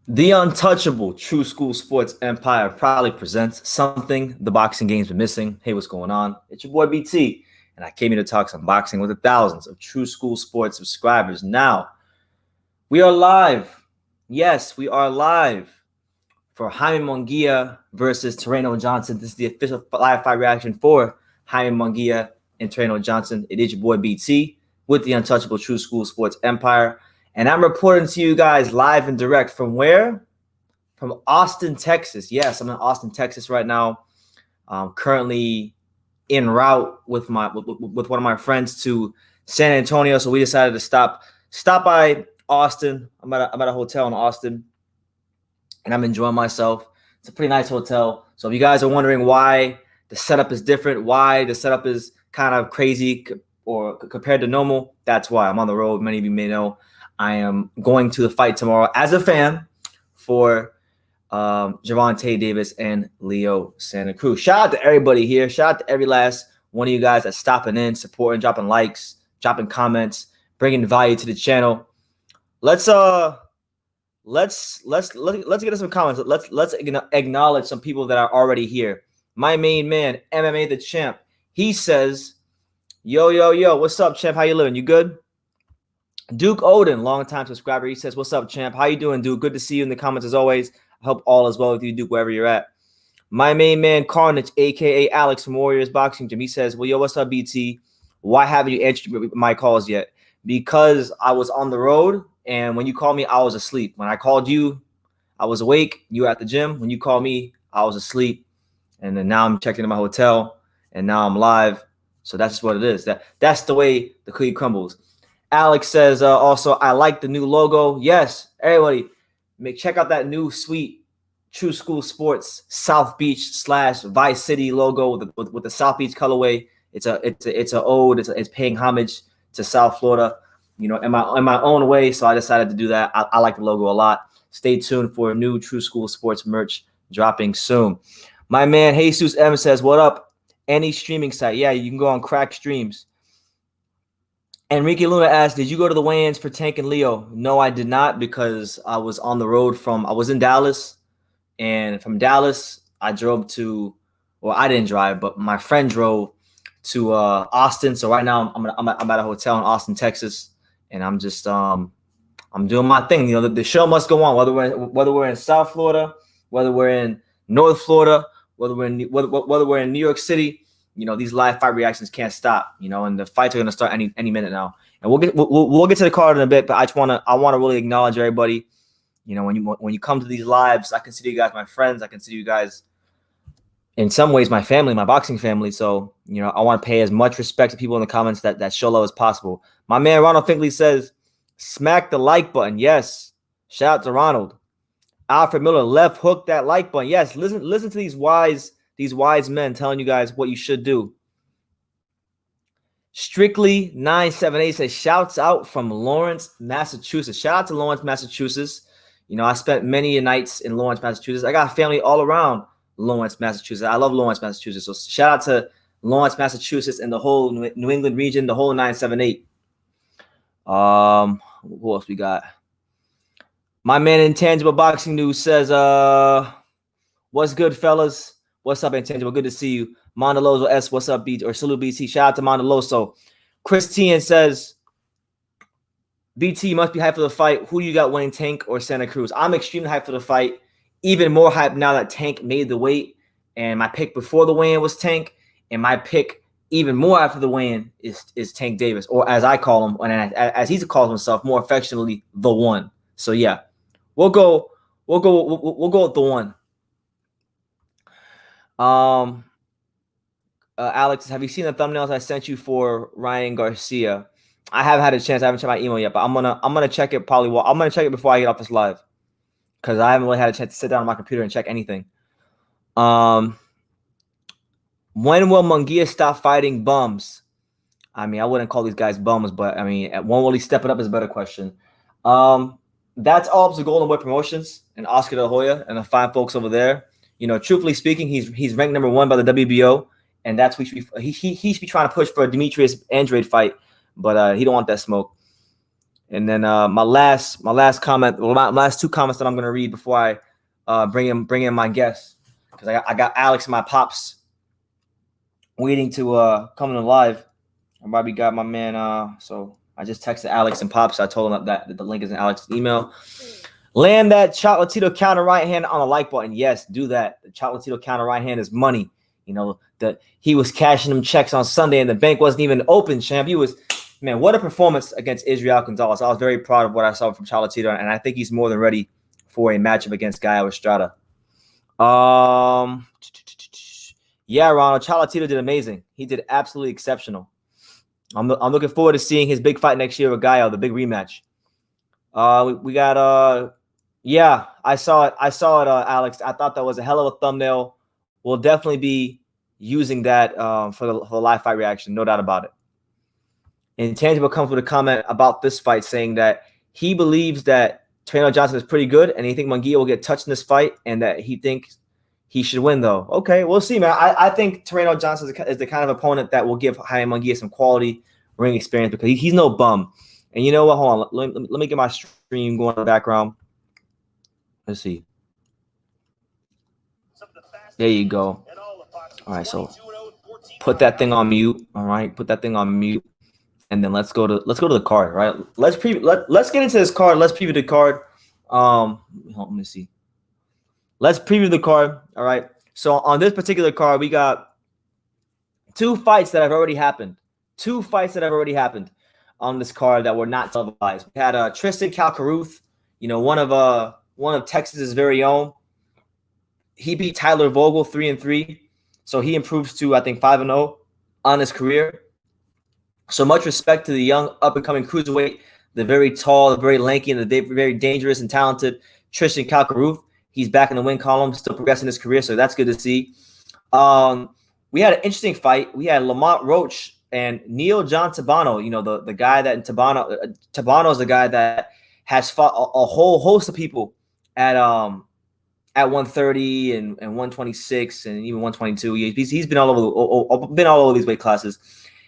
The untouchable True School Sports Empire proudly presents something the boxing game's been missing. Hey, what's going on? It's your boy BT, and I came here to talk some boxing with the thousands of True School Sports subscribers. Now, we are live. Yes, we are live for Jaime Munguia versus Tureano Johnson. This is the official live fight reaction for Jaime Munguia and Tureano Johnson. It is your boy BT with the untouchable True School Sports Empire. And I'm reporting to you guys live and direct from where? From Austin, Texas. Yes, I'm in Austin, Texas right now. Currently en route with one of my friends to San Antonio. So we decided to stop by Austin. I'm at a hotel in Austin, and I'm enjoying myself. It's a pretty nice hotel. So if you guys are wondering why the setup is different, why the setup is kind of crazy or compared to normal, that's why. I'm on the road. Many of you may know. I am going to the fight tomorrow as a fan for Gervonta Davis and Leo Santa Cruz. Shout out to everybody here. Shout out to every last one of you guys that's stopping in, supporting, dropping likes, dropping comments, bringing value to the channel. Let's get into some comments. Let's acknowledge some people that are already here. My main man, MMA the Champ. He says, yo, what's up, champ? How you living? You good? Duke Odin, longtime subscriber. He says, what's up, champ? How you doing, Duke? Good to see you in the comments as always. I hope all is well with you, Duke, wherever you're at. My main man, Carnage, a.k.a. Alex from Warriors Boxing Gym. He says, well, yo, what's up, BT? Why haven't you answered my calls yet? Because I was on the road, and when you called me, I was asleep. When I called you, I was awake. You were at the gym. When you called me, I was asleep. And then now I'm checking in my hotel, and now I'm live. So that's just what it is. That's the way the cookie crumbles. Alex says also, I like the new logo. Yes, everybody, check out that new sweet True School Sports South Beach / Vice City logo with the South Beach colorway. It's paying homage to South Florida, you know, in my own way. So I decided to do that. I like the logo a lot. Stay tuned for new True School Sports merch dropping soon. My man Jesus M says, what up? Any streaming site? Yeah, you can go on Crack Streams. Enrique Luna asked, did you go to the weigh-ins for Tank and Leo? No, I did not, because I was on the road I was in Dallas, and from Dallas, I drove to, well, I didn't drive, but my friend drove to Austin. So right now I'm at a hotel in Austin, Texas, and I'm just I'm doing my thing. You know, the show must go on, whether we're in South Florida, whether we're in North Florida, whether we're in New York City. You know, these live fight reactions can't stop, you know, and the fights are going to start any minute now. And we'll get to the card in a bit, but I want to really acknowledge everybody. You know, when you come to these lives, I consider you guys my friends. I consider you guys, in some ways, my family, my boxing family. So, you know, I want to pay as much respect to people in the comments that show love as possible. My man Ronald Finkley says, smack the like button. Yes. Shout out to Ronald. Alfred Miller, left hook that like button. Yes. Listen to these wise men telling you guys what you should do. Strictly 978 says, shouts out from Lawrence, Massachusetts. Shout out to Lawrence, Massachusetts. You know, I spent many nights in Lawrence, Massachusetts. I got family all around Lawrence, Massachusetts. I love Lawrence, Massachusetts. So shout out to Lawrence, Massachusetts, and the whole New England region, the whole 978. Who else we got? My man Intangible Boxing News says, what's good, fellas? What's up, Intangible? Good to see you. Mondaloso S, what's up, BT? Or Salute BT. Shout out to Mondaloso. Christine says, BT, you must be hyped for the fight. Who do you got winning, Tank or Santa Cruz? I'm extremely hyped for the fight. Even more hyped now that Tank made the weight. And my pick before the weigh-in was Tank. And my pick even more after the weigh-in is Tank Davis. Or as I call him, and as he calls himself more affectionately, the one. So yeah, we'll go with the one. Alex, have you seen the thumbnails I sent you for Ryan Garcia? I haven't had a chance. I haven't checked my email yet, but I'm gonna check it probably. Well, I'm gonna check it before I get off this live, because I haven't really had a chance to sit down on my computer and check anything. When will Munguia stop fighting bums? I mean, I wouldn't call these guys bums, but I mean, when will he step it up is a better question. That's all up to Golden Boy Promotions and Oscar De La Hoya and the fine folks over there. You know, truthfully speaking, he's ranked #1 by the WBO, and that's what he should be trying to push for a Demetrius Andrade fight, but he don't want that smoke. And then my last comment, well, my last two comments that I'm gonna read before I bring in my guest, because I got Alex and my pops waiting to come in live. I probably got my man. So I just texted Alex and pops. I told him that the link is in Alex's email. Land that Chocolatito counter right hand on the like button. Yes, do that. The Chocolatito counter right hand is money. You know, that he was cashing them checks on Sunday and the bank wasn't even open, champ. He was, man, what a performance against Israel Gonzalez. I was very proud of what I saw from Chocolatito, and I think he's more than ready for a matchup against Gaio Estrada. Yeah, Ronald, Chocolatito did amazing. He did absolutely exceptional. I'm looking forward to seeing his big fight next year with Gaio, the big rematch. We got yeah, I saw it, Alex. I thought that was a hell of a thumbnail. We'll definitely be using that for the live fight reaction, no doubt about it. Intangible comes with a comment about this fight saying that he believes that Tureano Johnson is pretty good and he thinks Munguia will get touched in this fight and that he thinks he should win, though. Okay, we'll see, man. I think Tureano Johnson is the kind of opponent that will give Jaime Munguia some quality ring experience because he's no bum. And you know what? Hold on. Let me get my stream going in the background. Let's see. There you go. All right, so put that thing on mute. All right, put that thing on mute, and then let's go to the card. Right, let's get into this card. Let's preview the card. Let me see. Let's preview the card. All right. So on this particular card, we got two fights that have already happened. Two fights that have already happened on this card that were not televised. We had Tristan Calcaruth, you know, one of Texas's very own. He beat Tyler Vogel 3-3, so he improves to, I think, 5-0 on his career. So much respect to the young up-and-coming cruiserweight, the very tall, the very lanky, and the very dangerous and talented Tristan Calcaruth. He's back in the win column, still progressing his career, so that's good to see. We had an interesting fight. We had Lamont Roach and Neil John Tabano. You know, the guy that in Tabano is the guy that has fought a whole host of people at 130 and 126 and even 122. He's been all over these weight classes.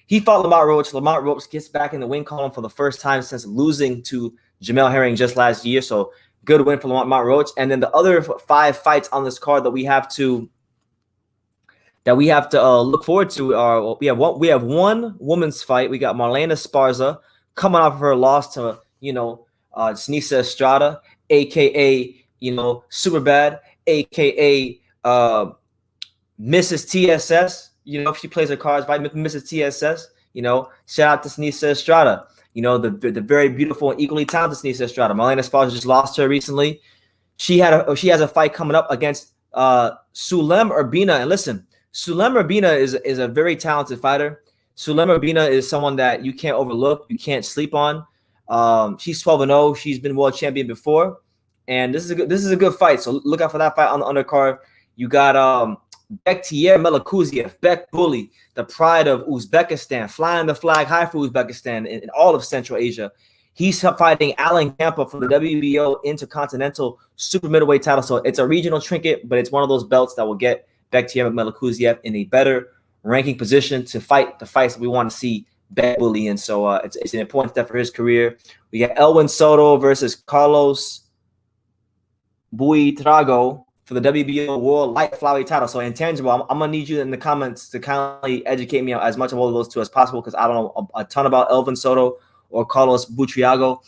He fought Lamont Roach. Lamont Roach gets back in the win column for the first time since losing to Jamel Herring just last year. So good win for Lamont Roach. And then the other 5 fights on this card that we have to look forward to are we have one women's fight. We got Marlena Sparza coming off of her loss to Sneesa Estrada, aka Superbad, aka Mrs. TSS. If she plays her cards by Mrs. TSS. Shout out to Sneesa Estrada. The very beautiful and equally talented Sneesa Estrada. Marlena Sparza just lost her recently. She has a fight coming up against Sulem Urbina. And listen, Sulem Urbina is a very talented fighter. Sulem Urbina is someone that you can't overlook, you can't sleep on. She's 12-0. She's been world champion before, and this is a good fight. So look out for that fight on the undercard. You got Bektier Melakuziev, Bek Bully, the pride of Uzbekistan, flying the flag high for Uzbekistan in all of Central Asia. He's fighting Alan Campa for the WBO Intercontinental Super Middleweight title. So it's a regional trinket, but it's one of those belts that will get Bektier Melakuziev in a better ranking position to fight the fights that we want to see Bek Bully in. So it's an important step for his career. We got Elwin Soto versus Carlos Buitrago for the WBO World Light Flyweight title. So Intangible, I'm going to need you in the comments to kindly educate me on as much of all of those two as possible because I don't know a ton about Elvin Soto or Carlos Butriago.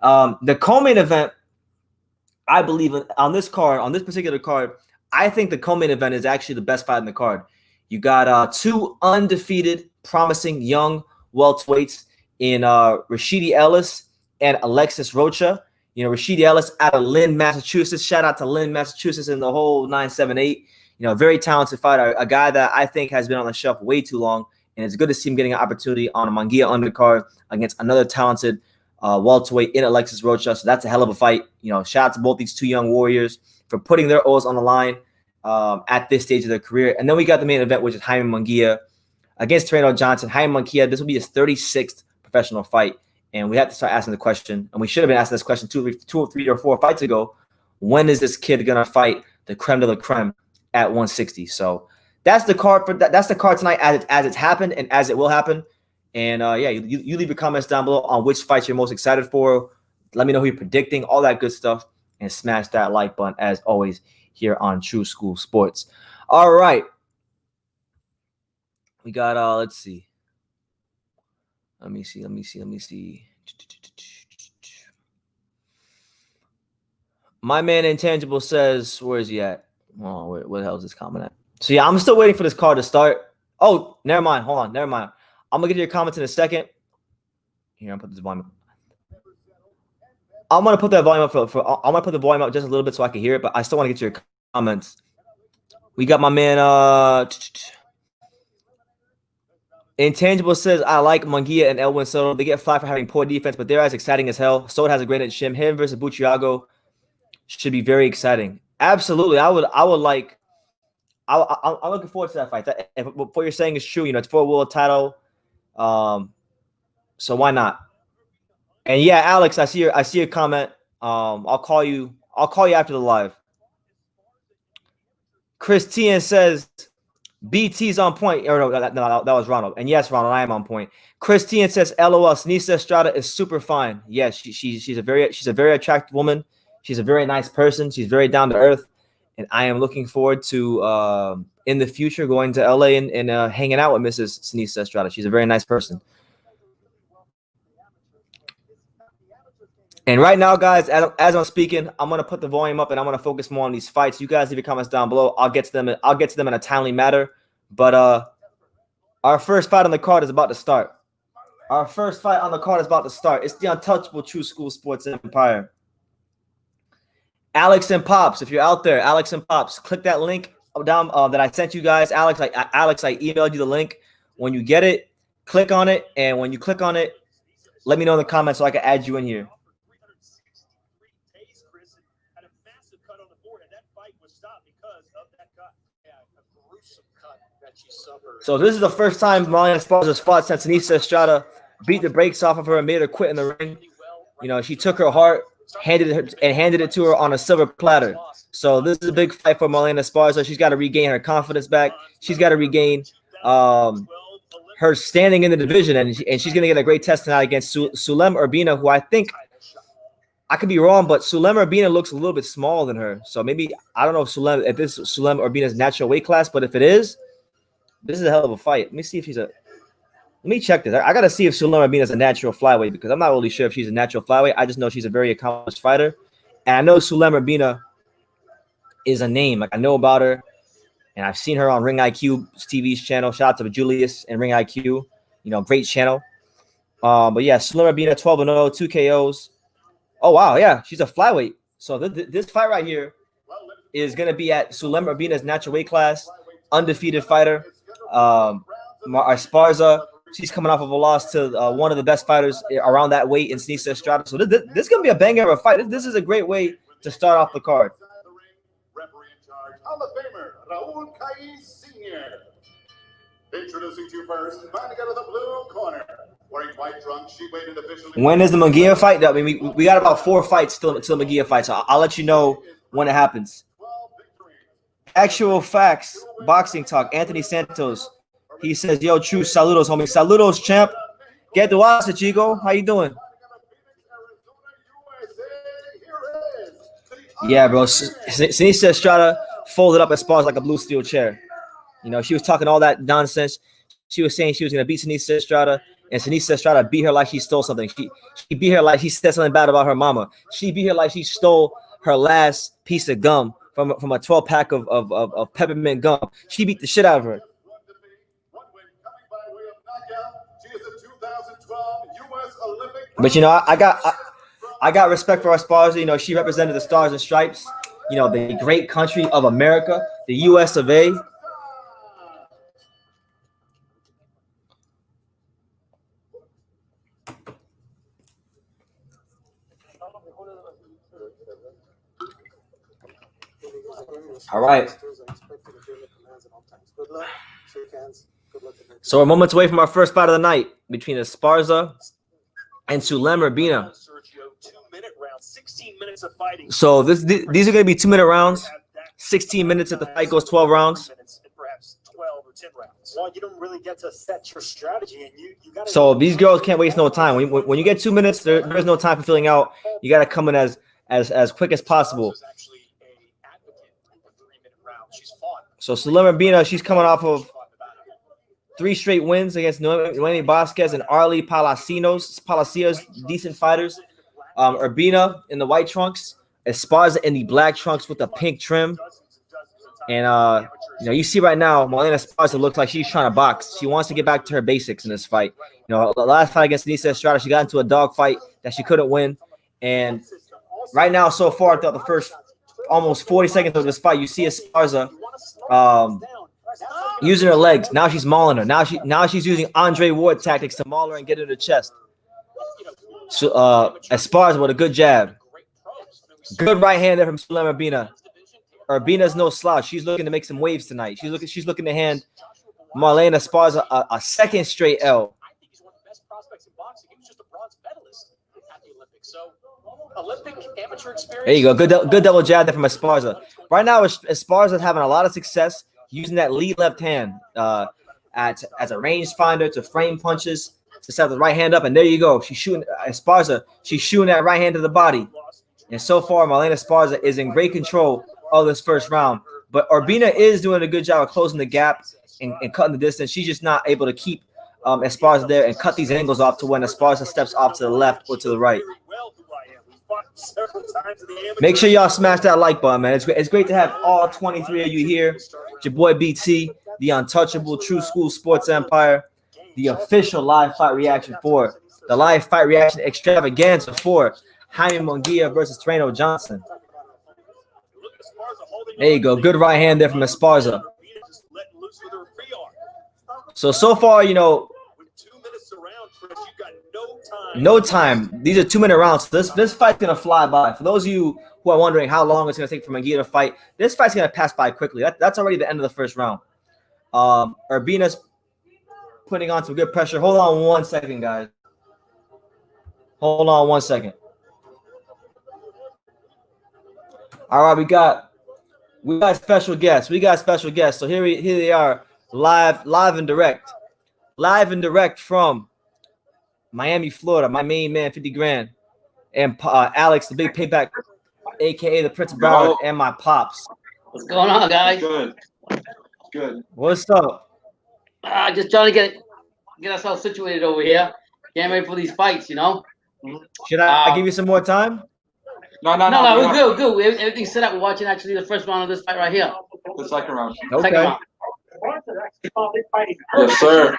The co-main event, I believe, on this particular card, I think the co-main event is actually the best fight in the card. You got two undefeated, promising young welterweights in Rashidi Ellis and Alexis Rocha. Rashidi Ellis out of Lynn, Massachusetts. Shout out to Lynn, Massachusetts, and the whole 978. Very talented fighter, a guy that I think has been on the shelf way too long, and it's good to see him getting an opportunity on a Munguia undercard against another talented welterweight in Alexis Rocha. So that's a hell of a fight. Shout out to both these two young warriors for putting their oars on the line at this stage of their career. And then we got the main event, which is Jaime Munguia against Tureano Johnson. Jaime Munguia, this will be his 36th professional fight. And we have to start asking the question, and we should have been asking this question two or three or 4 fights ago. When is this kid going to fight the creme de la creme at 160? So that's the card that's the card tonight as it's happened and as it will happen. And yeah, you leave your comments down below on which fights you're most excited for. Let me know who you're predicting, all that good stuff. And smash that like button, as always, here on True School Sports. All right. We got, let's see. Let me see. My man Intangible says, where is he at? Oh, where the hell is this comment at? So, yeah, I'm still waiting for this card to start. Oh, never mind. Hold on. Never mind. I'm going to get your comments in a second. Here, I'm going to put this volume up. I'm going to put that volume up I'm going to put the volume up just a little bit so I can hear it, but I still want to get your comments. We got my man, Intangible says, I like Munguia and Elwin Soto. They get flack for having poor defense, but they're as exciting as hell. Soto has a great shim. Him versus Butriago should be very exciting. Absolutely. I'm looking forward to that fight. If what you're saying is true, it's for a world title. So why not? And yeah, Alex, I see your comment. I'll call you after the live. Christian says BT's on point. Or no, that was Ronald. And yes, Ronald, I am on point. Christian says, LOL, Sneesa Estrada is super fine. Yes, she's a very attractive woman. She's a very nice person. She's very down to earth. And I am looking forward to in the future going to LA and hanging out with Mrs. Sneesa Estrada. She's a very nice person. And right now, guys, as I'm speaking, I'm gonna put the volume up and I'm gonna focus more on these fights. You guys leave your comments down below. I'll get to them in a timely manner. But our first fight on the card is about to start. It's the untouchable True School Sports Empire. Alex and Pops, if you're out there, Alex and Pops, click that link down that I sent you guys. Alex, I emailed you the link. When you get it, click on it, and when you click on it, let me know in the comments so I can add you in here. So this is the first time Marlena Sparza's fought since Sneesa Estrada beat the brakes off of her and made her quit in the ring. She took her heart, handed it to her on a silver platter. So this is a big fight for Marlena Sparza. She's got to regain her confidence back. She's got to regain her standing in the division, and she's going to get a great test tonight against Sulem Urbina, who I think, I could be wrong, but Sulem Urbina looks a little bit smaller than her. So maybe, I don't know if this is Sulem Urbina's natural weight class, but if it is, this is a hell of a fight. Let me see if let me check this. I got to see if Sulem Urbina is a natural flyweight, because I'm not really sure if she's a natural flyweight. I just know she's a very accomplished fighter. And I know Sulem Urbina is a name. Like, I know about her, and I've seen her on Ring IQ TV's channel. Shout out to Julius and Ring IQ. Great channel. But yeah, Sulem Urbina, 12-0, 2 KOs. Oh, wow, yeah, she's a flyweight. So this fight right here is going to be at Sulem Urbina's natural weight class, undefeated fighter. Sparza, she's coming off of a loss to one of the best fighters around that weight in Sneesa Estrada. So this is going to be a banger of a fight. This is a great way to start off the card. Introducing you first, fighting out of the blue corner. Wearing white trunks, she waited officially. When is the Munguia fight? I mean, we got about 4 fights still the Munguia fight, so I'll let you know when it happens. Actual facts, boxing talk. Anthony Santos, he says, "Yo, true, saludos, homie, saludos, champ. Get to us, Chico. How you doing?" Yeah, bro. Sneesa Estrada folded up as far as like a blue steel chair. She was talking all that nonsense. She was saying she was going to beat Sneesa Estrada, and Sneesa Estrada beat her like she stole something. She beat her like she said something bad about her mama. She beat her like she stole her last piece of gum from a 12-pack of peppermint gum. She beat the shit out of her. But I got respect for our Sparza. She represented the Stars and Stripes. The great country of America, the U.S. of A. All right. So we're moments away from our first fight of the night between Sparza and Sulem Urbina. So these are going to be 2-minute rounds. 16 minutes if the fight goes 12 rounds. Well, you don't really get to set your strategy, and you got. So these girls can't waste no time. When you get 2 minutes, there's no time for filling out. You got to come in as quick as possible. So Sulema Urbina, she's coming off of 3 straight wins against Noemi Vasquez and Arlie Palacios, decent fighters. Urbina in the white trunks, Sparza in the black trunks with the pink trim. And you see right now, Marlena Sparza looks like she's trying to box. She wants to get back to her basics in this fight. The last fight against Denise Estrada, she got into a dog fight that she couldn't win. And right now, so far, throughout the first almost 40 seconds of this fight, you see Sparza using her legs. Now she's mauling her. Now she's using Andre Ward tactics to maul her and get her to the chest. So Sparza with a good jab. Good right hand there from Sulema Urbina. Urbina's no slouch. She's looking to make some waves tonight. She's looking to hand Marlena Sparza a second straight L. I think he's one of the best prospects in boxing. He was just a bronze medalist at the Olympics. So Olympic amateur experience. There you go. Good double jab there from Sparza. Right now, Sparza's having a lot of success using that lead left hand as a rangefinder to frame punches, to set the right hand up, and there you go. She's shooting Sparza. She's shooting that right hand to the body. And so far, Marlena Sparza is in great control of this first round. But Urbina is doing a good job of closing the gap and cutting the distance. She's just not able to keep Sparza there and cut these angles off to when Sparza steps off to the left or to the right. Make sure y'all smash that like button, man. It's great to have all 23 of you here. It's your boy BT, the untouchable True School Sports Empire, the official live fight reaction for the live fight reaction extravaganza for Jaime Munguia versus Tureano Johnson. There you go. Good right hand there from Sparza. So far, no time. These are 2-minute rounds. This fight's going to fly by. For those of you who are wondering how long it's going to take for Munguia to fight, this fight's going to pass by quickly. That's already the end of the first round. Urbina's putting on some good pressure. Hold on 1 second, guys. Hold on 1 second. All right, we got special guests. So here they are, live and direct from Miami, Florida. My main man, 50 grand, and Alex, the big payback, aka the Prince of Broward, and my pops. What's going on, guys? Good. What's up? Just trying to get ourselves situated over here. Can't wait for these fights, Should I give you some more time? No, we're good. Everything's set up. We're watching actually the first round of this fight right here. The second round. Okay. Second round. Yes, sir.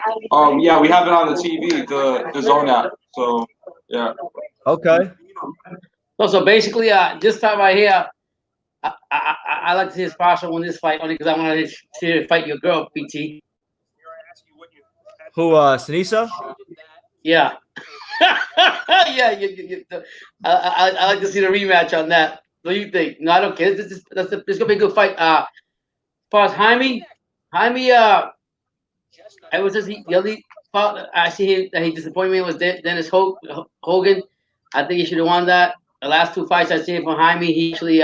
Yeah, we have it on the TV, the DAZN app. So, yeah. Okay. So basically, this fight right here, I like to see Sparza win this fight only because I want to see her fight your girl, PT. Who, Sinisa? Yeah. Yeah. I like to see the rematch on that. What do you think? No, I don't care. This is gonna be a good fight. As far as Jaime, ever since the only fight I see him that he disappointed me was Dennis Hogan. I think he should have won that. The last 2 fights I seen from Jaime, he actually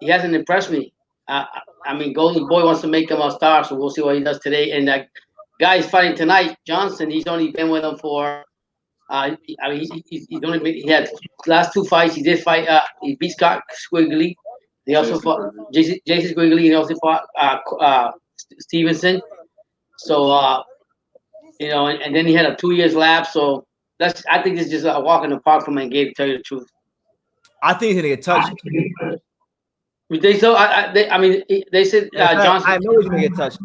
he hasn't impressed me. I mean, Golden Boy wants to make him a star, so we'll see what he does today. And that guy he's fighting tonight, Johnson, he's only been with him for. He had last 2 fights. He did fight. He beat Scott Squigley. He also fought Jason Squigley. He also fought Stevenson. So and then he had a 2 years lapse. So I think this is just a walk in the park for Munguia, to tell you the truth. I think he's gonna get touched. You think so? They said Johnson. I know he's gonna get touched.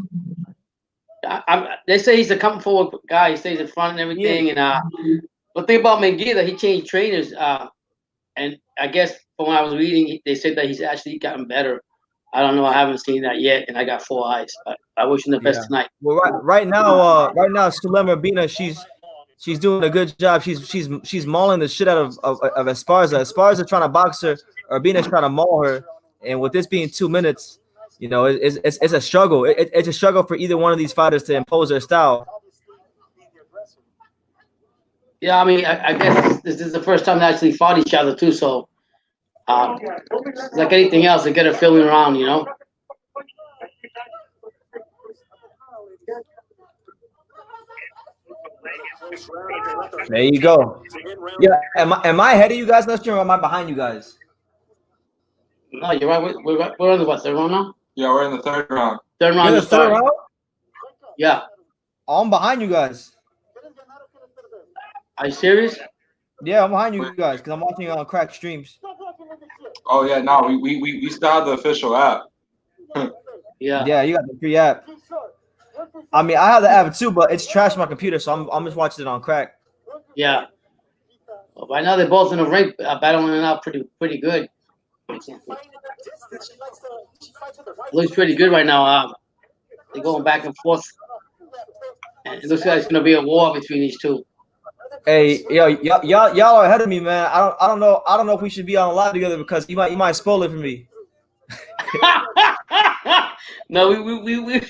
They say he's a coming forward guy. He stays in front and everything. Yeah. And but the thing about Munguia that he changed trainers. And I guess from what I was reading, they said that he's actually gotten better. I don't know. I haven't seen that yet, and I got 4 eyes. But I wish him the best tonight. Well, right now, Sulema Urbina, she's doing a good job. She's mauling the shit out of Sparza. Sparza trying to box her. Urbina's trying to maul her. And with this being 2 minutes, it's a struggle. It's a struggle for either one of these fighters to impose their style. Yeah, I guess this is the first time they actually fought each other too. So, like anything else, they get a feeling around, There you go. Yeah, am I ahead of you guys, Lester, or am I behind you guys? No, you're right. We're on the what, third round now? Yeah, we're in the third round. Third round. You're the You third start. round? Yeah. Oh, I'm behind you guys. Are you serious? Yeah, I'm behind you guys because I'm watching on crack streams. Oh yeah, no, we still have the official app. Yeah. Yeah, you got the free app. I mean, I have the app too, but it's trash on my computer, so I'm just watching it on crack. Yeah. Well, right now they're both in the ring, battling it out pretty good. Looks pretty good right now. They're going back and forth, and it looks like it's gonna be a war between these two. Hey, yo, y'all are ahead of me, man. I don't know if we should be on live together because you might spoil it for me. No, we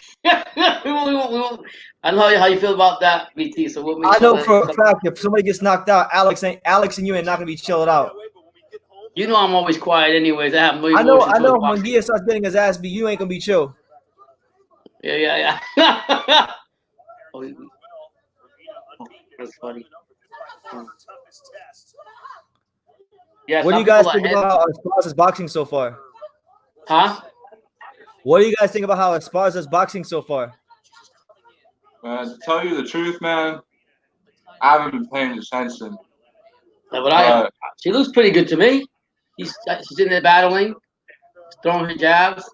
I know how you feel about that, BT. So we'll make I sure know for a fact if somebody gets knocked out, Alex and you ain't not gonna be chilled out. You know I'm always quiet, anyways. I have no I emotions. know. If Munguia starts getting his ass beat, you ain't gonna be chill. Yeah. Oh, that's funny. Yeah. What do you guys think about how Sparza's boxing so far? Huh? What do you guys think about how Sparza's boxing so far? Man, to tell you the truth, man, I haven't been paying attention. Yeah, but she looks pretty good to me. She's in there battling, throwing her jabs,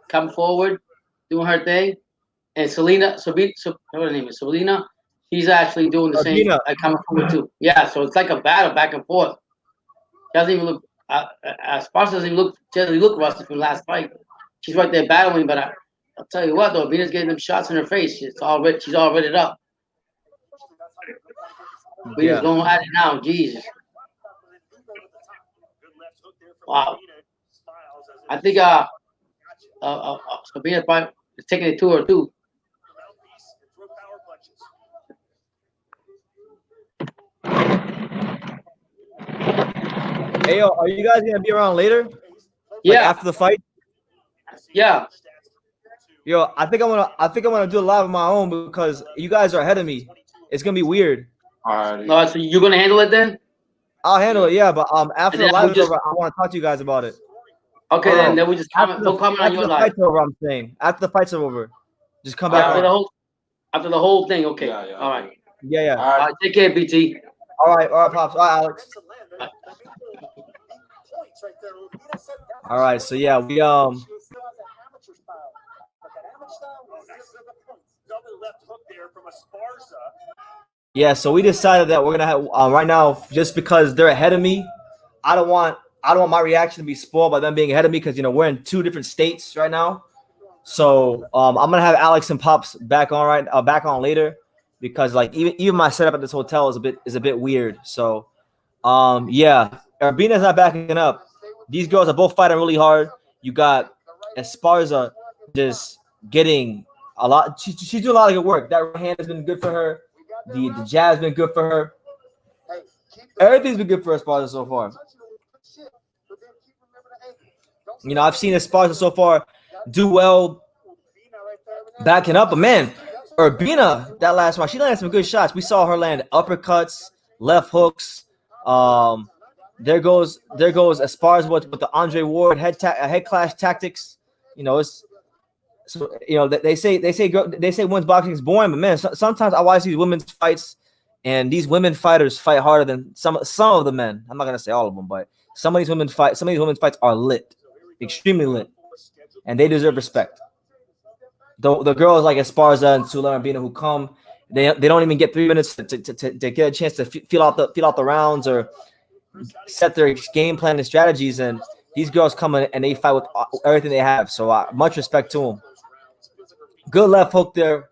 coming forward, doing her thing. And Selena, her name is Selena. She's actually doing the same, like coming forward too. Yeah, so it's like a battle back and forth. She doesn't even look. Sparza doesn't even look. She doesn't look rusty from last fight. She's right there battling, but I'll tell you what though, Urbina's getting them shots in her face. She's all ready up. Urbina's going at it now. Jesus. Wow. I think Urbina probably is taking it 2-2. Hey, yo, are you guys gonna be around later? Yeah. Like after the fight? Yeah. Yo, I think I'm gonna do it live on my own because you guys are ahead of me. It's gonna be weird. Alright. No, so you're gonna handle it then? I'll handle it, yeah. But after the then live is we'll over, I want to talk to you guys about it. Okay, then we just comment. We'll comment on your live. After the fight's over, I'm saying. After the fight's over, just come back. After the whole thing, okay. Yeah. All right. Yeah. All right, take care, BT. All right, pops. All right, Alex. All right, so yeah, we yeah, so we decided that we're gonna have right now just because they're ahead of me. I don't want my reaction to be spoiled by them being ahead of me because we're in 2 different states right now. So I'm gonna have Alex and Pops back on later because like even my setup at this hotel is a bit weird. So yeah, Urbina's not backing up. These girls are both fighting really hard. You got Sparza just getting a lot. She's doing a lot of good work. That right hand has been good for her. The jab's been good for her. Everything's been good for Sparza so far. I've seen Sparza so far do well backing up, but man, Urbina, that last one, she landed some good shots. We saw her land uppercuts, left hooks. There goes Sparza with the Andre Ward head clash tactics. It's so they say women's boxing is boring, but man, sometimes I watch these women's fights, and these women fighters fight harder than some of the men. I'm not gonna say all of them, but some of these women's fights are lit, extremely lit, and they deserve respect. The girls like Sparza and Urbina who come, they don't even get 3 minutes to get a chance to feel out the rounds or set their game plan and strategies, and these girls come in and they fight with everything they have. So much respect to them. Good left hook there.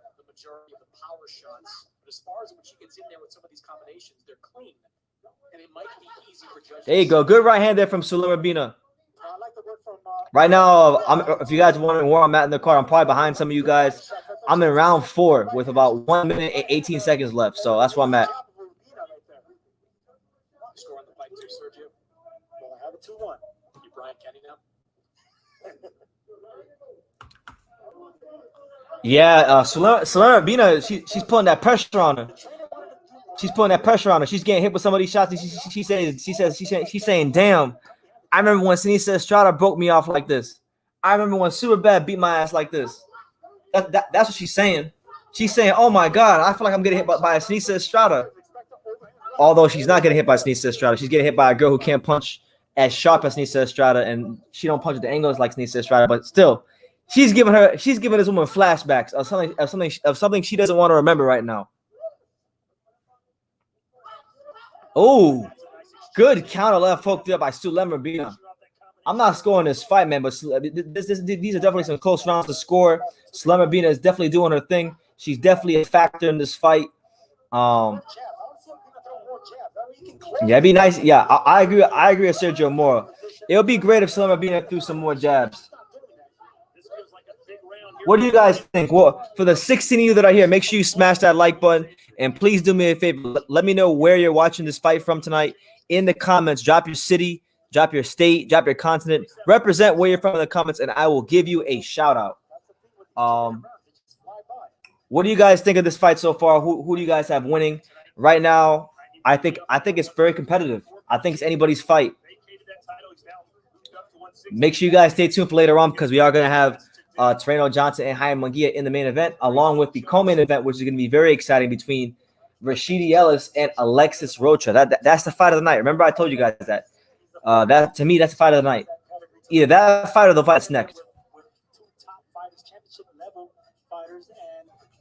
There you go. Good right hand there from Urbina. Right now, if you guys are wondering where I'm at in the card, I'm probably behind some of you guys. I'm in round 4 with about 1 minute and 18 seconds left. So that's where I'm at. Yeah, Urbina, she's putting that pressure on her. She's putting that pressure on her. She's getting hit with some of these shots. And she's saying, damn, I remember when Sinisa Estrada broke me off like this. I remember when Superbad beat my ass like this. That's what she's saying. She's saying, oh my God, I feel like I'm getting hit by a Sinisa Estrada. Although she's not getting hit by Sinisa Estrada. She's getting hit by a girl who can't punch as sharp as Sinisa Estrada, and she don't punch at the angles like Sinisa Estrada, but still, she's giving this woman flashbacks of something she doesn't want to remember right now. Oh, good counter left hook there by Urbina. I'm not scoring this fight, man, but these are definitely some close rounds to score. Urbina is definitely doing her thing. She's definitely a factor in this fight. Yeah, it'd be nice. Yeah, I agree. I agree with Sergio Mora. It would be great if Urbina threw some more jabs. What do you guys think? Well, for the 16 of you that are here, make sure you smash that like button. And please do me a favor. Let me know where you're watching this fight from tonight. In the comments, drop your city, drop your state, drop your continent. Represent where you're from in the comments, and I will give you a shout-out. What do you guys think of this fight so far? Who do you guys have winning? Right now, I think it's very competitive. I think it's anybody's fight. Make sure you guys stay tuned for later on because we are going to have Tureano Johnson and Jaime Munguia in the main event, along with the co-main event, which is going to be very exciting between Rashidi Ellis and Alexis Rocha. That's the fight of the night. Remember, I told you guys that. That to me, that's the fight of the night. Either that fight or the fight's next.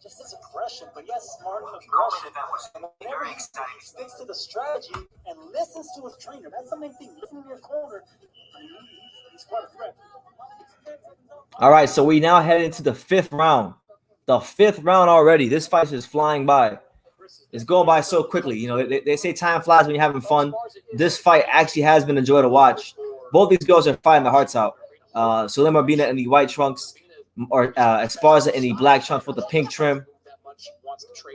Just his aggression, but he has smart aggression. And whenever he sticks to the strategy and listens to his trainer, that's the main thing. Listen to your corner. He's quite a threat. All right, so we now head into the 5th round. The 5th round already. This fight is flying by. It's going by so quickly. You know, they say time flies when you're having fun. This fight actually has been a joy to watch. Both these girls are fighting their hearts out. Urbina in the white trunks, or Sparza in the black trunks with the pink trim.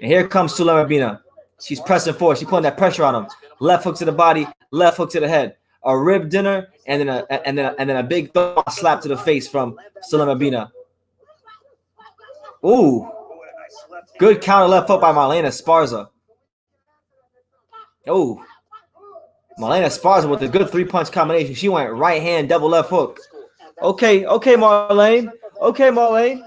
And here comes Urbina. She's pressing forward. She's putting that pressure on him. Left hook to the body, left hook to the head. A rib dinner, and then a big slap to the face from Urbina. Ooh, good counter left hook by Marlena Sparza. Oh, Marlena Sparza with a good 3-punch combination. She went right hand double left hook. Okay, Marlene. Okay, Marlene.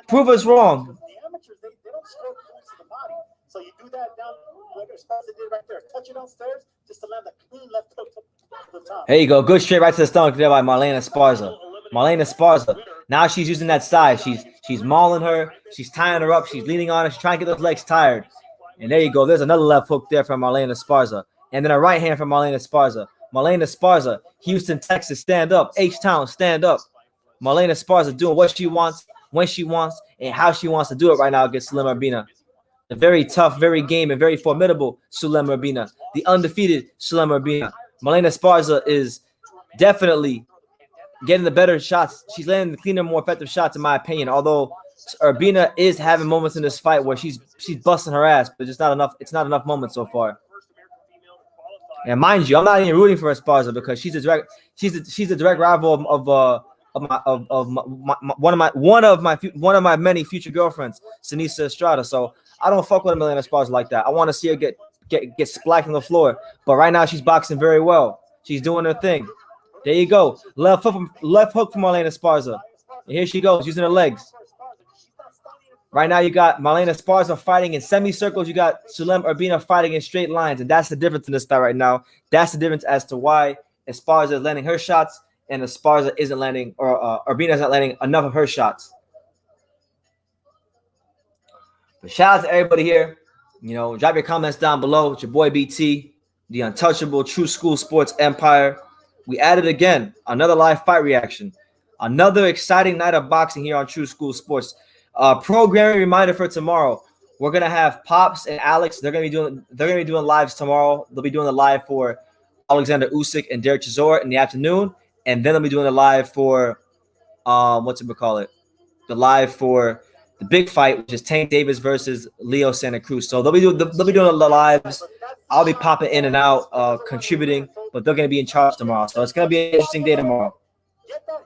Prove us wrong. The amateurs, they don't score points to the body. So you do that down, like Sparza did right there. Touch it downstairs just to land a clean left hook to the top. There you go. Good straight right to the stomach there by Marlena Sparza. Marlena Sparza. Now she's using that size. She's mauling her. She's tying her up. She's leaning on her. She's trying to get those legs tired. And there you go. There's another left hook there from Marlena Sparza. And then a right hand from Marlena Sparza. Marlena Sparza, Houston, Texas, stand up. H-Town, stand up. Marlena Sparza doing what she wants, when she wants, and how she wants to do it right now against Urbina. The very tough, very game, and very formidable Urbina. The undefeated Urbina. Marlena Sparza is definitely getting the better shots. She's landing the cleaner, more effective shots, in my opinion. Although Urbina is having moments in this fight where she's busting her ass, but it's not enough. It's not enough moments so far. And mind you, I'm not even rooting for Sparza because she's a direct rival of one of my many future girlfriends, Sinisa Estrada. So I don't fuck with Marlena Sparza like that. I want to see her get splacked on the floor. But right now she's boxing very well. She's doing her thing. There you go. Left hook from Marlena Sparza. And here she goes using her legs. Right now, you got Marlena Sparza fighting in semicircles. You got Urbina fighting in straight lines. And that's the difference in this fight right now. That's the difference as to why Sparza is landing her shots and Sparza isn't landing, or Urbina isn't landing enough of her shots. But shout out to everybody here. You know, drop your comments down below. It's your boy BT, the untouchable True School Sports Empire. We added again another live fight reaction. Another exciting night of boxing here on True School Sports. Programming reminder for tomorrow. We're gonna have Pops and Alex. They're gonna be doing lives tomorrow. They'll be doing the live for Alexander Usyk and Derek Chisora in the afternoon, and then they'll be doing the live for the live for the big fight, which is Tank Davis versus Leo Santa Cruz. So they'll be doing the lives. I'll be popping in and out, contributing, but they're gonna be in charge tomorrow. So it's gonna be an interesting day tomorrow.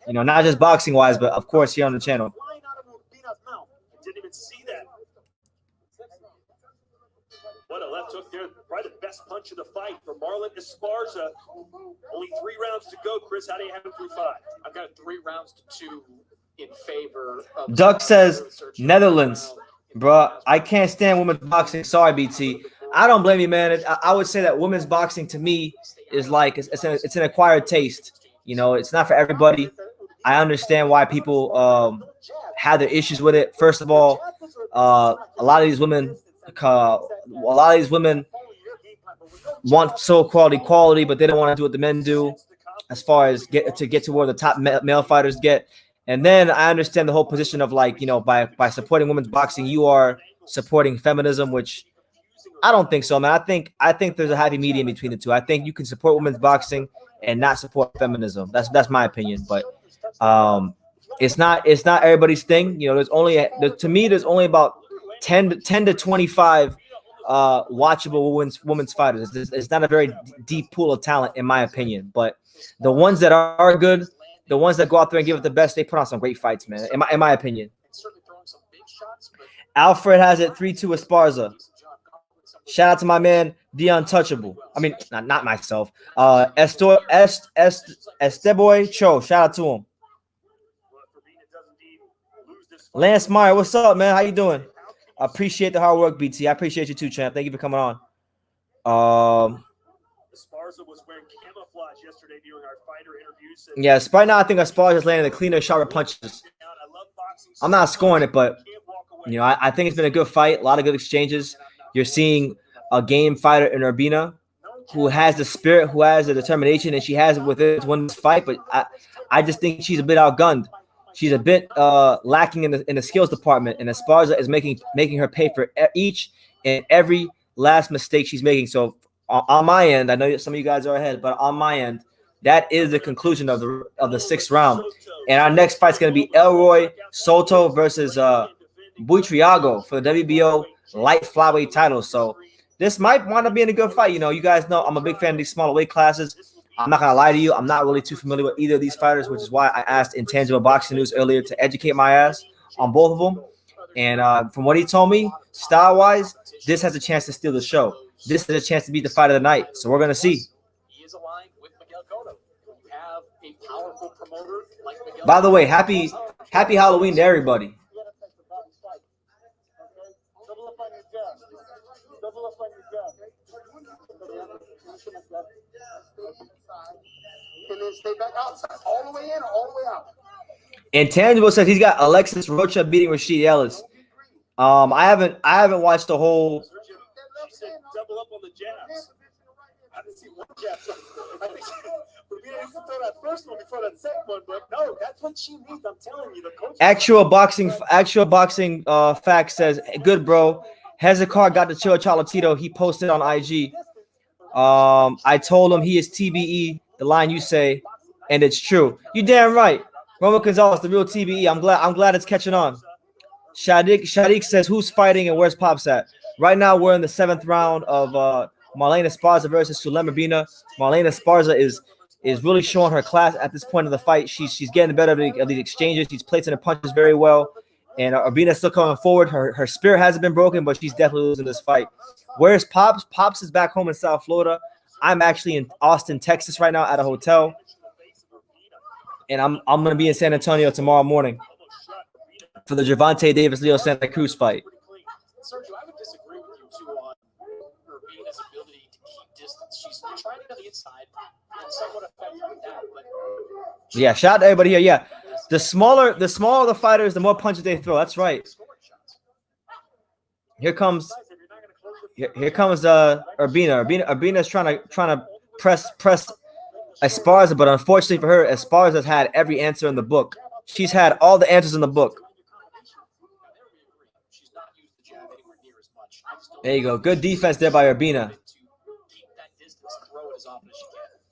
You know, not just boxing wise, but of course here on the channel. Flying out of Urbina's mouth. Didn't even see that. What a left hook there. Probably the best punch of the fight for Marlon Sparza. Only 3 rounds to go, Chris. How do you have it through 5? I've got 3 rounds to 2 in favor of Duck says Netherlands. Bro, I can't stand women's boxing. Sorry, BT. I don't blame you, man. I would say that women's boxing to me is like it's an acquired taste. You know, it's not for everybody. I understand why people have their issues with it. First of all, a lot of these women want so-called equality, but they don't want to do what the men do as far as get to where the top male fighters get. And then I understand the whole position of like, you know, by supporting women's boxing, you are supporting feminism, which I don't think so, man. I think there's a happy medium between the two. I think you can support women's boxing and not support feminism. That's my opinion. But it's not everybody's thing. You know, to me there's only about 10 to 25 watchable women's fighters. It's not a very deep pool of talent, in my opinion. But the ones that are good, the ones that go out there and give it the best, they put on some great fights, man. In my opinion. Alfred has it 3-2 with Sparza. Shout out to my man, The Untouchable. I mean, not myself. Esteboy Cho. Shout out to him. Lance Meyer, what's up, man? How you doing? I appreciate the hard work, BT. I appreciate you too, champ. Thank you for coming on. Sparza was wearing camouflage yesterday during our fighter interviews. Yeah, right now I think Sparza is landing the cleaner, sharper punches. I'm not scoring it, but you know, I think it's been a good fight. A lot of good exchanges. You're seeing a game fighter in Urbina who has the spirit, who has the determination, and she has it within to win this fight. But I just think she's a bit outgunned. She's a bit lacking in the skills department, and Sparza is making her pay for each and every last mistake she's making. So on my end, I know some of you guys are ahead, but on my end, that is the conclusion of the 6th round. And our next fight is going to be Elroy Soto versus Butriago for the WBO light flyweight title. So this might wind up being a good fight. You know, you guys know I'm a big fan of these smaller weight classes. I'm not going to lie to you. I'm not really too familiar with either of these fighters, which is why I asked Intangible Boxing News earlier to educate my ass on both of them. And from what he told me, style-wise, this has a chance to steal the show. This has a chance to be the fight of the night. So we're going to see. By the way, happy Halloween to everybody. And then stay back outside, all the way in or all the way out. Intangible says he's got Alexis Rocha beating Rashid Ellis. I haven't watched the whole. She said double up on the jabs. I didn't see one jab. I think Urbina used to throw that first one before that second one, but no, that's what she needs. I'm telling you, the coach. Actual boxing fact says, good bro. Hezekiah got the chill Cholatito. He posted on IG. I told him he is TBE, the line you say, and it's true. You damn right. Roman Gonzalez, the real TBE. I'm glad it's catching on. Shadik says, who's fighting and where's Pops at? Right now, we're in the 7th round of Marlena Sparza versus Sulem Urbina. Marlena Sparza is really showing her class at this point of the fight. She's getting better of these exchanges. She's placing her punches very well. And Urbina's still coming forward. Her spirit hasn't been broken, but she's definitely losing this fight. Where's Pops? Pops is back home in South Florida. I'm actually in Austin, Texas right now at a hotel. And I'm going to be in San Antonio tomorrow morning for the Gervonta Davis-Leo Santa Cruz fight. Sergio, I would disagree with you too on Urbina's ability to keep distance. She's trying to go to the inside and somewhat effective with that. But yeah, shout out to everybody here. Yeah, the smaller the fighters, the more punches they throw. That's right. Here comes Urbina. Urbina is trying to press Sparza, but unfortunately for her, Sparza has had every answer in the book. She's had all the answers in the book. There you go. Good defense there by Urbina.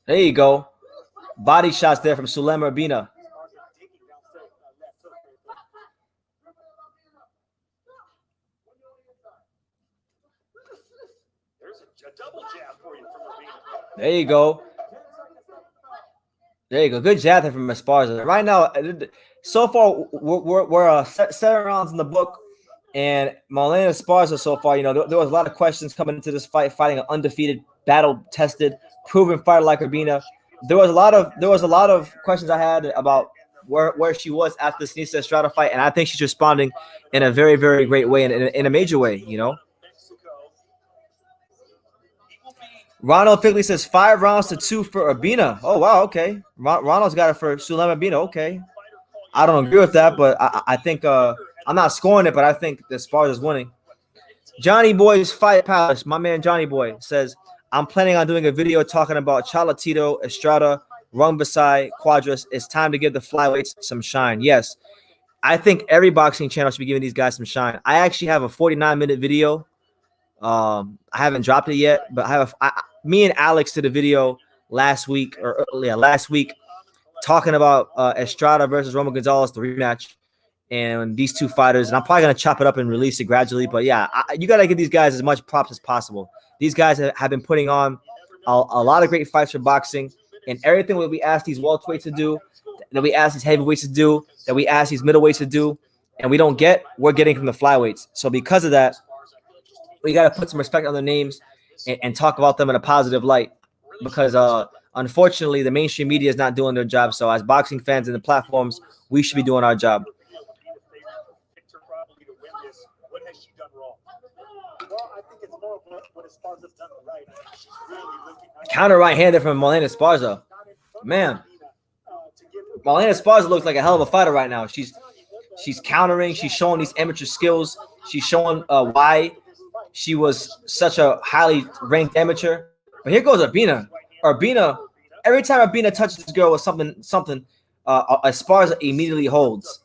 There you go. Body shots there from Sulem Urbina. There you go. There you go. Good jab there from Sparza. Right now, so far, we're 7 rounds in the book. And Marlena Sparza so far, you know, there was a lot of questions coming into this fight, fighting an undefeated, battle-tested, proven fighter like Urbina. There was a lot of questions I had about where she was after the Seniesa Estrada fight, and I think she's responding in a very, very great way, and in a major way, you know. Ronald Figley says 5 rounds to 2 for Urbina. Oh, wow, okay. Ronald's got it for Sulema Urbina. Okay. I don't agree with that, but I think I'm not scoring it, but I think the Sparza is winning. Johnny Boy's Fight Palace, my man Johnny Boy, says, I'm planning on doing a video talking about Cholatito, Estrada, Rungbasai, Quadras. It's time to give the flyweights some shine. Yes, I think every boxing channel should be giving these guys some shine. I actually have a 49-minute video. I haven't dropped it yet, but me and Alex did a video last week, talking about Estrada versus Roman Gonzalez, the rematch, and these two fighters. And I'm probably going to chop it up and release it gradually. But, yeah, you got to give these guys as much props as possible. These guys have been putting on a lot of great fights for boxing. And everything that we ask these welterweights to do, that we ask these heavyweights to do, that we ask these middleweights to do, and we don't get, we're getting from the flyweights. So because of that, we got to put some respect on their names and talk about them in a positive light, because unfortunately the mainstream media is not doing their job. So as boxing fans in the platforms, we should be doing our job. Counter right-handed from Marlena Sparza. Man, Marlena Sparza looks like a hell of a fighter right now. She's countering. She's showing these amateur skills. She's showing why she was such a highly ranked amateur. But here goes Urbina. Every time Urbina touches this girl with something, Sparza immediately holds.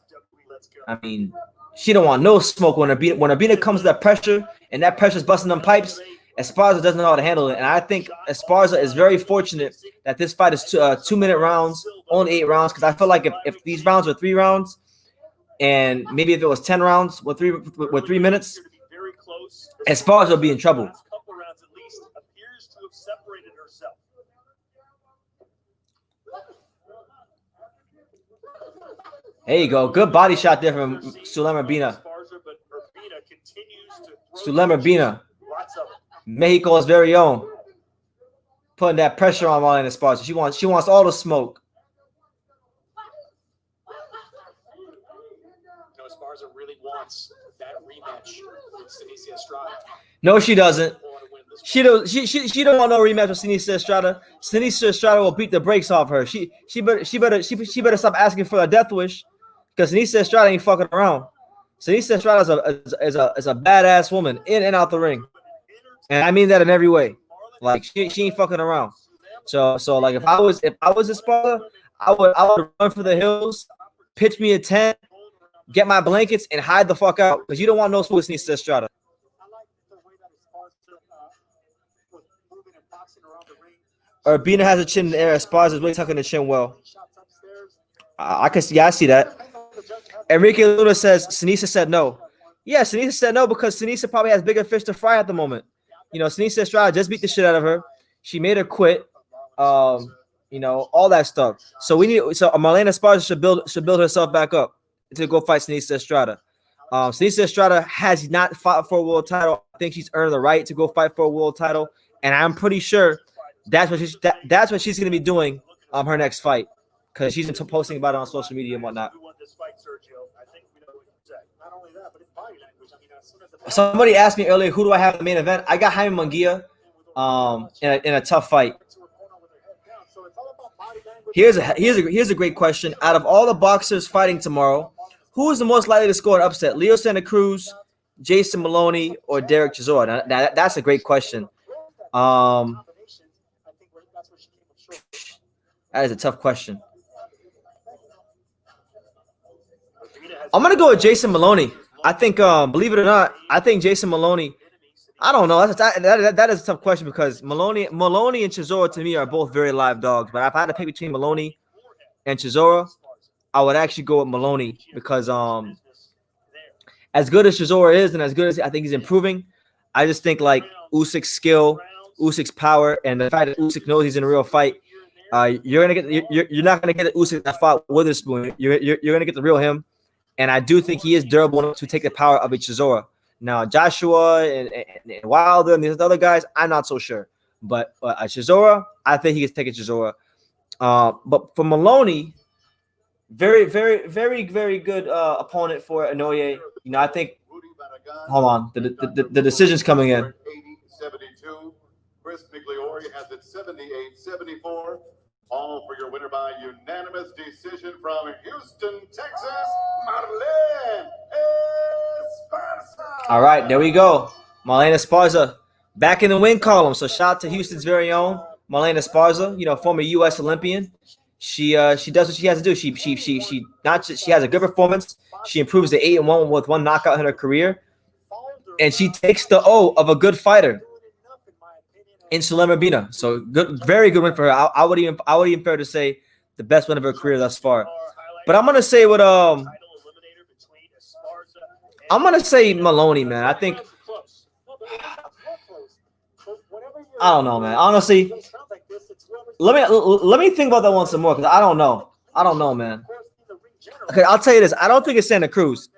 I mean, she don't want no smoke when Urbina comes to that pressure, and that pressure's busting them pipes. Sparza doesn't know how to handle it. And I think Sparza is very fortunate that this fight is 2-minute rounds, only 8 rounds, because I feel like if these rounds were 3 rounds, and maybe if it was 10 rounds with 3 minutes, Sparza would be in trouble. There you go. Good body shot there from Sulema Urbina. Sulema Urbina, Mexico's very own, putting that pressure on Marlena Sparza. She wants all the smoke. Sparza really wants that rematch with Seniesa Estrada. No, she doesn't. She don't want no rematch with Seniesa Estrada. Seniesa Estrada will beat the brakes off her. She better stop asking for a death wish, because Seniesa Estrada ain't fucking around. Seniesa Estrada is a badass woman in and out the ring, and I mean that in every way. Like she ain't fucking around. So like if I was a Sparza, I would run for the hills, pitch me a tent, get my blankets, and hide the fuck out, because you don't want no smoke with Seniesa Estrada. Urbina has a chin in the air. Sparza is really tucking the chin well. I see that. Enrique Luna says Seniesa said no. Yeah, Seniesa said no because Seniesa probably has bigger fish to fry at the moment. You know, Seniesa Estrada just beat the shit out of her. She made her quit. You know, all that stuff. So Marlena Sparza should build herself back up to go fight Seniesa Estrada. Seniesa Estrada has not fought for a world title. I think she's earned the right to go fight for a world title, and I'm pretty sure that's what she's going to be doing her next fight, because she's been posting about it on social media and whatnot. Somebody asked me earlier, who do I have in the main event? I got Jaime Munguia in a tough fight. Here's a great question. Out of all the boxers fighting tomorrow, who is the most likely to score an upset? Leo Santa Cruz, Jason Maloney, or Derek Chisora? Now, that's a great question. That is a tough question. I'm gonna go with Jason Maloney. I think, believe it or not, I think Jason Maloney. I don't know. That is a tough question, because Maloney and Chisora to me are both very live dogs. But if I had to pick between Maloney and Chisora, I would actually go with Maloney, because as good as Chisora is, and as good as I think he's improving, I just think like Usyk's skill, Usyk's power, and the fact that Usyk knows he's in a real fight, You're gonna get you're not gonna get the Usyk that fought Witherspoon. You're gonna get the real him, and I do think he is durable enough to take the power of a Chisora. Now Joshua and Wilder and these other guys, I'm not so sure, but a Chisora, I think he can take a Chisora. But for Maloney, very good opponent for Inoue. You know, I think. Hold on, the decision's coming in. 72. Chris Migliori has it 78-74. All for your winner by unanimous decision from Houston, Texas, Marlene Esparza. All right, there we go. Marlene Esparza back in the win column. So shout out to Houston's very own Marlene Esparza, you know, former U.S. Olympian. She does what she has to do. She has a good performance. She improves to 8-1 with one knockout in her career, and she takes the O of a good fighter in Sulema Urbina. So good, very good win for her. I would even fair to say the best win of her career thus far. But I'm gonna say I'm gonna say Maloney, man. I think I don't know, man. Honestly, let me think about that one some more because I don't know. I don't know, man. Okay, I'll tell you this. I don't think it's Santa Cruz.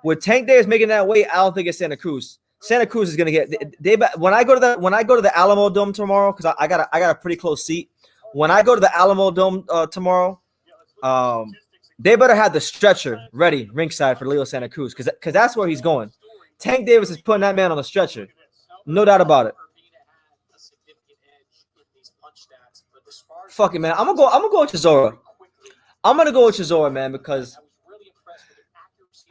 With Tank Davis making that weight, I don't think it's Santa Cruz. Santa Cruz is gonna get when I go to the Alamo Dome tomorrow, because I got a pretty close seat. When I go to the Alamo Dome tomorrow, they better have the stretcher ready ringside for Leo Santa Cruz, because that's where he's going. Tank Davis is putting that man on the stretcher, no doubt about it. Fuck it, man. I'm gonna go with Chisora. I'm gonna go with Chisora, man, because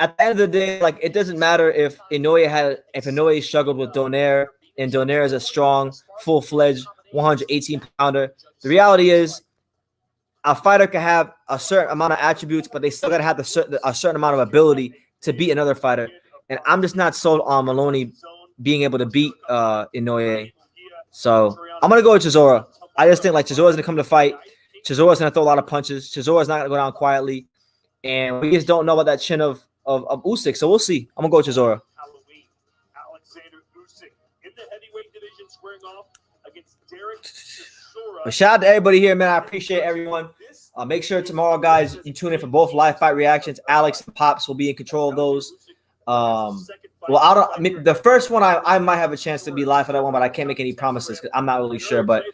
at the end of the day, like, it doesn't matter if Inoue struggled with Donaire, and Donaire is a strong, full-fledged 118-pounder. The reality is, a fighter can have a certain amount of attributes, but they still gotta have a certain amount of ability to beat another fighter. And I'm just not sold on Maloney being able to beat Inoue. So I'm gonna go with Chisora. I just think like Chisora's gonna come to fight. Chisora's gonna throw a lot of punches. Chisora's not gonna go down quietly, and we just don't know about that chin of Usyk. So we'll see. I'm gonna go with Chisora. But shout out to everybody here, man. I appreciate everyone. Make sure tomorrow, guys, you tune in for both live fight reactions. Alex and Pops will be in control of those. The first one I might have a chance to be live for that one, but I can't make any promises because I'm not really sure. But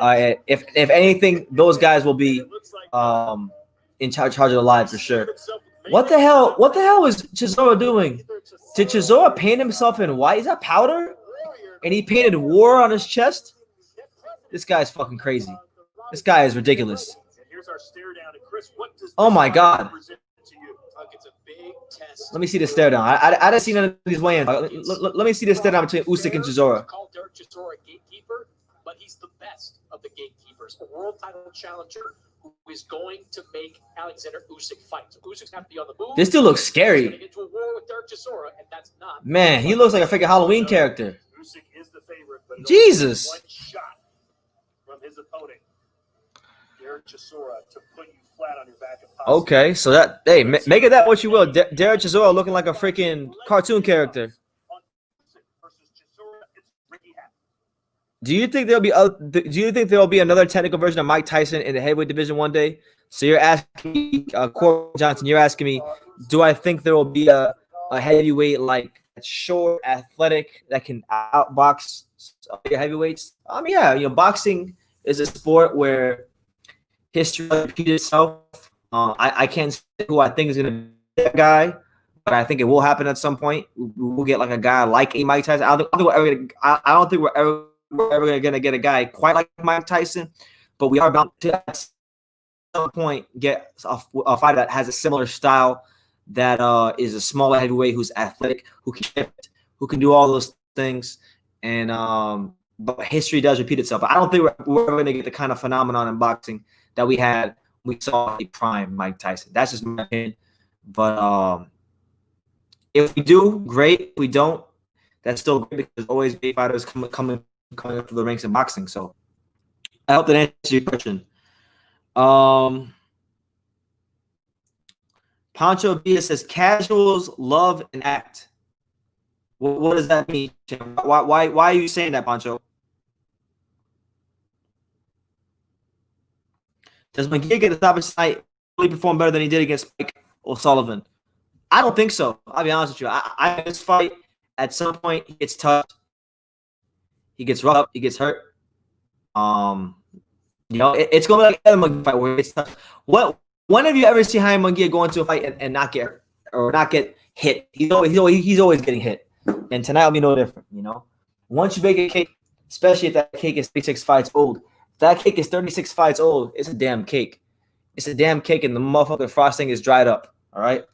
if anything, those guys will be in charge of the live for sure. What the hell is Chisora doing? Did Chisora paint himself in white? Is that powder? And he painted war on his chest? This guy's fucking crazy. This guy is ridiculous. Oh my God. Let me see the stare down. I didn't see none of these weigh-ins. Let me see the stare down between Usyk and Chisora. Gatekeeper, but he's the best of the gatekeepers. A world title challenger who is going to make Alexander Usyk fight. So Usyk's have to be on the move. This dude looks scary. Into a war with Chisora, and that's not. Man, he looks like a freaking Halloween character. Usyk is the favorite, but Jesus. one shot from his opponent, Chisora, to put you flat on your back. Okay, so that, hey, make it that what you will. Derek Chisora looking like a freaking cartoon character. Do you think there'll be another technical version of Mike Tyson in the heavyweight division one day? So you're asking me, Corbin Johnson, you're asking me, do I think there will be a heavyweight like short, athletic that can outbox heavyweights? I mean, yeah, boxing is a sport where history repeats itself. I can't say who I think is going to be that guy, but I think it will happen at some point. We'll get like a guy like a Mike Tyson. I don't think we're ever going to get a guy quite like Mike Tyson, but we are bound to at some point get a fighter that has a similar style, that is a smaller heavyweight, who's athletic, who can do all those things. And but history does repeat itself. But I don't think we're ever going to get the kind of phenomenon in boxing that we saw a prime Mike Tyson. That's just my opinion. But if we do, great. If we don't, that's still great, because there's always big fighters coming up to the ranks in boxing. So I hope that answers your question. Pancho Villa says casuals love and act. What does that mean? Why are you saying that, Pancho? Does Munguia get the stoppage tonight? Really perform better than he did against Mike O'Sullivan? I don't think so. I'll be honest with you. I this fight at some point he gets touched, he gets roughed up, he gets hurt. You know, it's gonna be like another Munguia fight where he gets touched. When have you ever seen Jaime Munguia go into a fight and not get or not get hit? He's always getting hit, and tonight will be no different. You know, once you bake a cake, especially if that cake is 36 fights old, if that cake is 36 fights old, it's a damn cake. It's a damn cake, and the motherfucking frosting is dried up. All right.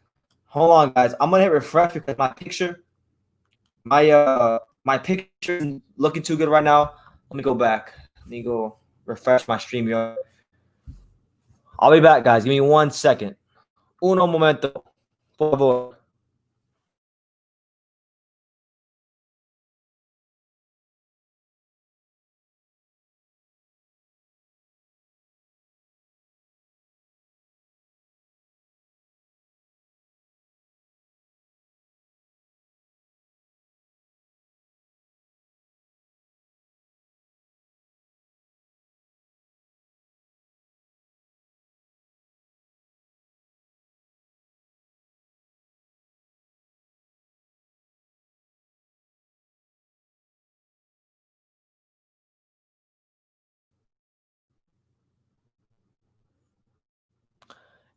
Hold on, guys. I'm gonna hit refresh because my picture isn't looking too good right now. Let me go back. Let me go refresh my stream here. I'll be back, guys. Give me 1 second. Uno momento. Por favor.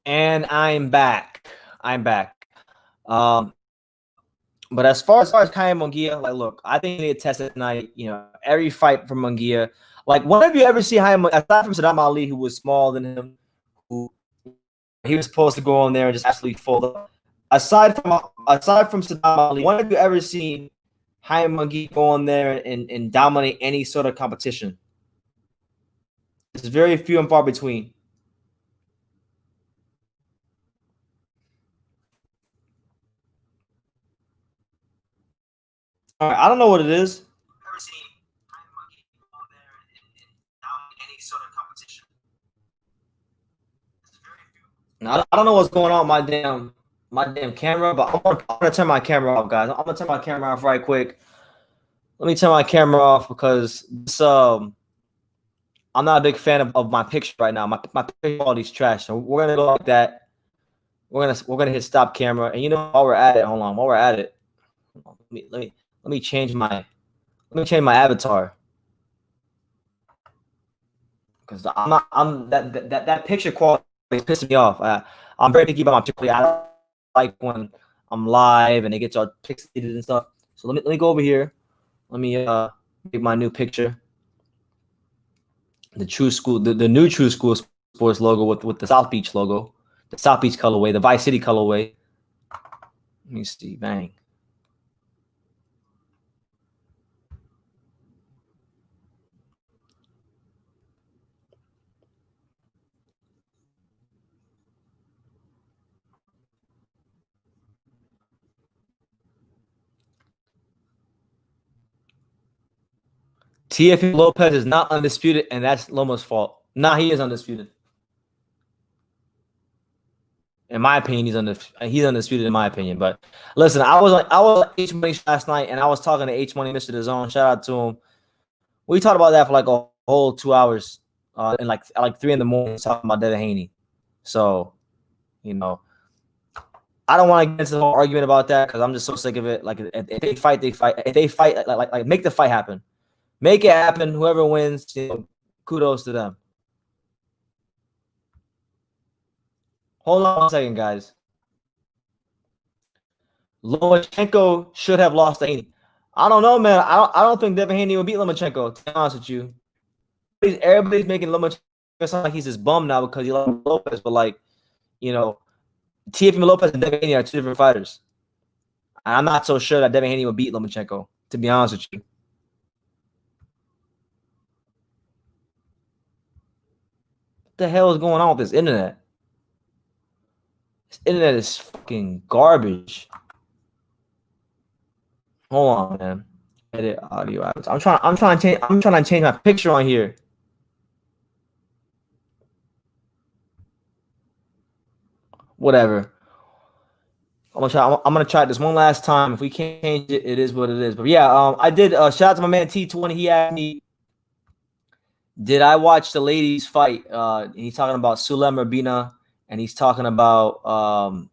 And I'm back. But as far as Jaime Munguia, like, look, I think they tested tonight. You know, every fight from Munguia. Like, when have you ever seen Jaime, aside from Saddam Ali, who was smaller than him, who he was supposed to go on there and just absolutely fold up. Aside from Saddam Ali, when have you ever seen Jaime Munguia go on there and dominate any sort of competition? It's very few and far between. All right, I don't know what it is. Never seen Jaime Munguia go on there and dominate any sort of competition. It's very few. Now, I don't know what's going on with my damn camera, but I'm gonna turn my camera off, guys. I'm gonna turn my camera off right quick. Let me turn my camera off because this, I'm not a big fan of my picture right now. My picture quality's trash, so we're gonna go like that. We're gonna hit stop camera, and you know, while we're at it, hold on, while we're at it, let me change my avatar because that picture quality is pissing me off. I'm very picky about my picture. I don't like when I'm live and it gets all pixelated and stuff. So let me go over here. Let me make my new picture. The True School, the new True School Sports logo with the South Beach logo, the South Beach colorway, the Vice City colorway. Let me see, bang. TF Lopez is not undisputed, and that's Loma's fault. Nah, he is undisputed. In my opinion, he's undisputed in my opinion. But listen, I was at H Money last night, and I was talking to H Money, Mr. DAZN. Shout out to him. We talked about that for like a whole 2 hours, and like 3 in the morning, talking about Devin Haney. So, you know, I don't want to get into the whole argument about that because I'm just so sick of it. Like, if they fight, they fight. If they fight, like make the fight happen. Make it happen. Whoever wins, you know, kudos to them. Hold on 1 second, guys. Lomachenko should have lost to Haney. I don't know, man. I don't think Devin Haney will beat Lomachenko, to be honest with you. Everybody's making Lomachenko sound like he's this bum now because he lost Lopez, but like, you know, Teofimo Lopez and Devin Haney are 2 different fighters. I'm not so sure that Devin Haney will beat Lomachenko, to be honest with you. What the hell is going on with this internet? This internet is fucking garbage. Hold on, man. Edit audio. I'm trying to change my picture on here. Whatever. I'm gonna try this one last time. If we can't change it, it is what it is. But yeah, I did shout out to my man T20. He asked me Did I watch the ladies fight? He's talking about Sulem Urbina, and he's talking about Marlena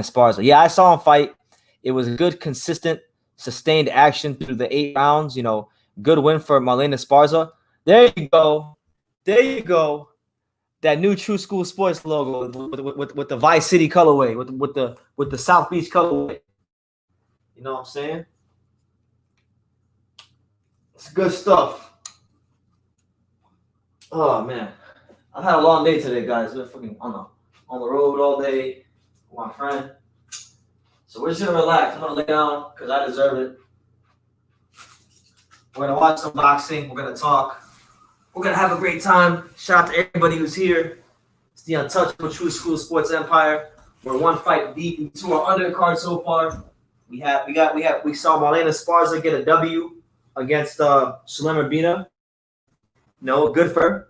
Sparza. Yeah, I saw him fight. It was a good, consistent, sustained action through the 8 rounds. You know, good win for Marlena Sparza. There you go. There you go. That new True School Sports logo with the Vice City colorway, with the South Beach colorway. You know what I'm saying? It's good stuff. Oh man, I've had a long day today, guys. We're fucking on the road all day with my friend. So we're just gonna relax. I'm gonna lay down because I deserve it. We're gonna watch some boxing. We're gonna talk. We're gonna have a great time. Shout out to everybody who's here. It's the Untouchable True School Sports Empire. We're one fight deep into our undercard so far. We saw Marlena Sparza get a W against Sulem Urbina. No, good for her.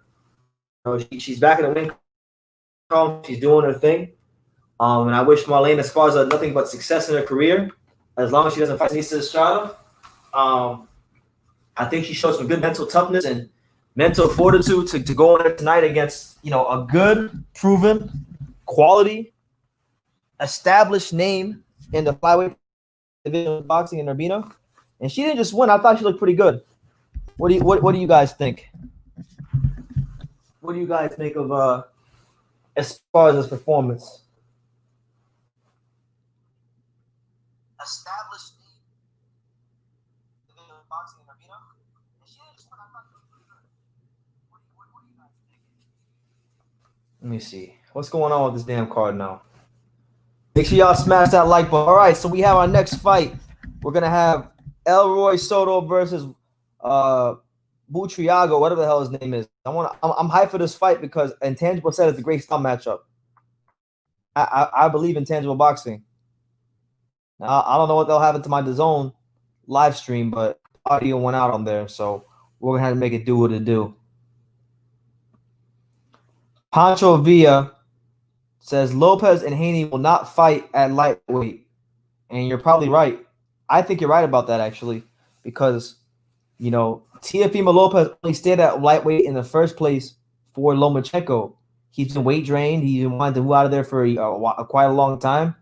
No, she's back in the win column. She's doing her thing. And I wish Marlena Sparza nothing but success in her career, as long as she doesn't fight Nisa Estrada. I think she showed some good mental toughness and mental fortitude to go in there tonight against, you know, a good, proven, quality, established name in the flyweight division of boxing in Urbina. And she didn't just win. I thought she looked pretty good. What do you guys think? What do you guys think of Esparza's performance? Established division of boxing in Urbina. And she didn't just win. I thought she looked pretty good. What do you guys think? Let me see. What's going on with this damn card now? Make sure y'all smash that like button. All right, so we have our next fight. We're gonna have Elroy Soto versus Butriago, whatever the hell his name is. I'm hyped for this fight because Intangible said it's a great style matchup. I believe in tangible boxing. Now, I don't know what they'll happen to my DAZN live stream, but audio went out on there, so we're gonna have to make it do what it do. Pancho Villa says Lopez and Haney will not fight at lightweight, and you're probably right. I think you're right about that, actually, because, you know, Teofimo Lopez only stayed at lightweight in the first place for Lomachenko. He's been weight drained. He's been wanting to move out of there for quite a long time,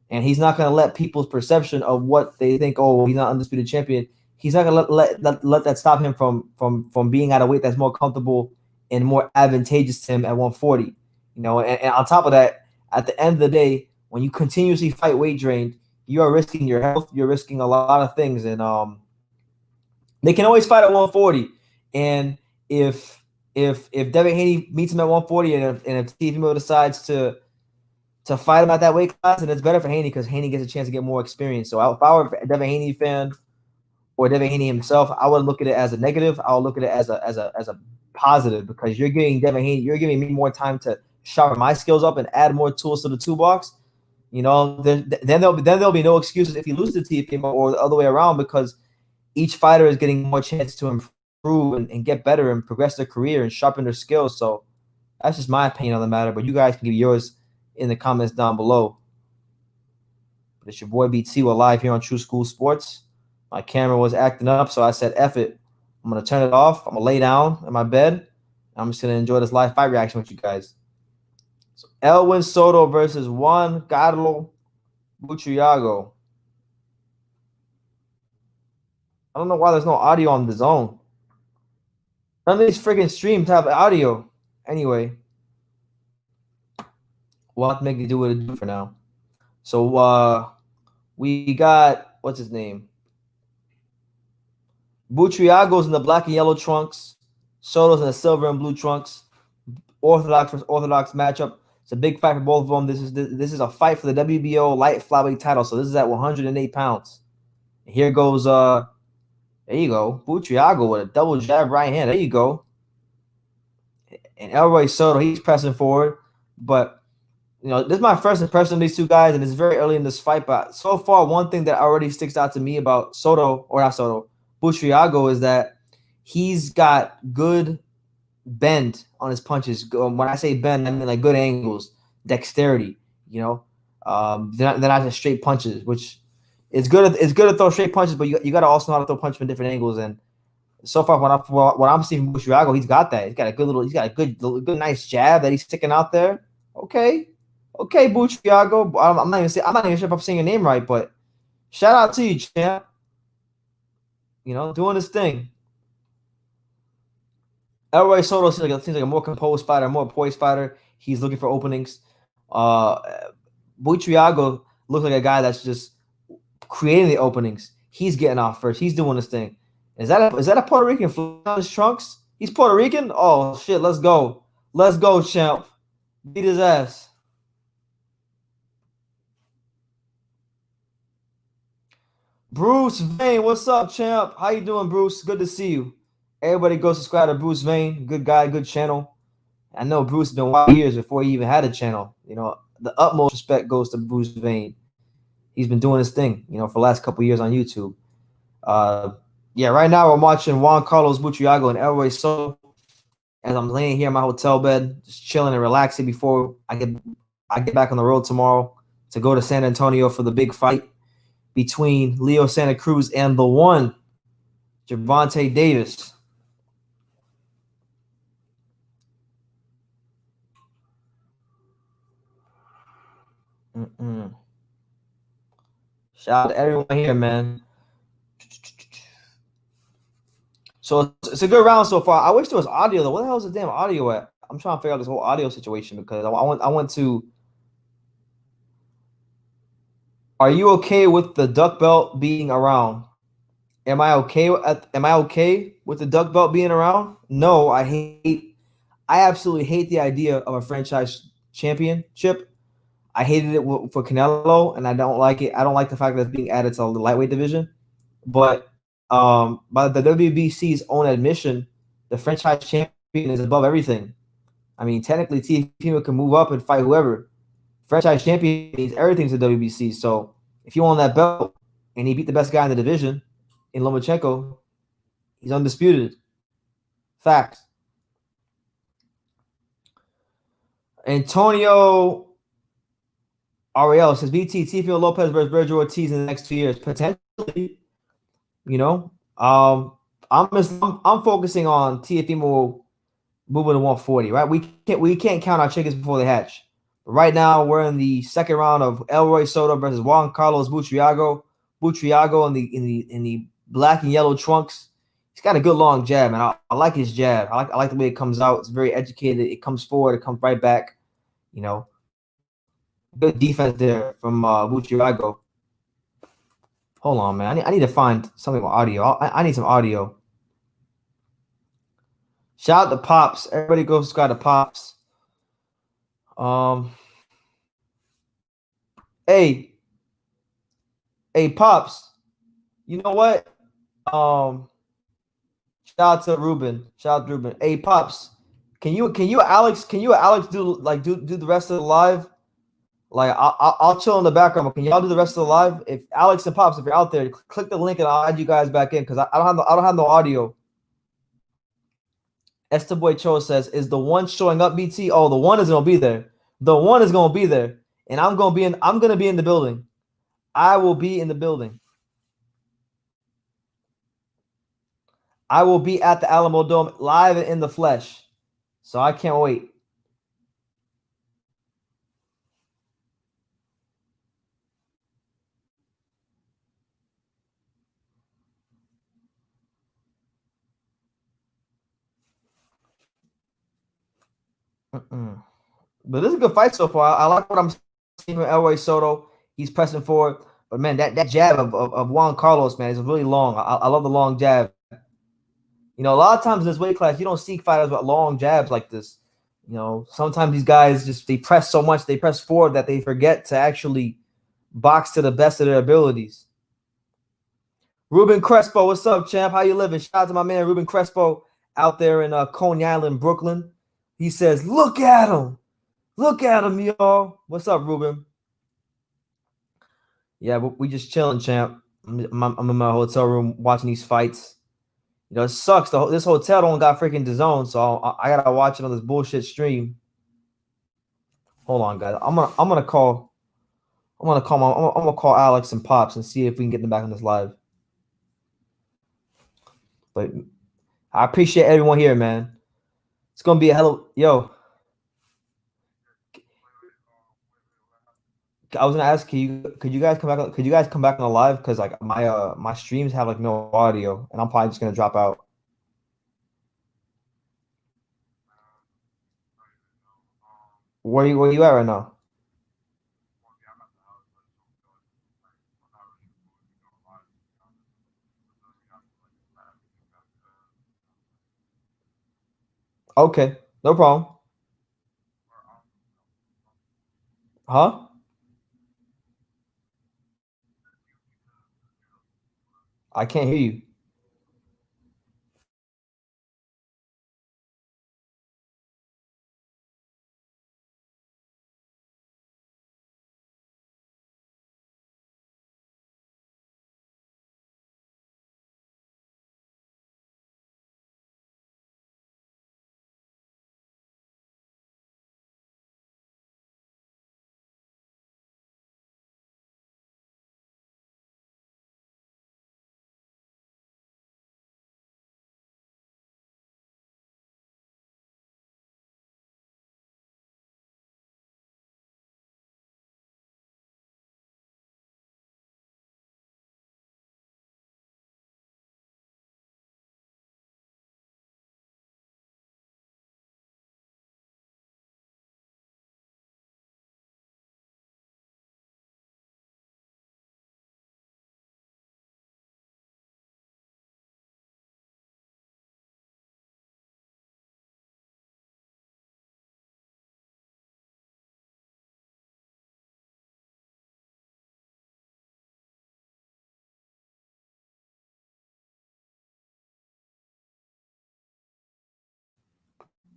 and he's not going to let people's perception of what they think, oh, he's not undisputed champion. He's not going to let that stop him from being at a weight that's more comfortable and more advantageous to him at 140. You know, and on top of that, at the end of the day, when you continuously fight weight drained, you are risking your health. You're risking a lot of things, and they can always fight at 140. And if Devin Haney meets him at 140, and if Teofimo decides to fight him at that weight class, then it's better for Haney because Haney gets a chance to get more experience. So if I were a Devin Haney fan or Devin Haney himself, I would look at it as a negative. I would look at it as a positive because you're giving Devin Haney, you're giving me more time to sharpen my skills up and add more tools to the toolbox. You know, then there'll be no excuses if you lose to Teofimo or the other way around, because each fighter is getting more chance to improve and get better and progress their career and sharpen their skills. So that's just my opinion on the matter. But you guys can give yours in the comments down below. But it's your boy BT. We're live here on True School Sports. My camera was acting up, so I said, F it. I'm going to turn it off. I'm going to lay down in my bed. I'm just going to enjoy this live fight reaction with you guys. So Elwin Soto versus Juan Carlos Butriago. I don't know why there's no audio on DAZN. None of these freaking streams have audio. Anyway, we'll have to make it do what it do for now. So we got, what's his name? Butriago's in the black and yellow trunks. Soto's in the silver and blue trunks. Orthodox versus orthodox matchup. It's a big fight for both of them. This is a fight for the WBO light flyweight title. So this is at 108 pounds. And here goes there you go. Butriago with a double jab right hand. There you go. And Elroy Soto, he's pressing forward. But, you know, this is my first impression of these two guys, and it's very early in this fight. But so far, one thing that already sticks out to me about Butriago is that he's got good bend on his punches. When I say bend, I mean like good angles, dexterity. You know, they're not just straight punches, which it's good to throw straight punches, but you got to also know how to throw punches from different angles. And So far, what I'm seeing from Butriago, he's got that. He's got a good, nice jab that he's sticking out there. Okay, Butriago. I'm not even sure if I'm saying your name right, but shout out to you, champ. You know, doing his thing. Elroy Soto seems like a more composed fighter, more poised fighter. He's looking for openings. Butriago looks like a guy that's just creating the openings. He's getting off first. He's doing his thing. Is that a Puerto Rican flying on his trunks? He's Puerto Rican? Oh shit, let's go. Let's go, champ. Beat his ass. Bruce Vane, what's up, champ? How you doing, Bruce? Good to see you. Everybody go subscribe to Bruce Vane. Good guy, good channel. I know Bruce has been watching years before he even had a channel. You know, the utmost respect goes to Bruce Vane. He's been doing his thing, you know, for the last couple years on YouTube. Yeah, right now I'm watching Juan Carlos Butriago and Elroy Soto as I'm laying here in my hotel bed, just chilling and relaxing before I get back on the road tomorrow to go to San Antonio for the big fight between Leo Santa Cruz and the one, Gervonta Davis. Shout out to everyone here, man. So it's a good round so far. I wish there was audio though. Where the hell is the damn audio at? I'm trying to figure out this whole audio situation because I went to. Are you okay with the duck belt being around? Am I okay with the duck belt being around? No, I absolutely hate the idea of a franchise championship. I hated it for Canelo, and I don't like it. I don't like the fact that it's being added to the lightweight division. But by the WBC's own admission, the franchise champion is above everything. I mean, technically, TFP can move up and fight whoever. Franchise champion means everything to WBC. So if you won that belt and he beat the best guy in the division in Lomachenko, he's undisputed. Fact. Antonio Ariel says BT Teofimo Lopez versus Virgil Ortiz in the next 2 years. Potentially, you know. I'm focusing on Teofimo moving to 140, right? We can't count our chickens before they hatch. But right now, we're in the second round of Elroy Soto versus Juan Carlos Butriago. Butriago in the black and yellow trunks. He's got a good long jab, man. I like his jab. I like the way it comes out. It's very educated. It comes forward. It comes right back. You know, good defense there from Butriago. Hold on, man. I need to find something with audio. I need some audio. Shout out to Pops. Everybody go subscribe to Pops. Hey, Pops. You know what? Shout out to Ruben. Hey, Pops. Can you Alex do the rest of the live? Like I'll chill in the background, but can y'all do the rest of the live? If Alex and Pops, if you're out there, click the link and I'll add you guys back in because I don't have no audio. Esteboy Cho says, "Is the one showing up, BT? Oh, the one is gonna be there. The one is gonna be there, and I'm gonna be in the building. I will be in the building. I will be at the Alamo Dome live and in the flesh. So I can't wait." But this is a good fight so far. I like what I'm seeing from Elroy Soto. He's pressing forward. But, man, that jab of Juan Carlos, man, is really long. I love the long jab. You know, a lot of times in this weight class, you don't see fighters with long jabs like this. You know, sometimes these guys they press so much, they press forward that they forget to actually box to the best of their abilities. Ruben Crespo, what's up, champ? How you living? Shout out to my man Ruben Crespo out there in Coney Island, Brooklyn. He says, look at him. Look at him, y'all. What's up, Ruben? Yeah, we just chilling, champ. I'm in my hotel room watching these fights. You know, it sucks. This hotel don't got freaking DAZN, so I gotta watch it on this bullshit stream. Hold on, guys. I'm gonna call Alex and Pops and see if we can get them back on this live. But I appreciate everyone here, man. It's gonna be a hell of yo. I was gonna ask, could you guys come back? Could you guys come back on the live? Because like my streams have like no audio, and I'm probably just gonna drop out. Where you at right now? Okay, no problem. Huh? I can't hear you.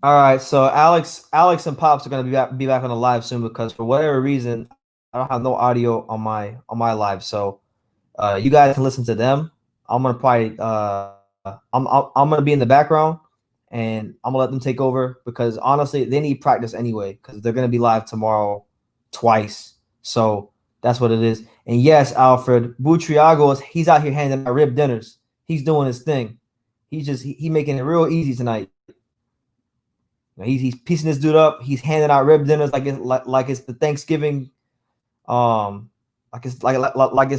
All right, so Alex and Pops are gonna be back on the live soon because for whatever reason I don't have no audio on my live. So you guys can listen to them. I'm gonna probably I'm gonna be in the background and I'm gonna let them take over because honestly they need practice anyway because they're gonna be live tomorrow twice. So that's what it is. And yes, Alfred Butriago he's out here handing out rib dinners. He's doing his thing. He making it real easy tonight. He's piecing this dude up. He's handing out rib dinners like it's the Thanksgiving, like it's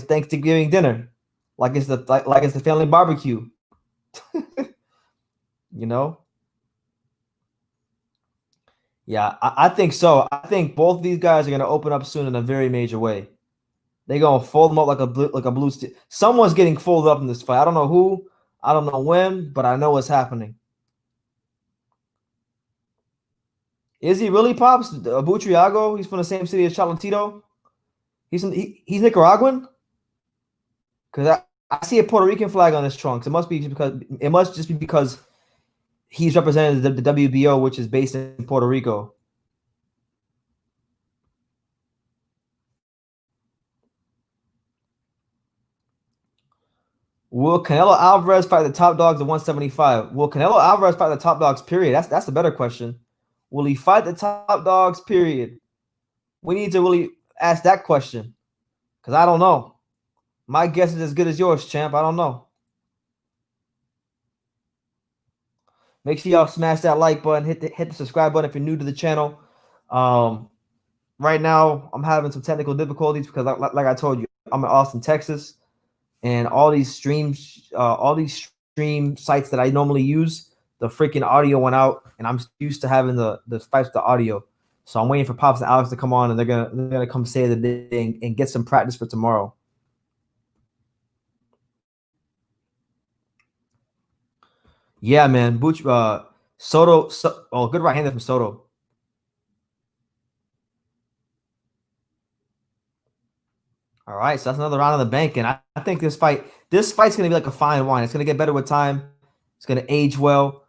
Thanksgiving dinner, like it's the family barbecue. You know? Yeah, I think so. I think both these guys are gonna open up soon in a very major way. They're gonna fold them up like a blue steel. Someone's getting folded up in this fight. I don't know who. I don't know when, but I know what's happening. Is he really Pops? Butriago? He's from the same city as Cholatito. He's Nicaraguan. Because I see a Puerto Rican flag on his trunks. It must just be because he's represented the WBO, which is based in Puerto Rico. Will Canelo Alvarez fight the top dogs at 175? Will Canelo Alvarez fight the top dogs, period? That's the better question. Will he fight the top dogs, period? We need to really ask that question. Because I don't know. My guess is as good as yours, champ. I don't know. Make sure y'all smash that like button, hit the subscribe button if you're new to the channel. Right now, I'm having some technical difficulties because, like I told you, I'm in Austin, Texas, and all these stream sites that I normally use, the freaking audio went out, and I'm used to having the fights with the audio. So I'm waiting for Pops and Alex to come on, and they're gonna come say the day and get some practice for tomorrow. Yeah, man. Soto. Good right hander from Soto. All right, so that's another round of the bank, and I think this fight's gonna be like a fine wine. It's gonna get better with time. It's gonna age well.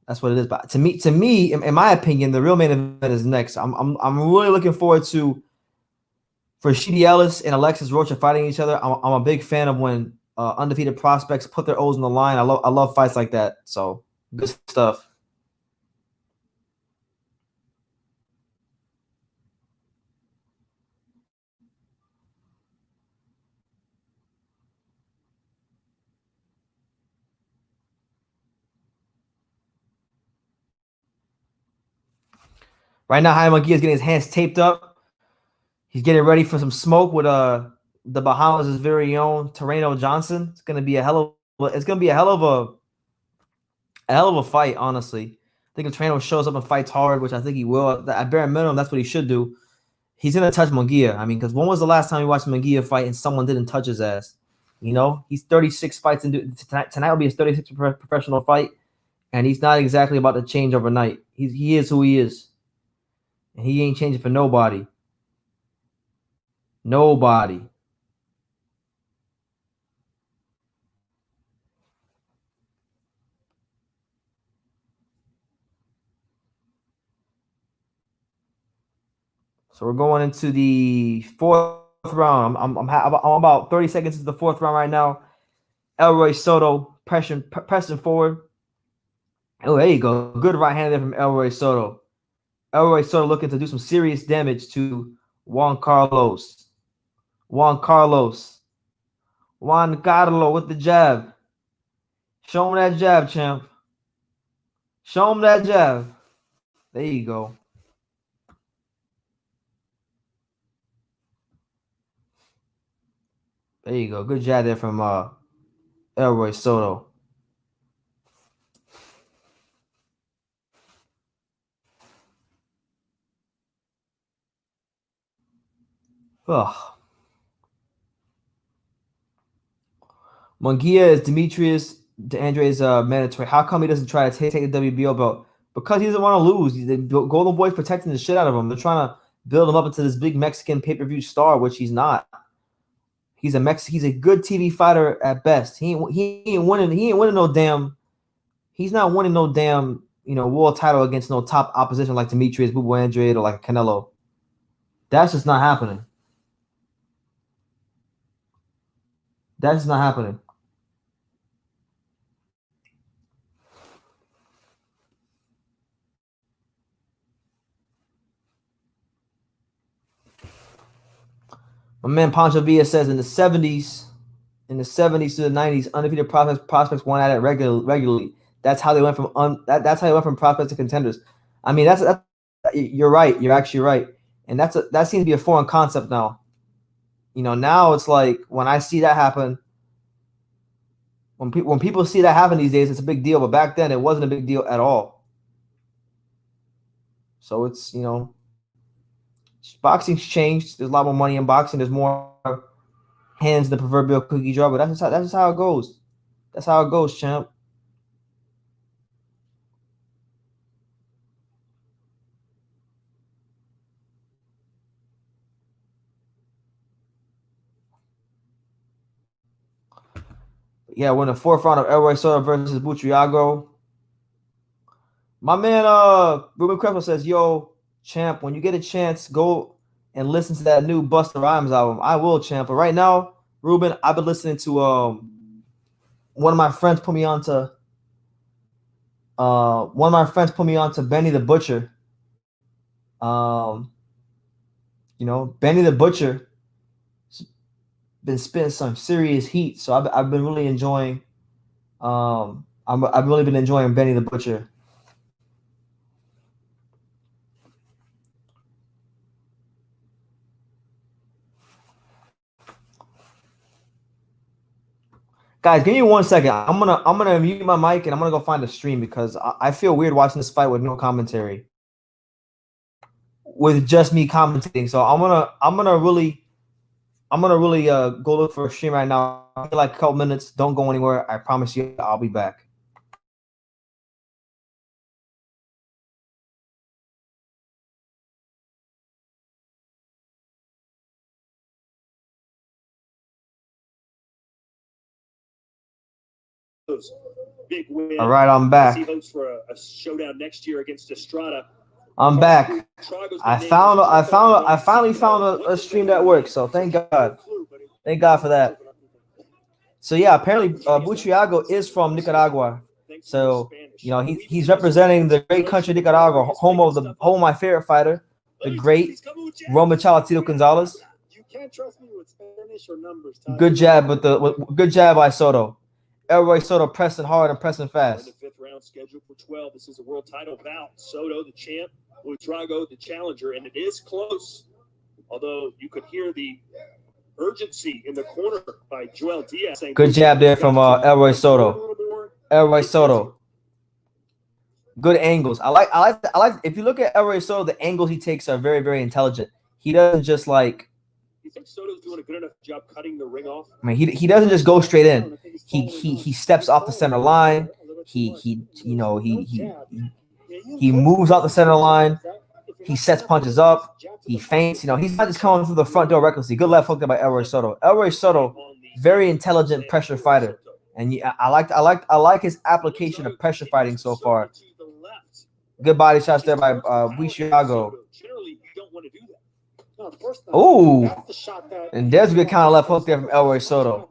That's what it is. But to me, in my opinion, the real main event is next. I'm really looking forward for Ellis and Alexis Rocha fighting each other. I'm a big fan of when undefeated prospects put their O's on the line. I love fights like that. So good stuff. Right now, Jaime Munguia is getting his hands taped up. He's getting ready for some smoke with the Bahamas' very own Tureano Johnson. It's gonna be a hell of a fight, honestly. I think if Tureano shows up and fights hard, which I think he will, at bare minimum, that's what he should do. He's gonna touch Munguia. I mean, because when was the last time you watched Munguia fight and someone didn't touch his ass? You know, he's 36 fights into tonight will be his 36th professional fight, and he's not exactly about to change overnight. He is who he is. And he ain't changing for nobody. Nobody. So we're going into the fourth round. I'm about 30 seconds into the fourth round right now. Elroy Soto pressing forward. Oh, there you go. Good right hand there from Elroy Soto. Elroy Soto looking to do some serious damage to Juan Carlos. Juan Carlo with the jab. Show him that jab, champ. Show him that jab. There you go. There you go. Good jab there from Elroy Soto. Ugh. Munguia is Demetrius DeAndre's mandatory. How come he doesn't try to take the WBO belt? Because he doesn't want to lose. The Golden Boy's protecting the shit out of him. They're trying to build him up into this big Mexican pay-per-view star, which he's not. He's a good TV fighter at best. He ain't winning no damn. He's not winning no damn, world title against no top opposition like Demetrius Bubu Andrade or like Canelo. That's just not happening. That's just not happening. My man Pancho Villa says in the 70s to the 90s, undefeated prospects won at it regularly. That's how they went from that's how they went from prospects to contenders. I mean, that's you're right. You're actually right, and that seems to be a foreign concept now. Now it's like when I see that happen, when people see that happen these days, it's a big deal. But back then, it wasn't a big deal at all. So it's boxing's changed. There's a lot more money in boxing. There's more hands in the proverbial cookie jar, but that's just how it goes. That's how it goes, champ. Yeah, we're in the fourth round of Elroy Soto versus Butriago. My man Ruben Crespo says, yo, champ, when you get a chance, go and listen to that new Busta Rhymes album. I will, champ. But right now, Ruben, I've been listening to one of my friends put me on to Benny the Butcher. Benny the Butcher been spitting some serious heat, so I've been really enjoying. I've really been enjoying Benny the Butcher. Guys, give me 1 second. I'm gonna mute my mic and I'm gonna go find a stream because I feel weird watching this fight with no commentary, with just me commentating. So I'm gonna really go look for a stream right now. Give me like a couple minutes. Don't go anywhere. I promise you, I'll be back. Big win. All right, I'm back. For a showdown next year against Estrada. I'm back. I finally found a stream that works. So thank God. Thank God for that. So yeah, apparently Butriago is from Nicaragua. So he's representing the great country Nicaragua, home of my favorite fighter, the great Roman Chalatito Gonzalez. You can't trust me with Spanish or numbers. Good jab, good jab by Soto. Elroy Soto pressing hard and pressing fast. The fifth round scheduled for 12. This is a world title bout. Soto, the champ, Butriago, the challenger, and it is close. Although you could hear the urgency in the corner by Joel Diaz saying, good jab there from Elroy Soto. Elroy Soto. Good angles. I like. If you look at Elroy Soto, the angles he takes are very, very intelligent. He doesn't just like. You think Soto's doing a good enough job cutting the ring off? I mean, he doesn't just go straight in. He steps off the center line. He moves out the center line. He sets punches up. He feints. He's not just coming through the front door recklessly. Good left hook there by Elroy Soto. Elroy Soto, very intelligent pressure fighter, and I like his application of pressure fighting so far. Good body shots there by Butriago. Ooh, and there's a good counter left hook there from Elroy Soto.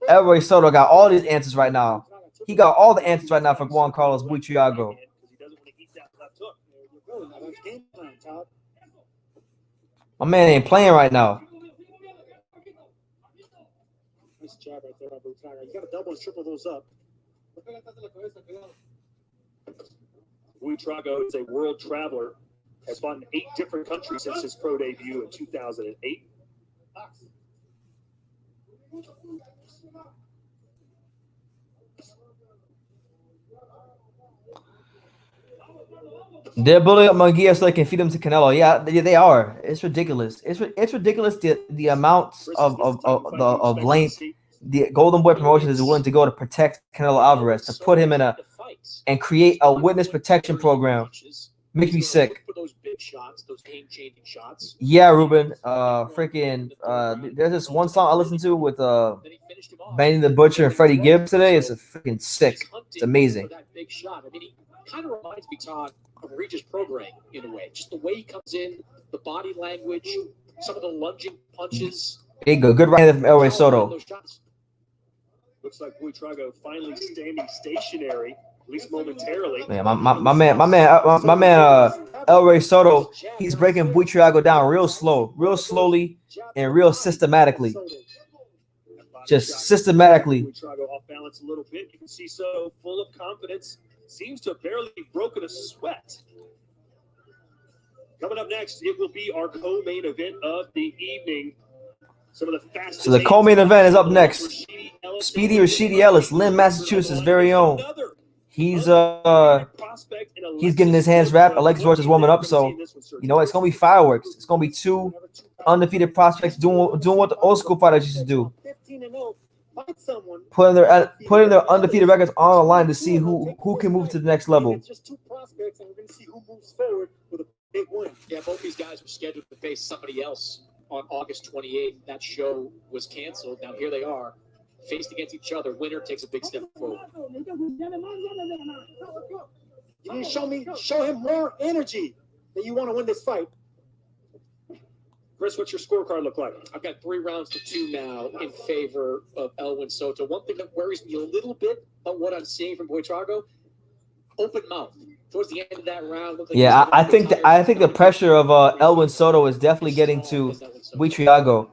Elroy Soto got all these answers right now. He got all the answers right now from Juan Carlos Butriago. My man ain't playing right now. Nice job right there by Butriago. You got to double and triple those up. Butriago is a world traveler. Has fought in 8 different countries since his pro debut in 2008. They're building up Munguia so they can feed him to Canelo. Yeah, they are. It's ridiculous. It's ridiculous the amounts of length the Golden Boy Promotions is willing to go to protect Canelo Alvarez, to put him in and create a witness protection program. Makes me sick. Those big shots, those game-changing shots. Yeah, Ruben. There's this one song I listened to with Benny the Butcher and Freddie Gibbs today. It's a freaking sick. It's amazing. That big shot. I mean, he kind of reminds me, Todd, of Regis Prograis in a way. Just the way he comes in, the body language, some of the lunging punches. There you go. Good right hand from Elroy Soto. Looks like Butriago finally standing stationary, at least momentarily. Yeah, my man, Elroy Soto. He's breaking Butriago down real slowly, and real systematically. Just systematically. Butriago off balance a little bit. You can see so full of confidence. Seems to have barely broken a sweat. Coming up next, it will be our co-main event of the evening. Some of the fastest. So the co-main event is up next. Speedy Rashidi Ellis, Lynn, Massachusetts' very own. He's getting his hands wrapped. Alexis Rocha is warming up, so you know it's gonna be fireworks. It's gonna be 2 undefeated prospects doing what the old school fighters used to do. Putting their undefeated records on the line to see who can move to the next level. Just 2 prospects, and we're going to see who moves forward with a big win. Yeah, both these guys were scheduled to face somebody else on August 28th. That show was canceled. Now here they are, faced against each other. Winner takes a big step forward. You need to show him more energy that you want to win this fight. Chris, what's your scorecard look like? I've got 3 rounds to 2 now in favor of Elwin Soto. One thing that worries me a little bit about what I'm seeing from Butriago, open mouth. Towards the end of that round, yeah, I think the pressure of Elwin Soto is definitely getting to Butriago.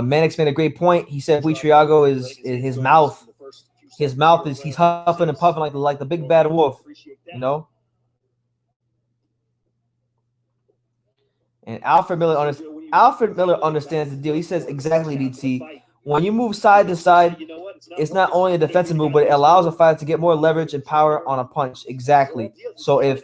Mannix made a great point. He said Butriago is his mouth. His mouth is he's huffing and puffing like the big bad wolf, you know. And Alfred Miller understands the deal. He says exactly, DT. When you move side to side, it's not only a defensive move, but it allows a fighter to get more leverage and power on a punch. Exactly. So if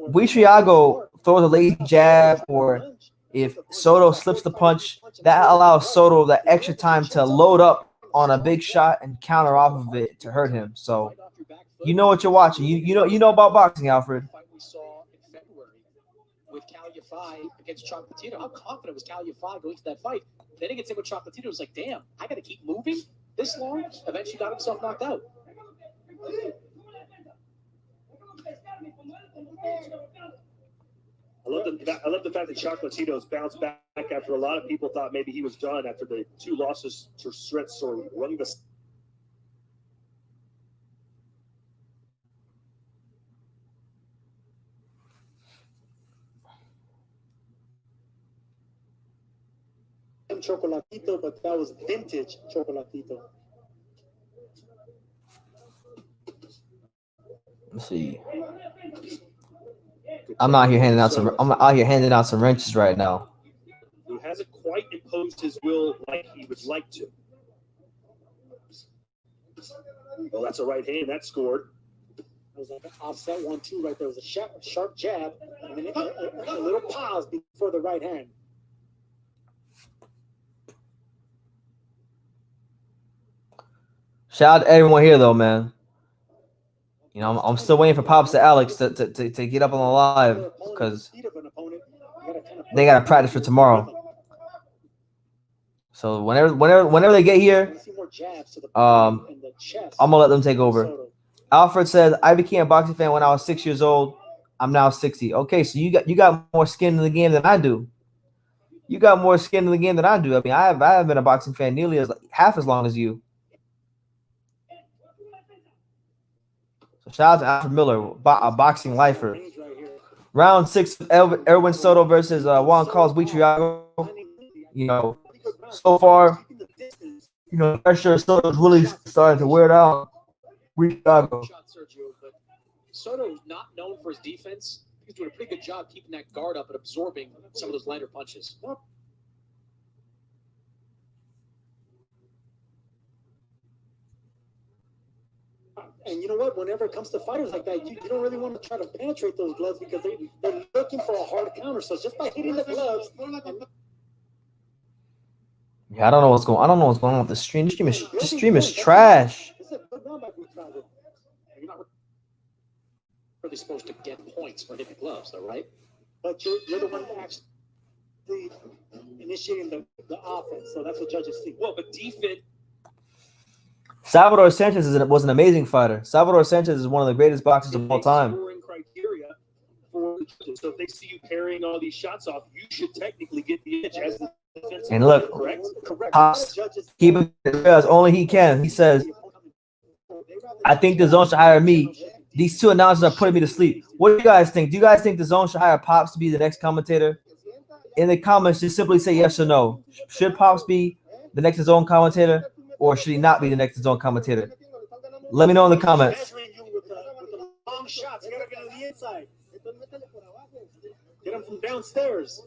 Butriago throws a lazy jab, or if Soto slips the punch, that allows Soto the extra time to load up on a big shot and counter off of it to hurt him. So you know what you're watching. You know about boxing, Alfred. With Calify against Chocolatito. How confident was Calify going into that fight? Then he gets in with Chocolatito. It was like, damn, I got to keep moving this long? Eventually got himself knocked out. I love the fact that Chocolatito's bounced back after a lot of people thought maybe he was done after the 2 losses to Stritz or Runga. Chocolatito, but that was vintage Chocolatito. Let's see. Good I'm out here handing out some. I'm out here handing out some wrenches right now. Who hasn't quite imposed his will like he would like to. Well, that's a right hand. That scored. It was like an offset 1-2 right there. It was a sharp jab, and then a little pause before the right hand. Shout out to everyone here, though, man. You know, I'm still waiting for Pops to Alex to get up on the live because they got to practice for tomorrow. So whenever they get here, I'm gonna let them take over. Alfred says, I became a boxing fan when I was 6 years old. I'm now 60. Okay, so you got more skin in the game than I do. You got more skin in the game than I do. I mean, I haven't been a boxing fan nearly half as long as you. So shout out to Alfred Miller, a boxing lifer. Round 6, Erwin Soto versus Juan Carlos Butriago. You know, so far, you know, pressure Soto's really starting to wear it out. Butriago. Soto's not known for his defense. He's doing a pretty good job keeping that guard up and absorbing some of those lighter punches. And you know what? Whenever it comes to fighters like that, you don't really want to try to penetrate those gloves because they're looking for a hard counter. So just by hitting the gloves. Yeah, I don't know what's going on with the stream. The stream is trash. You're not really supposed to get points for hitting the gloves, though, right? But you're the one actually initiating the offense. So that's what judges see. Well, but defense. Salvador Sanchez was an amazing fighter. Salvador Sanchez is one of the greatest boxers of all time. Criteria for so if they see you parrying all these shots off, you should technically get the edge as the defensive. And look, correct? Pops, keep it as only he can. He says, I think the zone should hire me. These two announcers are putting me to sleep. What do you guys think? Do you guys think the zone should hire Pops to be the next commentator? In the comments, just simply say yes or no. Should Pops be the next zone commentator? Or should he not be the next zone commentator? Let me know in the comments. Long shots. You gotta get on the inside. Get them from downstairs.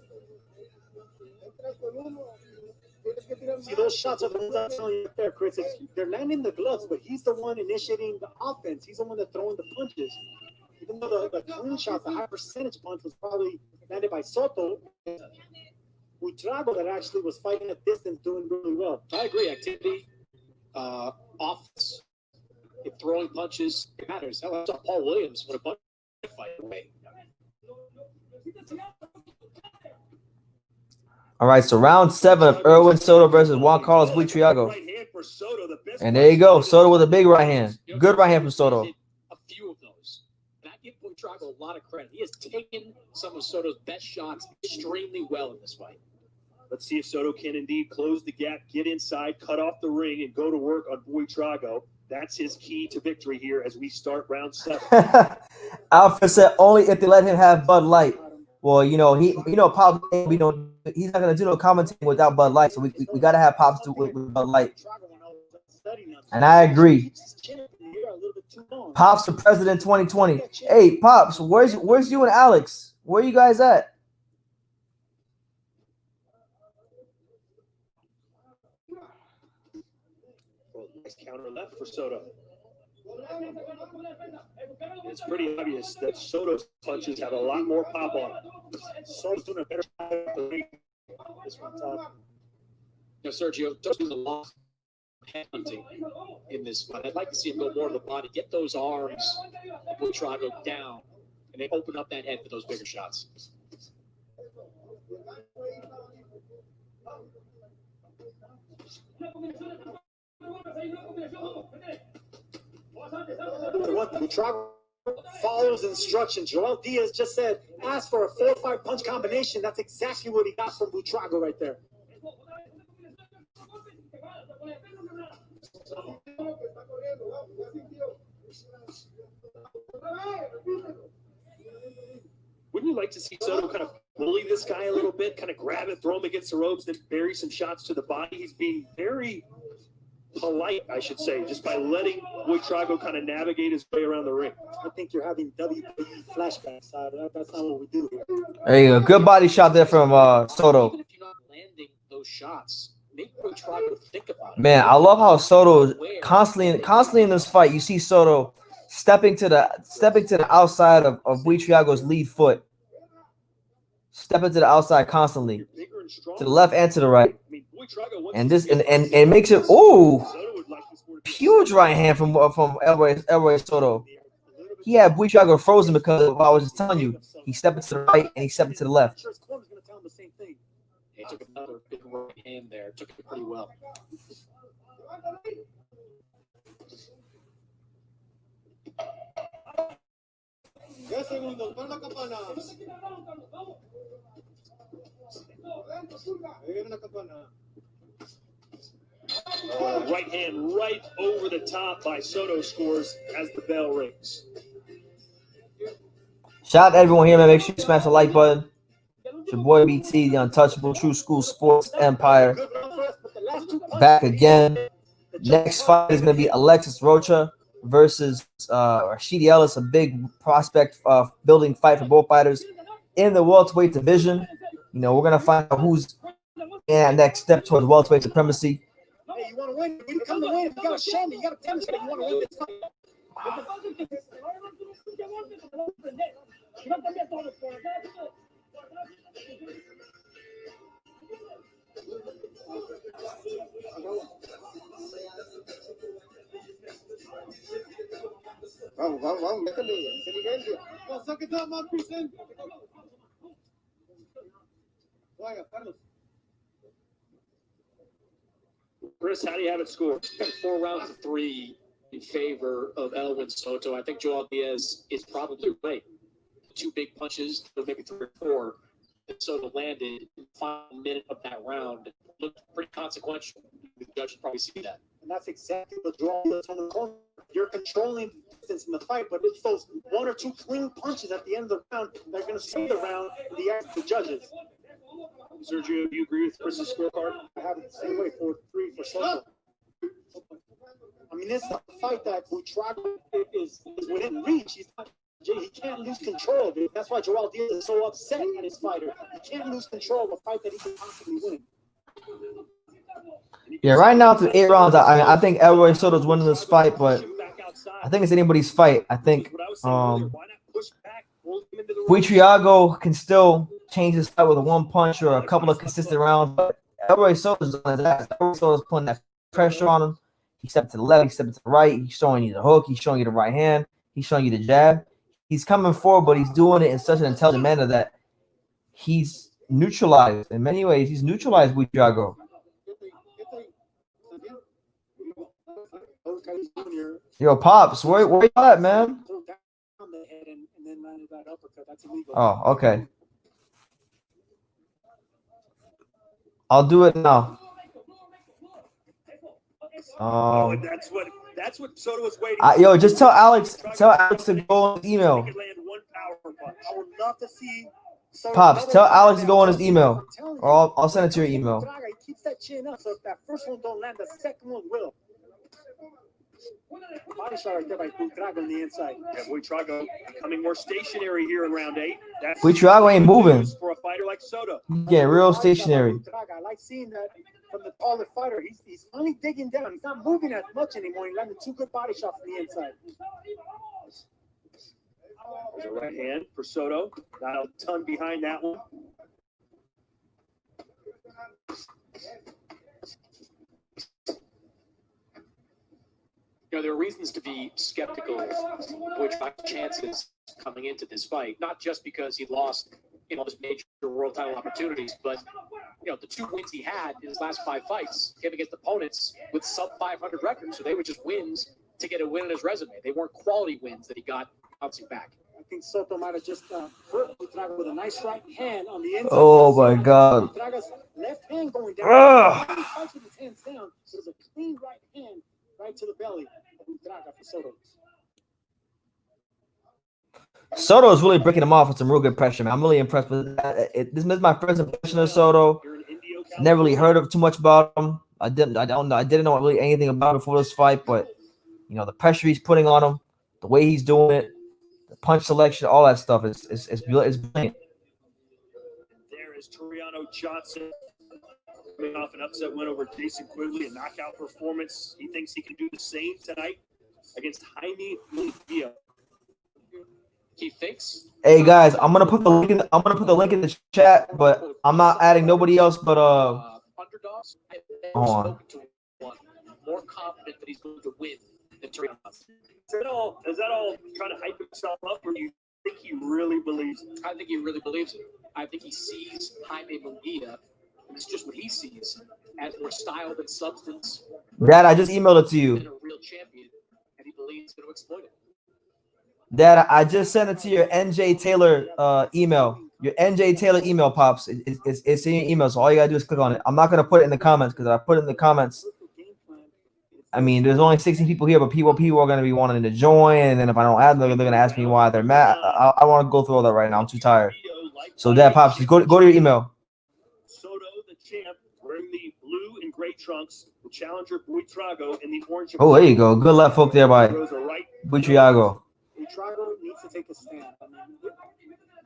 See, those shots are the ones I'm telling you right there, Chris. They're landing the gloves, but he's the one initiating the offense. He's the one that's throwing the punches. Even though the clean shots, the high percentage punch was probably landed by Soto. Butriago that actually was fighting at distance, doing really well. I agree. Activity, offense, if throwing punches, it matters. Hell, I saw Paul Williams win a bunch of fight away. All right, so round 7 of Erwin Soto versus Juan Carlos Butriago. And there you go. Soto with a big right hand. Good right hand from Soto. A few of those. And I give Butriago a lot of credit. He has taken some of Soto's best shots extremely well in this fight. Let's see if Soto can indeed close the gap, get inside, cut off the ring, and go to work on Butriago. That's his key to victory here as we start round 7. Alfred said only if they let him have Bud Light. Well, Pops, he's not gonna do no commentating without Bud Light, so we gotta have Pops do it with Bud Light. And I agree. Pops for President 2020. Hey, Pops, where's you and Alex? Where are you guys at? Nice counter left for Soto. It's pretty obvious that Soto's punches have a lot more pop on it. Soto's doing a better job of the ring. This one's up. Sergio, Soto's doing a lot of head hunting in this fight. I'd like to see him go more to the body, get those arms, Butriago down, and then open up that head for those bigger shots. Butriago follows instructions. Joel Diaz just said, ask for a 4-5 punch combination. That's exactly what he got from Butriago right there. Wouldn't you like to see Soto kind of bully this guy a little bit, kind of grab it, throw him against the ropes, then bury some shots to the body? He's being very polite, I should say, just by letting Butriago kind of navigate his way around the ring. I think you're having WWE flashbacks. That's not what we do here. There you go. Good body shot there from Soto. Even if you're not landing those shots, make Butriago think about it. Man, I love how Soto is constantly in this fight. You see Soto stepping to the outside of Butriago's lead foot. Stepping to the outside constantly. To the left and to the right. And this and it makes it huge right hand from Elroy Soto. He had Butriago frozen because of what I was just telling you. He stepped to the right and he stepped to the left. He took another big right hand there. Took it pretty well. Right hand right over the top by Soto scores as the bell rings. Shout out to everyone here, man. Make sure you smash the like button. It's your boy BT, the untouchable True School Sports Empire. Back again. Next fight is going to be Alexis Rocha versus Rashidi Ellis, a big prospect building fight for both fighters in the welterweight division. You know, we're going to find out who's in that next step towards welterweight supremacy. Hey, you want to win? When you come to win, you got to show me. You got to demonstrate you want to win this fight. Vamos, métele, inteligencia. Saca esa más presente. Vaya, Carlos. Chris, how do you have it scored? 4 rounds to 3 in favor of Elwin Soto. I think Joel Diaz is probably right. 2 big punches, or maybe 3 or 4, that Soto landed in the final minute of that round looked pretty consequential. The judge would probably see that. And that's exactly the draw that's on the corner. You're controlling distance in the fight, but it's those 1 or 2 clean punches at the end of the round that are going to save the round in the eyes of the judges. Sergio, do you agree with Chris's scorecard? I have it the same way for 3 for Soto. I mean, it's a fight that Butriago is within reach. He can't lose control of it. That's why Joel Diaz is so upset at his fighter. He can't lose control of a fight that he can possibly win. Yeah, right now through 8 rounds, I think Elroy Soto's winning this fight, but I think it's anybody's fight. I think Butriago can still change his fight with a 1 punch or a couple of consistent rounds, but Elroy Soto's on his ass. Elroy Soto's putting that pressure on him. He stepped to the left, he stepped to the right. He's showing you the hook. He's showing you the right hand. He's showing you the jab. He's coming forward, but he's doing it in such an intelligent manner that he's neutralized. In many ways, he's neutralized Butriago. Yo, Pops, where you at, man? Oh, okay. I'll do it now. That's what Soto was waiting. Yo, just tell Alex to go on his email. I would love to see Pops, tell Alex to go on his email, or I'll send it to your email. He keeps that chin up, so if that first one don't land, the second one will. Body shot right there by Butriago on the inside. Yeah, Butriago becoming more stationary here in round 8. That's Butriago ain't moving. For a fighter like Soto. Yeah, real stationary. I like seeing that from the taller fighter. He's finally digging down. He's not moving as much anymore. He landed 2 good body shots from the inside. There's a right hand for Soto. Not a ton behind that one. You know, there are reasons to be skeptical of Butriago's chances coming into this fight, not just because he lost, his major world title opportunities, but, the 2 wins he had in his last 5 fights came against opponents with sub-500 records, so they were just wins to get a win in his resume. They weren't quality wins that he got bouncing back. I think Soto might have just hurt Butriago with a nice right hand on the inside. Oh, my God. Butriago's left hand going down. He punches with his hands down, so there's a clean right hand right to the belly of Butriago for Soto. Soto is really breaking him off with some real good pressure, man. I'm really impressed with that. This is my first impression of Soto. Never really heard of too much about him. I didn't know really anything about it before this fight, but you know, the pressure he's putting on him, the way he's doing it, the punch selection, all that stuff is brilliant. There is Tureano Johnson coming off an upset win over Jason Quigley, a knockout performance. He thinks he can do the same tonight against Jaime Munguia. He thinks. Hey guys, I'm gonna put the link in the chat, but I'm not adding nobody else but underdogs. I've Hold on. spoken to one more confident that he's going to win than Tureano. Is that all trying to hype himself up, or do you think he really believes it? I think he really believes it. I think he sees Jaime Munguia, and it's just what he sees, as more style than substance. Dad, I just emailed it to Been you. a real champion, and he believes he's going to exploit it. Dad, I just sent it to your NJ Taylor email. Your NJ Taylor email, Pops. It's in your email, so all you gotta do is click on it. I'm not gonna put it in the comments because I put it in the comments. I mean, there's only 16 people here, but people are gonna be wanting to join, and then if I don't add them, they're gonna ask me why they're mad. I want to go through all that right now. I'm too tired. So, Dad, Pops, just go to your email. Soto, the champ, wearing the blue and gray trunks. The challenger, Butriago, in the orange. Oh, there you go. Good left hook there by Butriago. Butriago needs to take a stand. I mean,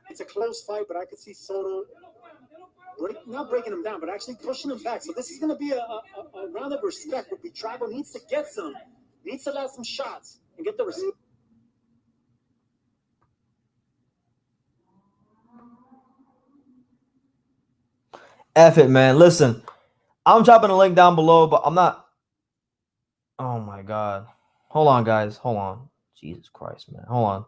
it's a close fight, but I could see Soto not breaking him down, but actually pushing him back. So this is going to be a round of respect. But Butriago needs to get some, needs to land some shots and get the respect. F it, man. Listen, I'm dropping a link down below, but I'm not. Oh my God. Hold on, guys. Hold on. Jesus Christ, man. Hold on.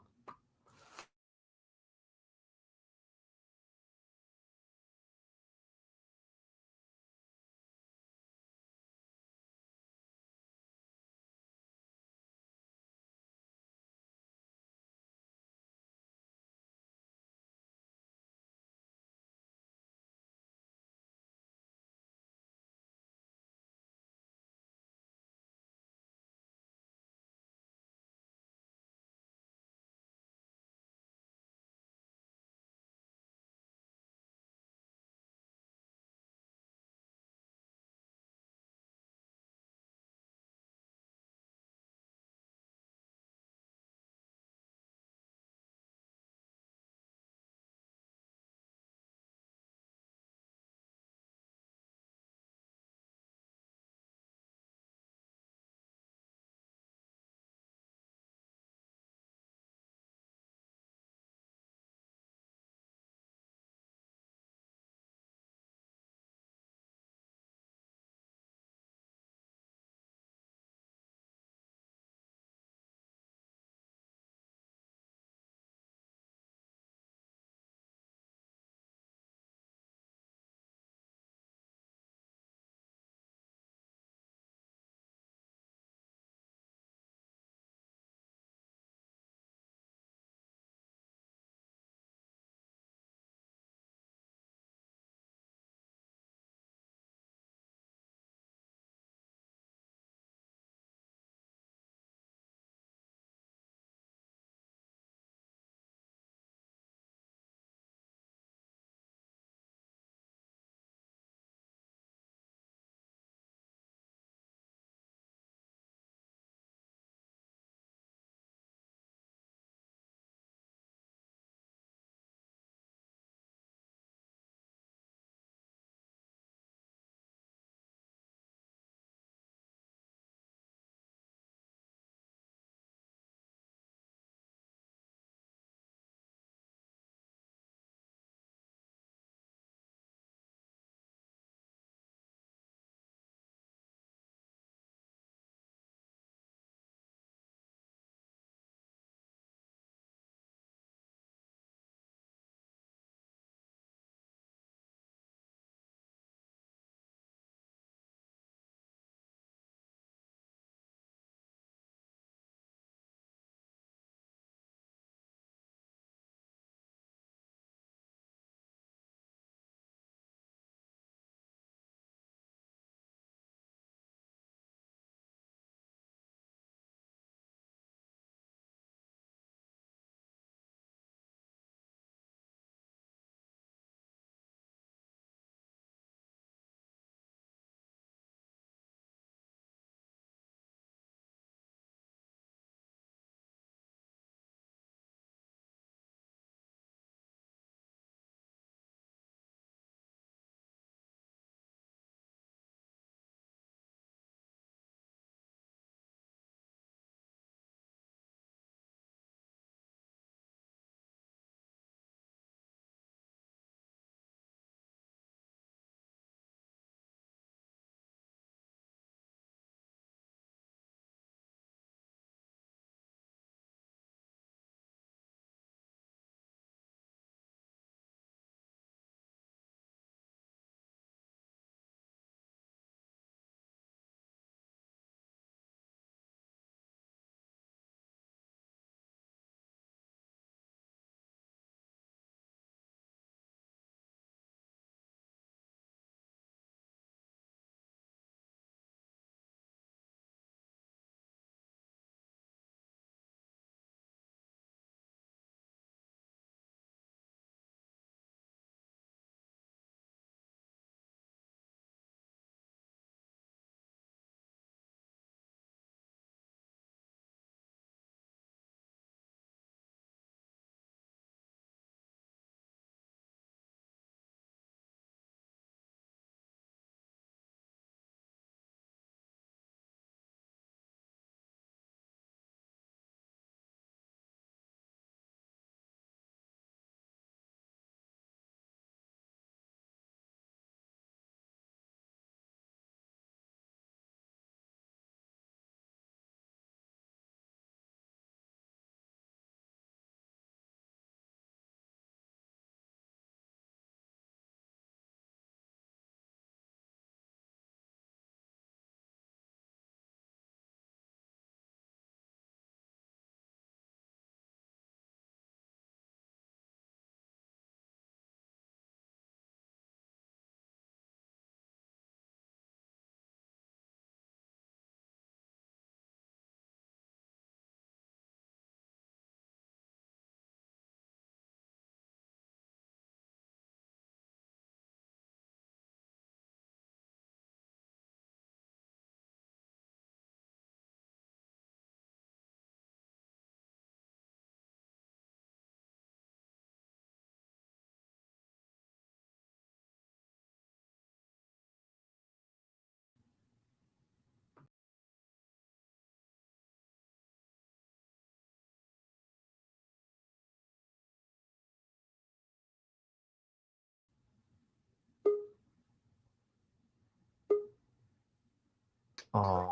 Oh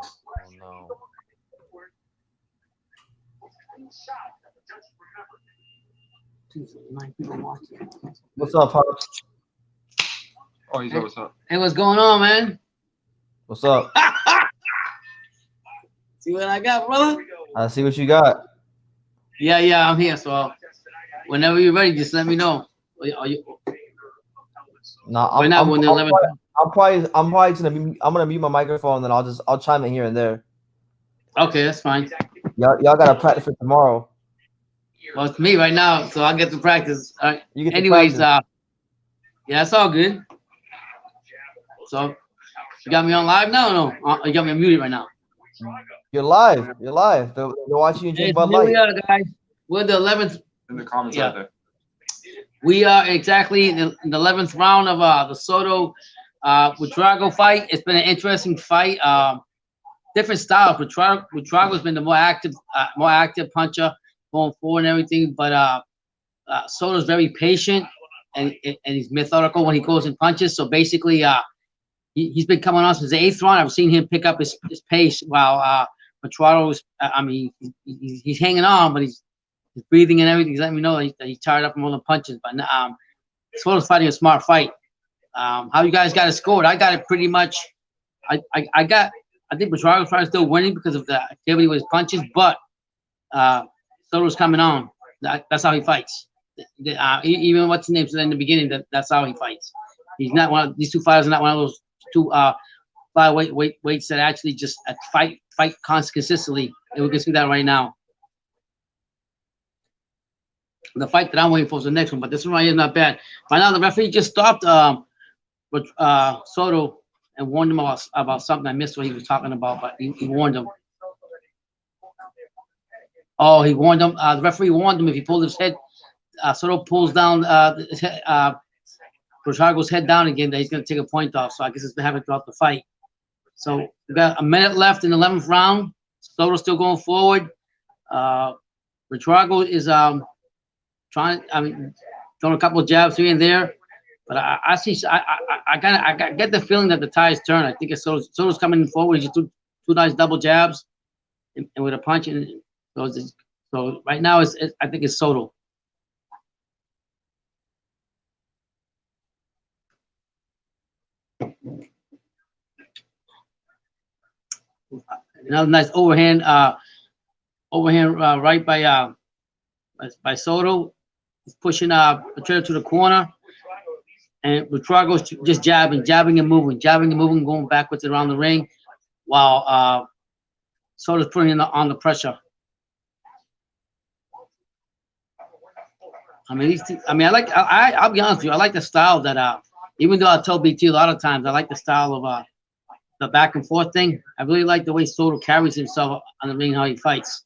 no. What's up, Pops? Oh, he's what's up? Hey, what's going on, man? What's up? See what I got, brother? I see what you got. Yeah, I'm here. So whenever you're ready, just let me know. Are you? No, Why not when they're 11? I'm probably gonna mute my microphone, and then I'll chime in here and there. Okay, that's fine. Y'all gotta practice for tomorrow. Well, it's me right now, so I'll get to practice. All right. You get to Anyways, practice. yeah, it's all good. So you got me on live now or no? You got me muted right now. You're live. You're live. They're watching you drink Bud Here Light. we are, guys. We're the 11th. In the comments Yeah. right there. We are exactly in the 11th round of the Soto Butriago fight. It's been an interesting fight. Different style. Butriago's been the more active puncher going forward and everything. But Soto's very patient and he's methodical when he goes and punches. So basically, he's been coming on since the 8th round. I've seen him pick up his pace while Butriago's. He's hanging on, but he's breathing and everything. He's letting me know that he's tired up from all the punches. But Soto's fighting a smart fight. How you guys got it scored? I got it pretty much. I think Butriago's probably still winning because of the activity with his punches, but Soto's coming on. That's how he fights. Even what's his name said in the beginning, that's how he fights. He's not one of these two fighters. Are not one of those two weights that actually just fight consistently. And we can see that right now. The fight that I'm waiting for is the next one, but this one right here is not bad. Right now, the referee just stopped Soto and warned him about something. I missed what he was talking about, but he warned him. Oh, he warned him. The referee warned him if he pulled his head, Soto pulls down Butriago's head down again, that he's going to take a point off. So I guess it's been happening throughout the fight. So we got a minute left in the 11th round. Soto's still going forward. Butriago is throwing a couple of jabs here and there, but I get the feeling that the tide is turned. I think it's Soto's coming forward. He just two nice double jabs, and with a punch, and so right now I think it's Soto. Another nice overhand right by Soto. He's pushing Butriago to the corner, and Butriago's just jabbing and moving, going backwards around the ring, while Soto's putting on the pressure. I'll be honest with you, I like the style that even though I tell BT a lot of times, I like the style of the back and forth thing. I really like the way Soto carries himself on the ring, how he fights.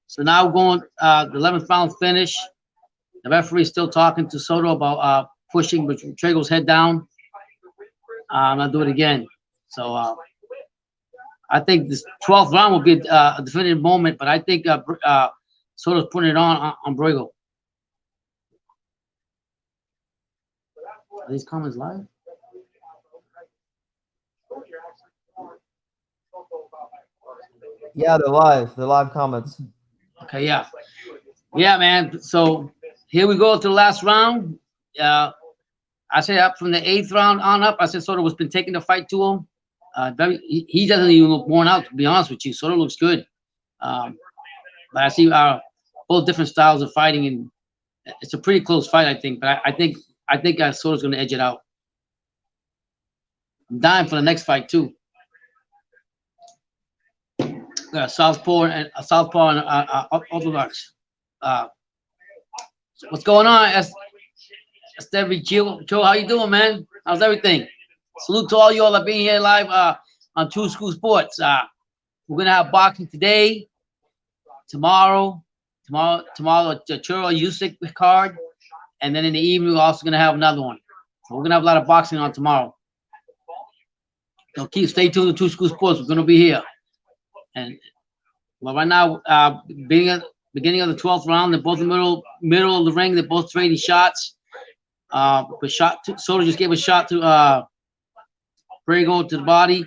So now we're going the 11th round finish. The referee's still talking to Soto about pushing Butriago's head down. I'll do it again. So I think this 12th round will be a definitive moment, but I think Soto's putting it on Butriago. Are these comments live? Yeah, they're live. They're live comments. Okay, yeah, man. So here we go to the last round. I say up from the 8th round on up. I said Soto was been taking the fight to him. He doesn't even look worn out, to be honest with you. Soto looks good. But I see both different styles of fighting, and it's a pretty close fight, I think. But I think Soto's going to edge it out. I'm dying for the next fight too. Southpaw and Orthodox. What's going on, Estevie Joe? How you doing, man? How's everything? Salute to all you all that being here live on True School Sports. We're gonna have boxing today, tomorrow, the Churro Usyk card, and then in the evening we're also gonna have another one. So we're gonna have a lot of boxing on tomorrow. So stay tuned to True School Sports. We're gonna be here. And well, right now, beginning of the 12th round, they're both in the middle of the ring. They're both trading shots. Soto just gave a shot to Butriago to the body.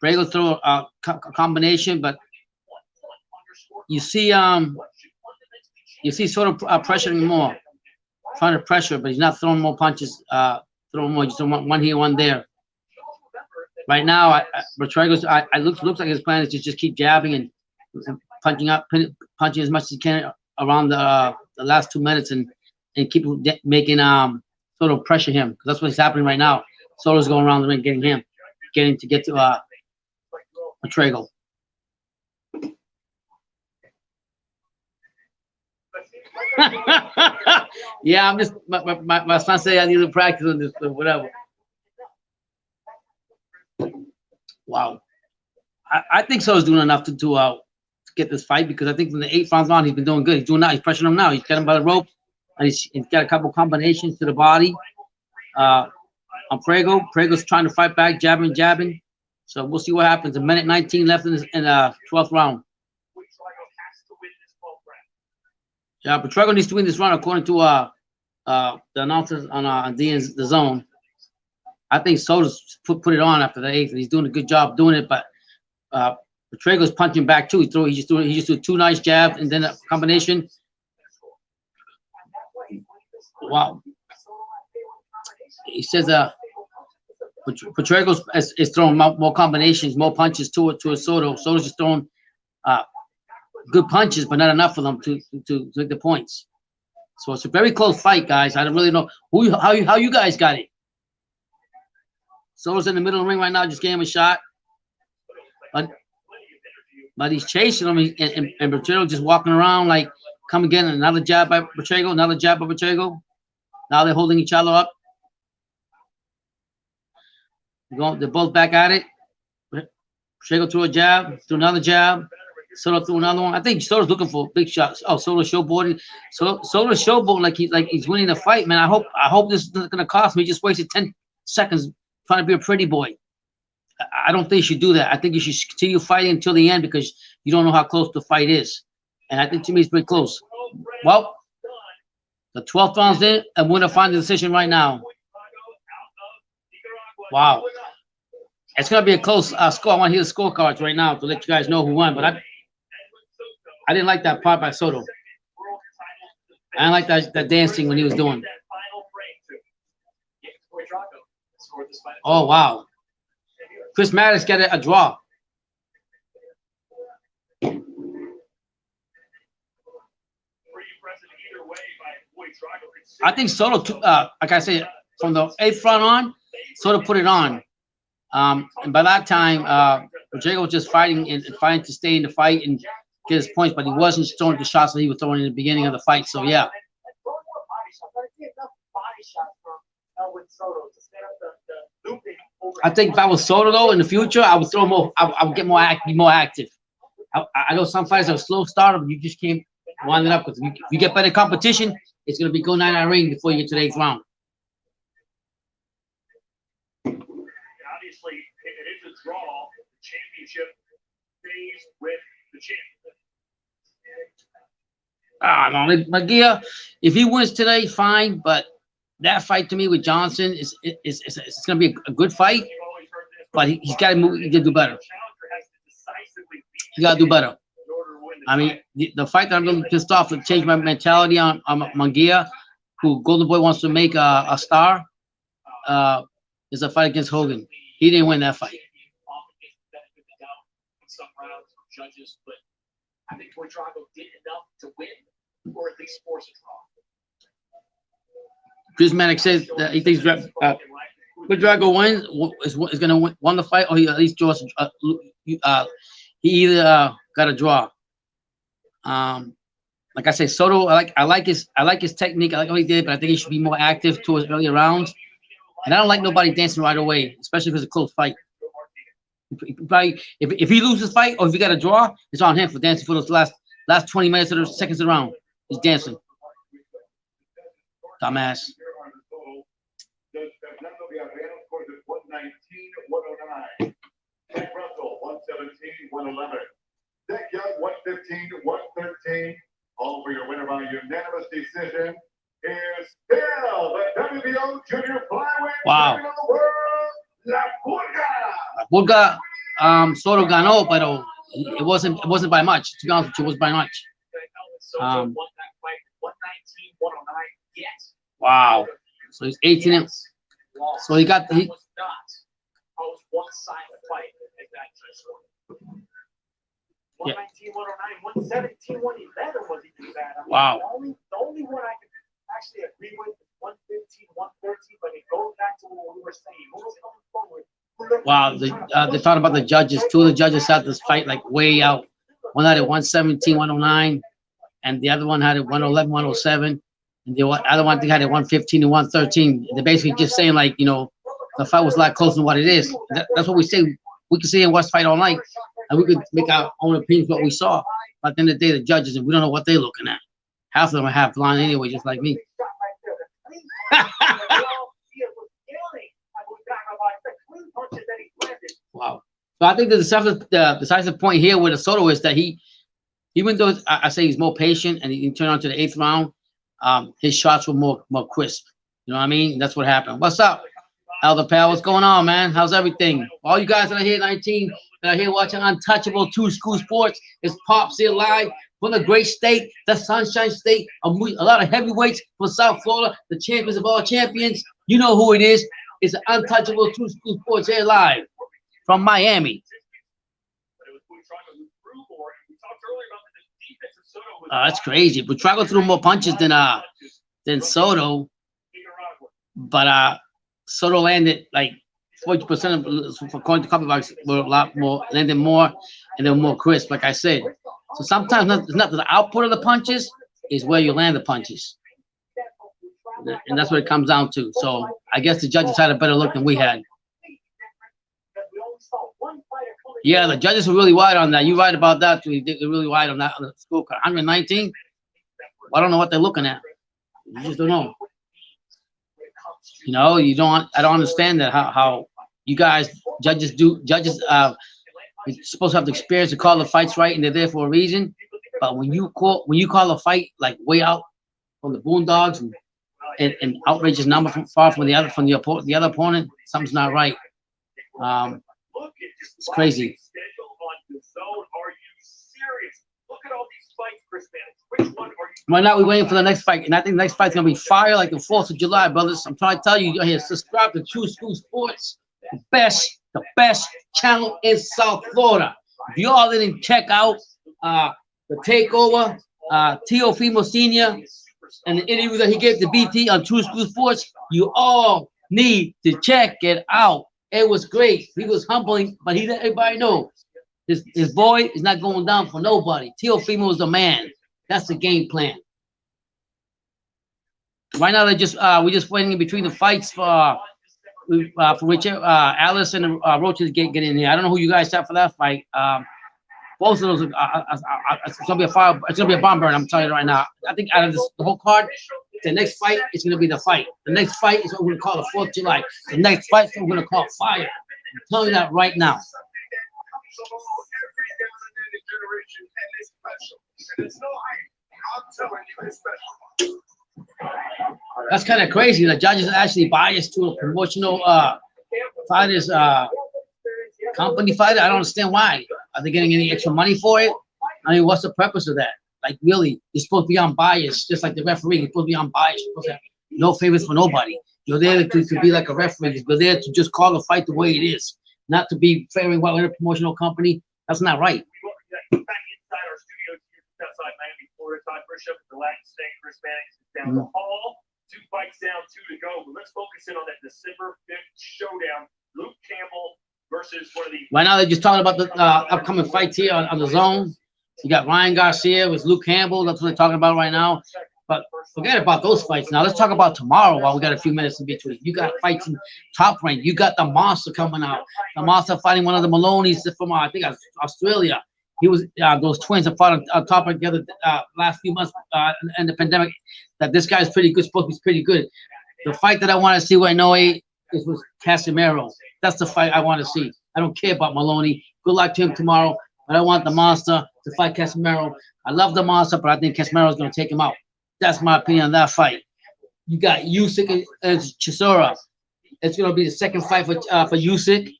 Borrego throw a combination, but you see Soto pressuring more, trying to pressure, but he's not throwing more punches. Throwing more, just one here, one there. Right now, Butriago's looks like his plan is to just keep jabbing and punching as much as he can around the last 2 minutes and keep making Soto pressure him, because that's what's happening right now. Soto's going around the ring, getting to get to Butriago. Yeah, I'm just my son said I need to practice on this, but whatever. Wow, I think Soto's doing enough to get this fight, because I think from the 8 rounds on he's been doing good. He's doing that. He's pressuring him now. He's got him by the rope, and he's got a couple combinations to the body. On Borrego, Borrego's trying to fight back, jabbing. So we'll see what happens. A minute 19 left in the 12th round. Yeah, Butriago needs to win this round according to the announcers on DAZN. I think Soto's put it on after the 8th, and he's doing a good job doing it. But Butriago's punching back too. He just threw 2 nice jabs and then a combination. Wow. He says Butriago is throwing more combinations, more punches to Soto. Soto's just throwing good punches, but not enough for them to make the points. So it's a very close fight, guys. I don't really know how you guys got it. Soto's in the middle of the ring right now, just gave him a shot. But he's chasing him, and Butriago just walking around like, come again, another jab by Butriago, another jab by Butriago. Now they're holding each other up. They're both back at it. Butriago threw a jab, threw another jab. Soto threw another one. I think Soto's looking for big shots. Oh, Soto showboarding. Soto showboarding like he's winning the fight, man. I hope this isn't gonna cost me. He just wasted 10 seconds trying to be a pretty boy. I don't think you should do that. I think you should continue fighting until the end, because you don't know how close the fight is. And I think to me it's pretty close. Well, the 12th round's in, and we're gonna find the decision right now. Wow. It's gonna be a close score. I want to hear the scorecards right now to let you guys know who won. But I didn't like that part by Soto. I didn't like that dancing when he was doing. Oh wow. Chris Maddox got a draw. I think Soto, like I said, from the 8th round on, Soto put it on. And by that time, Butriago was just fighting and fighting to stay in the fight and get his points, but he wasn't throwing the shots that he was throwing in the beginning of the fight. So yeah. I think if I was Soto though in the future, I would throw more. I would get be more active. I know some fighters are a slow starter, but you just can't wind it up, because if you get better competition, it's gonna be go 9-9 ring before you get to the 8th round. Obviously, if it is a draw, the championship stays with the champion. No, Munguia, if he wins today, fine. But that fight to me with Johnson is going to be a good fight. But he's got to move. He got to do better. He got to do better. I mean, the fight that I'm really pissed off to change my mentality on Munguia, who Golden Boy wants to make a star, is a fight against Hogan. He didn't win that fight. Judges, but I think Butriago did enough to win, or at least force a draw. Chris Maddox says that he thinks Butriago wins is going to win the fight, or he at least draws. He either got a draw. Like I said, Soto, I like his technique. I like what he did, but I think he should be more active towards earlier rounds. And I don't like nobody dancing right away, especially if it's a close fight. Probably, if he loses the fight, or if he got a draw, it's on him for dancing for those last 20 minutes or the seconds of the round. He's dancing. Dumbass. All for your winner by unanimous decision is still the WBO Junior Flyweight Wow. Champion of the World, La Pulga. Pulga, Soto ganó, but it wasn't by much. To be honest with you, it was by much. Wow. So he's 18. So he got the. Yeah. Wow. The only one I could actually agree with is 115, 113, but it goes back to what we were saying. Who was coming forward? Wow. They're talking about the judges. Two of the judges had this fight like way out. One had it 117, 109, and the other one had it 111, 107. And the other one I think had it 115 and 113. They're basically just saying like, you know, the fight was a lot closer than what it is. That's what we say. We can sit and watch fight all night, and we could make our own opinions what we saw. But at the end of the day, the judges, and we don't know what they're looking at. Half of them are half blind anyway, just like me. Wow. So I think the decisive point here with the Soto is that he, even though I say he's more patient and he turned on to the 8th round, his shots were more crisp. You know what I mean? And that's what happened. What's up, Elder Pal? What's going on, man? How's everything? All you guys that are here, 19, that are here watching Untouchable 2 School Sports, it's Pops here live from the great state, the Sunshine State. A lot of heavyweights from South Florida, the champions of all champions. You know who it is. It's Untouchable 2 School Sports here live from Miami. That's crazy. Butriago threw more punches than Soto, but Soto landed like 40% of, according to copybacks, were a lot more, landed more, and they were more crisp, like I said. So sometimes it's not the output of the punches, is where you land the punches. And that's what it comes down to. So I guess the judges had a better look than we had. Yeah, the judges were really wide on that. You're right about that too. They're really wide on that on the scorecard. 119. I don't know what they're looking at. You just don't know. You know, I don't understand that how you guys judges you're supposed to have the experience to call the fights right, and they're there for a reason. But when you call a fight like way out from the boondogs and outrageous number from far from the other opponent, something's not right. It's crazy. Right now, we're waiting for the next fight, and I think the next fight's gonna be fire like the 4th of July, brothers. I'm trying to tell you, here, subscribe to True School Sports, the best channel in South Florida. If you all didn't check out the takeover, Teofimo Senior, and the interview that he gave to BT on True School Sports, you all need to check it out. It was great. He was humbling, but he let everybody know his boy is not going down for nobody. Teofimo is the man. That's the game plan. Right now, we're just waiting in between the fights for Richard, Ellis and Rocha to get in here. I don't know who you guys have for that fight. Both of those, it's gonna be a fire. It's gonna be a bomb burn. I'm telling you right now. I think out of the whole card, the next fight is gonna be the fight. The next fight is what we're gonna call the 4th of July. The next fight is what we're gonna call fire. I'm telling you that right now. That's kind of crazy. The judges are actually biased to a promotional fighters company fighter. I don't understand why. Are they getting any extra money for it? I mean, what's the purpose of that? Like, really, you're supposed to be unbiased, just like the referee. You're supposed to be unbiased. You're supposed to have no favors for nobody. You're there to be like a referee. You're there to just call the fight the way it is, not to be faring well in a promotional company. That's not right. Back inside our studios here outside Miami, Florida. Todd Bishop, the Latin State, Chris Mannix is down the hall. 2 fights down, 2 to go. But let's focus in on that December 5th showdown. Luke Campbell versus one of the. Right now, they're just talking about the upcoming fights here on the zone. You got Ryan Garcia with Luke Campbell. That's what they're talking about right now. But forget about those fights now. Let's talk about tomorrow while we got a few minutes in between. You got fights in Top Rank. You got the Monster coming out. The Monster fighting one of the Maloney's from, I think, Australia. He was those twins that fought on Top Rank together last few months in the pandemic. That this guy's pretty good, supposed to be pretty good. The fight that I want to see with Noe is with Casimiro. That's the fight I want to see. I don't care about Maloney. Good luck to him tomorrow. But I want the Monster to fight Casimiro. I love the Monster, but I think Casimiro is going to take him out. That's my opinion on that fight. You got Usyk and Chisora. It's going to be the second fight for Usyk.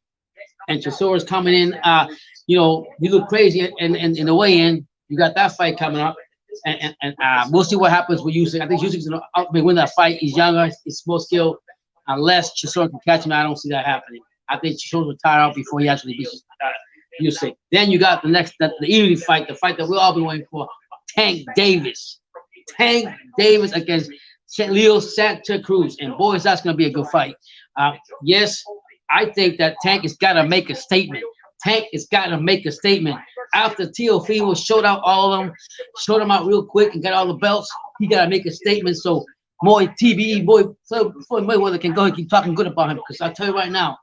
and Chisora's coming in. You know, you look crazy in the weigh-in. You got that fight coming up, and we'll see what happens with Usyk. I think Usyk's gonna win that fight. He's younger, he's more skilled. Unless Chisora can catch him, I don't see that happening. I think Chisora will tire out before he actually beats Usyk. Then you got the evening fight, the fight that we'll all be waiting for. Tank Davis against Leo Santa Cruz, and boys, that's gonna be a good fight. Yes, I think that Tank has got to make a statement. Tank has got to make a statement. After Teofimo showed out all of them, showed them out real quick and got all the belts, he got to make a statement. So more TBE, so Mayweather can go and keep talking good about him. Because I'll tell you right now,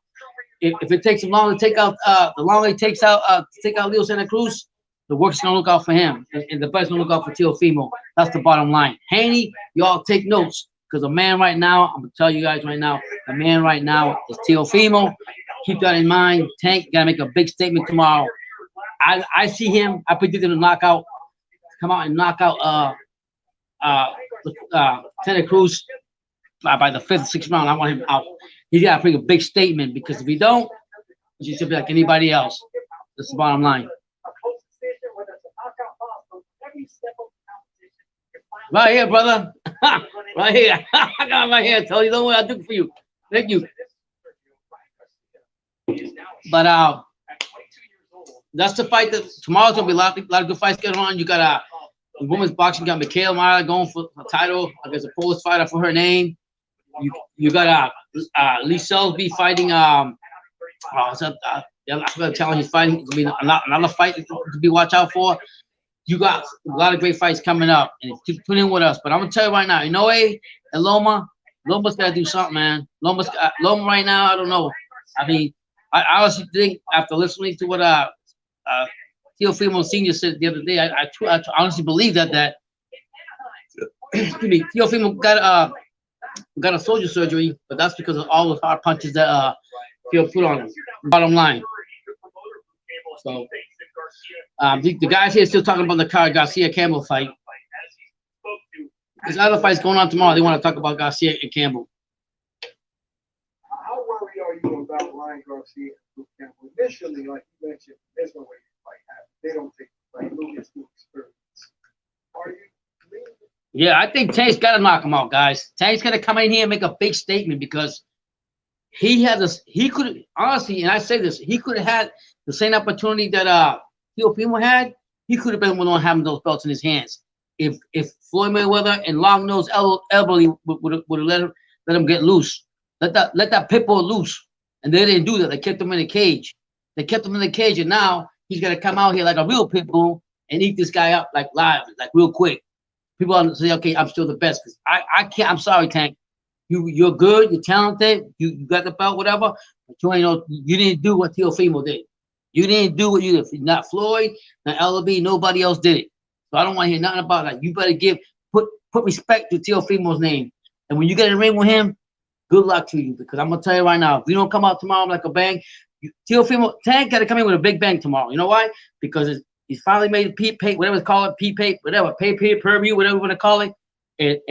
if it takes him long to take out, the longer it takes out to take out Leo Santa Cruz, the work's gonna look out for him, and the best gonna look out for Teofimo. That's the bottom line. Haney, y'all take notes, because the man right now, I'm gonna tell you guys right now, the man right now is Teofimo. Keep that in mind. Tank gotta make a big statement tomorrow. I see him. I predict him to come out and knock out Santa Cruz by the 5th, 6th round. I want him out. He's gotta bring a big statement, because if he don't, he should be like anybody else. That's the bottom line. Right here, brother. Right here. I got him right here. I tell you, don't worry, I'll do it for you. Thank you. But that's the fight that tomorrow's gonna be a lot of good fights going on. You got women's boxing, got Michaela Mara going for the title against a Polish fighter for her name. You got Lee Selsby fighting I forgot to tell him he's fighting. It's gonna be another fight to be watch out for. You got a lot of great fights coming up, and keep putting in with us. But I'm gonna tell you right now, Inoue and Loma's gotta do something, man. Loma right now, I don't know. I mean, I honestly think after listening to what Teofimo Sr. said the other day, I honestly believe that excuse me, Teofimo got a soldier surgery, but that's because of all the hard punches that Theo put on him. Bottom line. So the guys here still talking about the card Garcia Campbell fight. There's other fights going on tomorrow. They want to talk about Garcia and Campbell. How worried are you about Ryan Garcia and Campbell? Initially, like you mentioned, there's no way to fight happen. They don't take like Lucas to experience. Are you? Yeah, I think Tank's got to knock him out, guys. Tank's got to come in here and make a big statement, because he could honestly, and I say this, he could have had the same opportunity that Teofimo had. He could have been one on having those belts in his hands. If Floyd Mayweather and Long Nose Elberly would have let him get loose, let that pit bull loose, and they didn't do that. They kept him in the cage. And now he's gonna come out here like a real pit bull and eat this guy up like live, like real quick. People say, okay, I'm still the best. Cause I can't. I'm sorry, Tank. You're good. You're talented. You got the belt, whatever. But you didn't do what Teofimo did. You didn't do what you did. Not Floyd, not LB. Nobody else did it. So I don't want to hear nothing about that. You better put respect to Teofimo's name. And when you get in the ring with him, good luck to you. Because I'm gonna tell you right now, if you don't come out tomorrow like a bang, Teofimo Tank got to come in with a big bang tomorrow. You know why? Because he's finally made pay, whatever it's called, pay, whatever, pay per view, whatever you want to call it. And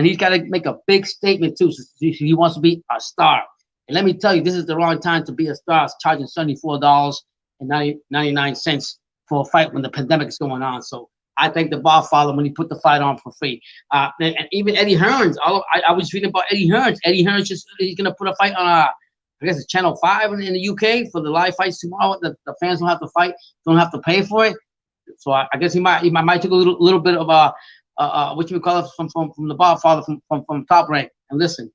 he's got to make a big statement too. So he wants to be a star. And let me tell you, this is the wrong time to be a star. It's charging $74.99 for a fight when the pandemic is going on. So I thank the Barfather when he put the fight on for free. And even Eddie Hearns. I was reading about Eddie Hearns. Eddie Hearns he's going to put a fight on I guess it's Channel 5 in the UK for the live fights tomorrow. The fans don't have to fight, don't have to pay for it. So I guess he might take a little bit of what you would call it from the Barfather from Top Rank. And listen.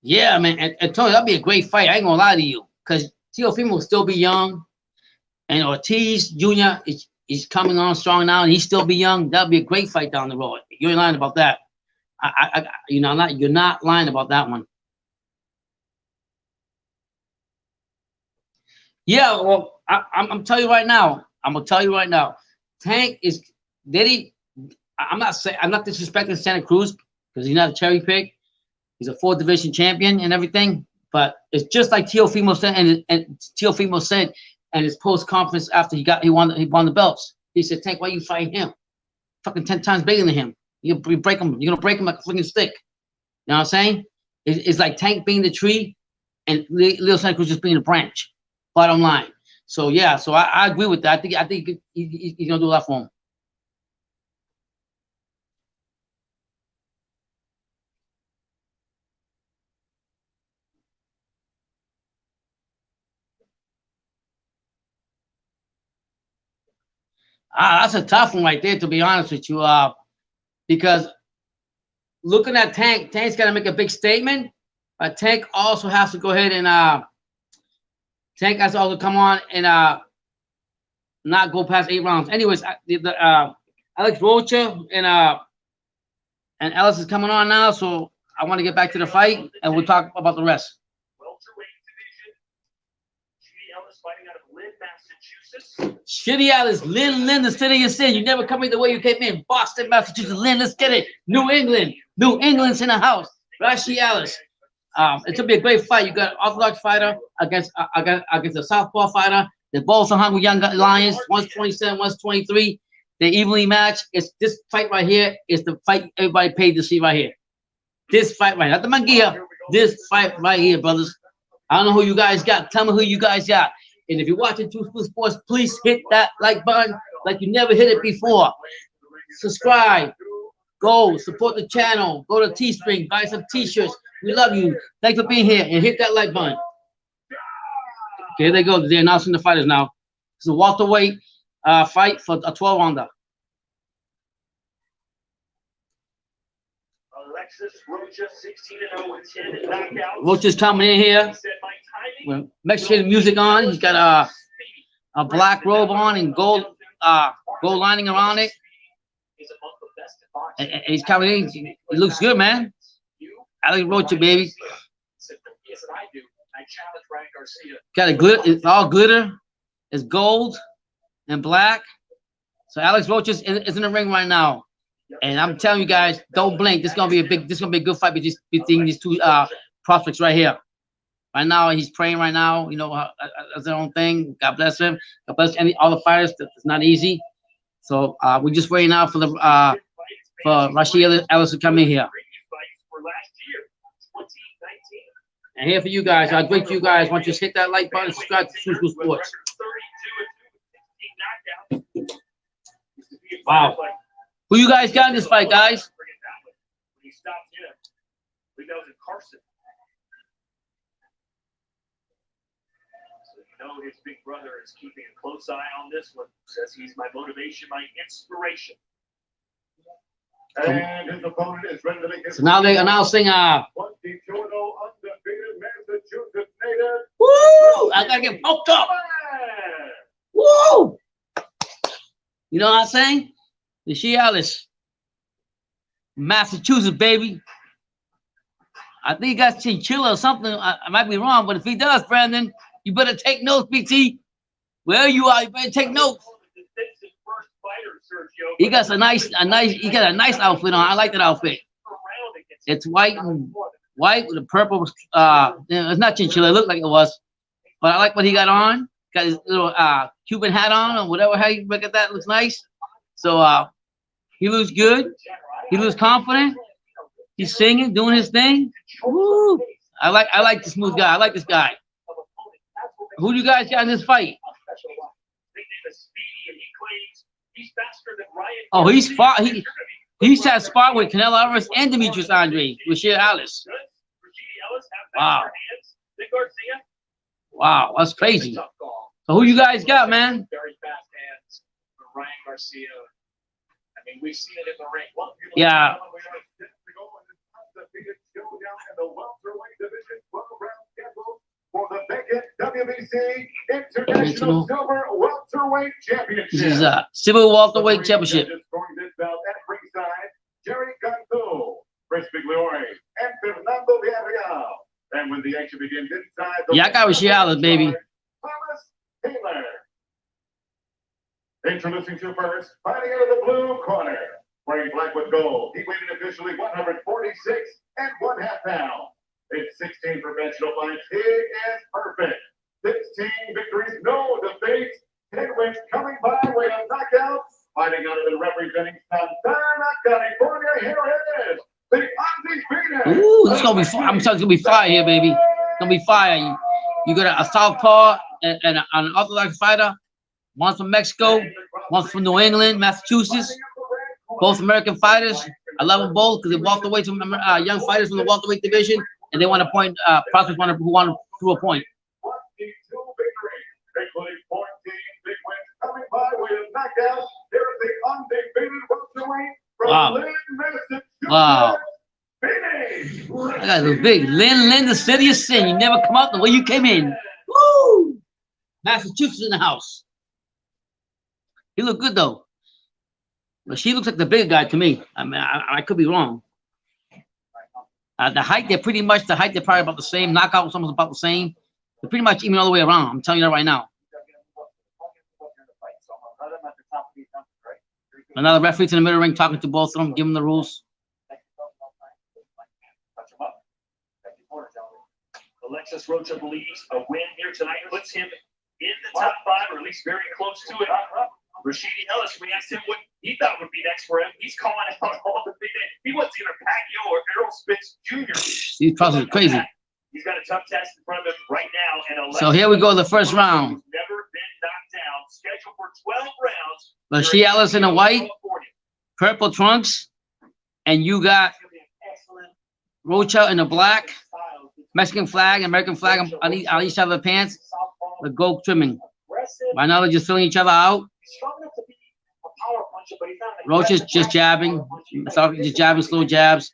Yeah, man, and Tony, that'd be a great fight. I ain't gonna lie to you, because Teofimo will still be young, and Ortiz Jr. is coming on strong now, and he still be young. That'd be a great fight down the road. You ain't lying about that. You're not lying about that one. Yeah, well, I'm telling you right now. I'm gonna tell you right now. Tank is I'm not disrespecting Santa Cruz because he's not a cherry pick. He's a 4th division champion and everything, but it's just like Teofimo said, and Teofimo said in his post conference after he won the belts. He said, "Tank, why you fighting him? Fucking 10 times bigger than him. You're gonna break him like a freaking stick. know what I'm saying? It's like Tank being the tree and Leo Santa Cruz just being the branch. Bottom line. So yeah, so I agree with that. I think he's gonna do a lot for him. That's a tough one right there, to be honest with you. Because looking at Tank's got to make a big statement, but Tank also has to go ahead and Tank has to also come on and not go past 8 rounds. Anyways, Alex Rocha and Ellis is coming on now, so I want to get back to the fight and we'll talk about the rest. Welterweight division. Judy Ellis fighting out of Lynn, Massachusetts. Shitty Alice, Lynn, the city you sin. You never come in the way you came in. Boston, Massachusetts, Lynn, let's get it. New England's in the house. Rashi Alice. It's gonna be a great fight. You got an orthodox fighter against a southpaw fighter. They're both some hungry young lions. One's 27, one's 23. They evenly match. It's this fight right here is the fight everybody paid to see right here. This fight right, not the Munguia. This fight right here, brothers. I don't know who you guys got. Tell me who you guys got. And if you're watching Two School Sports, please hit that like button like you never hit it before. Subscribe. Go support the channel. Go to Teespring. Buy some T-shirts. We love you. Thanks for being here. And hit that like button. Okay, here they go. They're announcing the fighters now. It's a welterweight fight for a 12-rounder. Rocha, 16-0 with 10 knockouts. Rocha's coming in here with Mexican music on. He's got a black robe on and gold lining around it. And he's coming in. He looks good, man. Alex Rocha, baby. Got a glitter. It's all glitter. It's gold and black. So Alex Rocha is in the ring right now. And I'm telling you guys, don't blink. This is gonna be a good fight between these two prospects right here. Right now, he's praying right now. You know, that's their own thing. God bless him. God bless all the fighters. It's not easy. So we're just waiting out for Rashi Ellis to come in here. And here for you guys. I'll wait for you guys. Once you hit that like button, subscribe to Two School Sports. Wow. Who you guys got in this fight, guys? He stopped him. We know that Carson. So you know his big brother is keeping a close eye on this one. Says he's my motivation, my inspiration. And his opponent is ready to make his. So now they're announcing 22-0 undefeated Massachusetts native. Woo! I gotta get poked up. Woo! You know what I'm saying? The Alice, Massachusetts, baby. I think he got chinchilla or something. I might be wrong, but if he does, Brandon, you better take notes, BT. Wherever you are, you better take notes. He got a nice outfit on. I like that outfit. It's white with a purple. It's not chinchilla. It looked like it was, but I like what he got on. Got his little Cuban hat on or whatever. How you look at that? Looks nice. So he looks good. He looks confident. He's singing, doing his thing. Woo! I like this smooth guy. I like this guy. Who do you guys got in this fight? Oh, he's had spot with Canelo Alvarez and Demetrius Andre with Alice. Wow. Wow, that's crazy. So who you guys got, man? Very fast hands. Ryan Garcia. I mean, we've seen it in the ring. Yeah. For the vacant WBC International Silver Welterweight Championship. This is a Silver Welterweight Championship. Scoring this bout at ringside, Jerry Cantu, Chris Bigliori, and Fernando Villarreal. And when the action begins inside the I got Rashi, baby. Thomas Taylor. Introducing you first, fighting out of the blue corner, wearing black with gold. He weighed in officially 146.5 pounds. In 16 professional fights, he is perfect. 16 victories, no defeats. 10 wins coming by way of knockout. Fighting out of the representing Santana, California. Here it is, the undefeated. Ooh, this is gonna be. I'm telling you, it's gonna be fire here, baby. It's gonna be fire. You got a southpaw and an unorthodox fighter. One from Mexico, one from New England, Massachusetts. Both American fighters. I love them both because they walked away from young fighters from the welterweight division, and they want to point. Prospects who want to prove a point. 22 victories, including 14 big wins coming by way of knockouts. There's the undefeated welterweight from Wow. Lynn, Massachusetts. Wow. Vinny. I got the big Lynn, the city of sin. You never come out the way you came in. Woo! Massachusetts in the house. He looked good though. But she looks like the bigger guy to me. I mean, I could be wrong. The height, they're pretty much the height. They're probably about the same. Knockout was almost about the same. They're pretty much even all the way around. I'm telling you that right now. Another referee in the middle ring talking to both of them, giving them the rules. Alexis Rocha believes a win here tonight puts him in the top 5, or at least very close to it. Rashidi Ellis, we asked him what he thought would be next for him. He's calling out all the big names. He wants either Pacquiao or Errol Spence Jr. These process are crazy. He's got a tough test in front of him right now. And Alexis, So here we go, the first round. who's never been knocked down, scheduled for 12 rounds. Rashidi Ellis in the white, purple trunks, and you got Rocha in the black, Mexican flag, American flag on each side of the pants, the gold trimming. Right now they're just filling each other out. Rocha's just jabbing, just jabbing, slow jabs.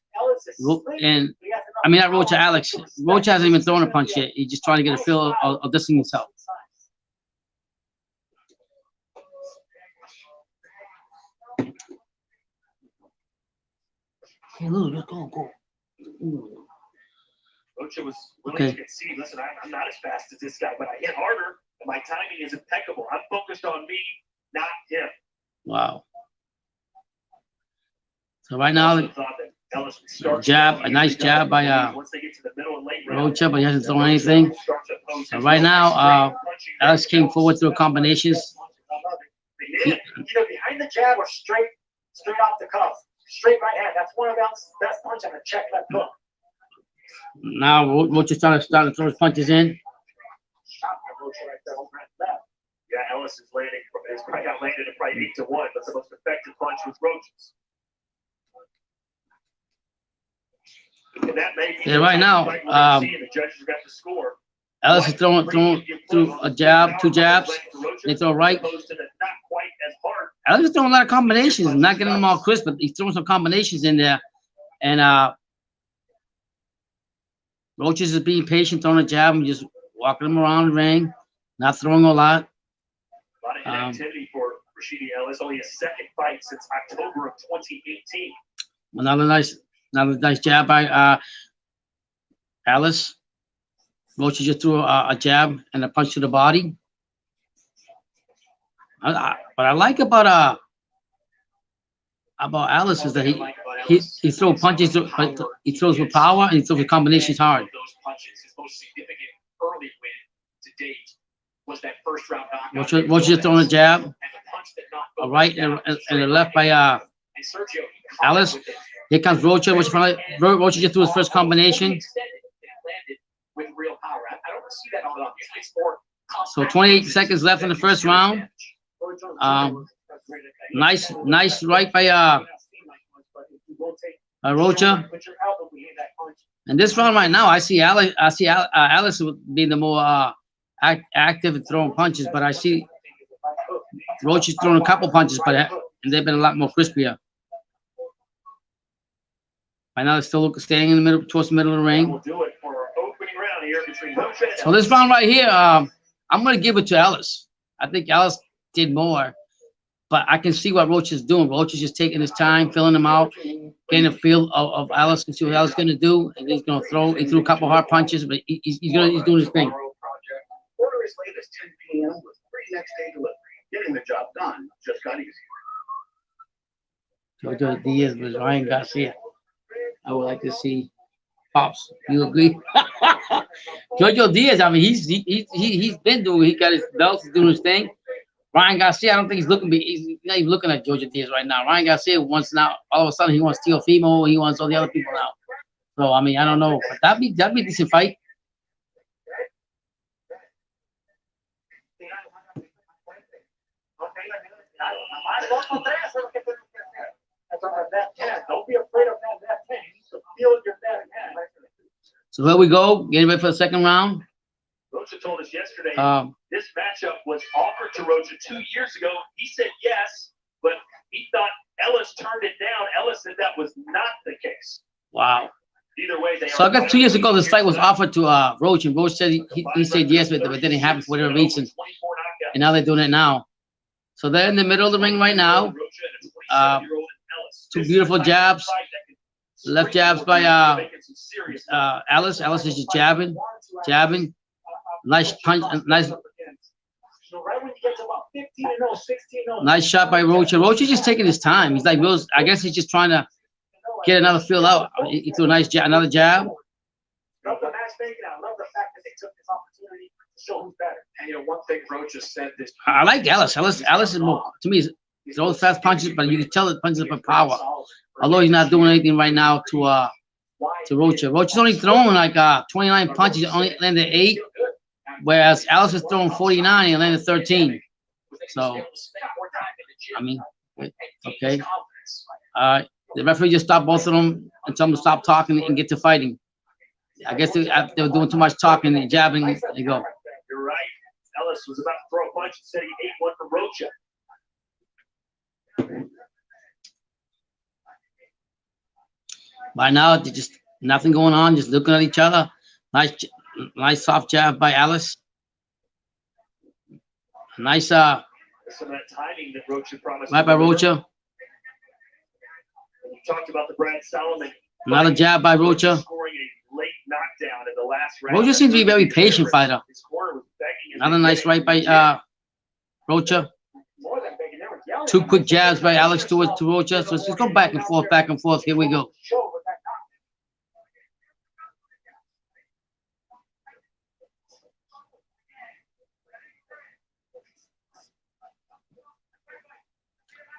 And I mean, not Rocha, Alex. Rocha hasn't even thrown a punch yet. He's just trying to get a feel of distancing himself. Hey, Lou, let's go. Ooh. Rocha was willing Okay. to concede. Listen, I'm not as fast as this guy, but I hit harder, and my timing is impeccable. I'm focused on me, not him. Wow. So right now, Also thought that Ellis would start jab, a nice jab by once they get to the middle and late round. Rocha, but he hasn't thrown anything. So right now, Ellis came forward through combinations. Either behind the jab or straight off the cuff. Straight right hand. That's one of Ellis' best punch on a check left hook. Now Rocha's trying to throw his punches in. Shot by Rocha right there, over that left. Yeah, Ellis is landing. He's probably got landed at probably 8-1, but the most effective punch was Rocha's. And that may be Yeah, right now, the judges got the score. Ellis is throwing through a jab, 2 jabs. They throw right. Not quite as hard. Ellis is throwing a lot of combinations, not getting them all crisp, but he's throwing some combinations in there. And Rocha's is being patient, throwing a jab and just walking him around the ring, not throwing a lot. A lot of inactivity for Rashidi Ellis. Only his second fight since October of 2018. Another nice jab by Ellis. Rocha just threw a jab and a punch to the body. What I like about Ellis is that he throws punches, but he throws with power and he throws with combinations hard. Those punches, his most significant early win to date was that first round knockout. Rocha just throwing a jab, a right and a left by Ellis. Here comes Rocha. Rocha just threw his first combination. With real power. I don't see that all the time. Usually it's more. So 28 seconds left in the first round. Nice right by Rocha. And this round right now, I see Alice being the more active and throwing punches, but I see Rocha's throwing a couple punches, but they've been a lot more crispier. Right now, they're still standing in the middle, towards the middle of the ring. So this round right here, I'm going to give it to Ellis. I think Ellis did more, but I can see what Rocha's doing. Rocha's just taking his time, filling them out, getting a feel of Ellis, and see what Ellis is going to do. And he's going to throw. He threw a couple hard punches, but he's doing his thing. Order as late as 10 p.m. with free next day delivery. Getting the job done just got easier. Jojo Diaz with Ryan Garcia. I would like to see Pops. You agree? Jojo Diaz, I mean, he's been doing. He got his belts, he's doing his thing. Ryan Garcia, I don't think he's not even looking at Jojo Diaz right now. Ryan Garcia wants now. All of a sudden, he wants Teofimo. He wants all the other people now. So I mean, I don't know, but that'd be a decent fight. Don't be afraid of that 10. You feel your that 10. So here we go, getting ready for the second round. Rocha told us yesterday this matchup was offered to Rocha 2 years ago. He said yes, but he thought Ellis turned it down. Ellis said that was not the case. Wow. Either way, they So I guess 2 years ago, this fight was offered to Rocha, and Rocha said he said yes, but it didn't happen for whatever reason. And now they're doing it now. So they're in the middle of the ring right now. Two beautiful jabs. Left jabs by Ellis. Ellis is just jabbing. Nice punch. Nice shot by Rocha. Rocha's just taking his time. He's like, I guess he's just trying to get another feel out. He threw a nice jab, another jab. Love the matchmaking. I love the fact that they took this opportunity to show who's better. And you know, one thing Rocha said this. I like Ellis. Ellis is more, to me, he's all fast punches, but you can tell it punches up with power. Although he's not doing anything right now to Rocha. Rocha's only throwing like 29 punches, only landed 8, whereas Ellis is throwing 49 and landed 13. So, I mean, okay. All right. The referee just stopped both of them and told them to stop talking and get to fighting. I guess they were doing too much talking and jabbing. They go. You're right. Ellis was about to throw a punch and said he ate one from Rocha. By now, they're just nothing going on, just looking at each other. Nice soft jab by Ellis. Nice Some of that timing that Rocha promised. right by Rocha. We talked about the Brad Solomon. Another jab by Rocha. Scoring a late knockdown in the last round. Rocha seems to be a very patient fighter. His corner was begging. Another nice right by Rocha. Two quick jabs by Alex to Rocha. So let's just go back and forth, back and forth. Here we go.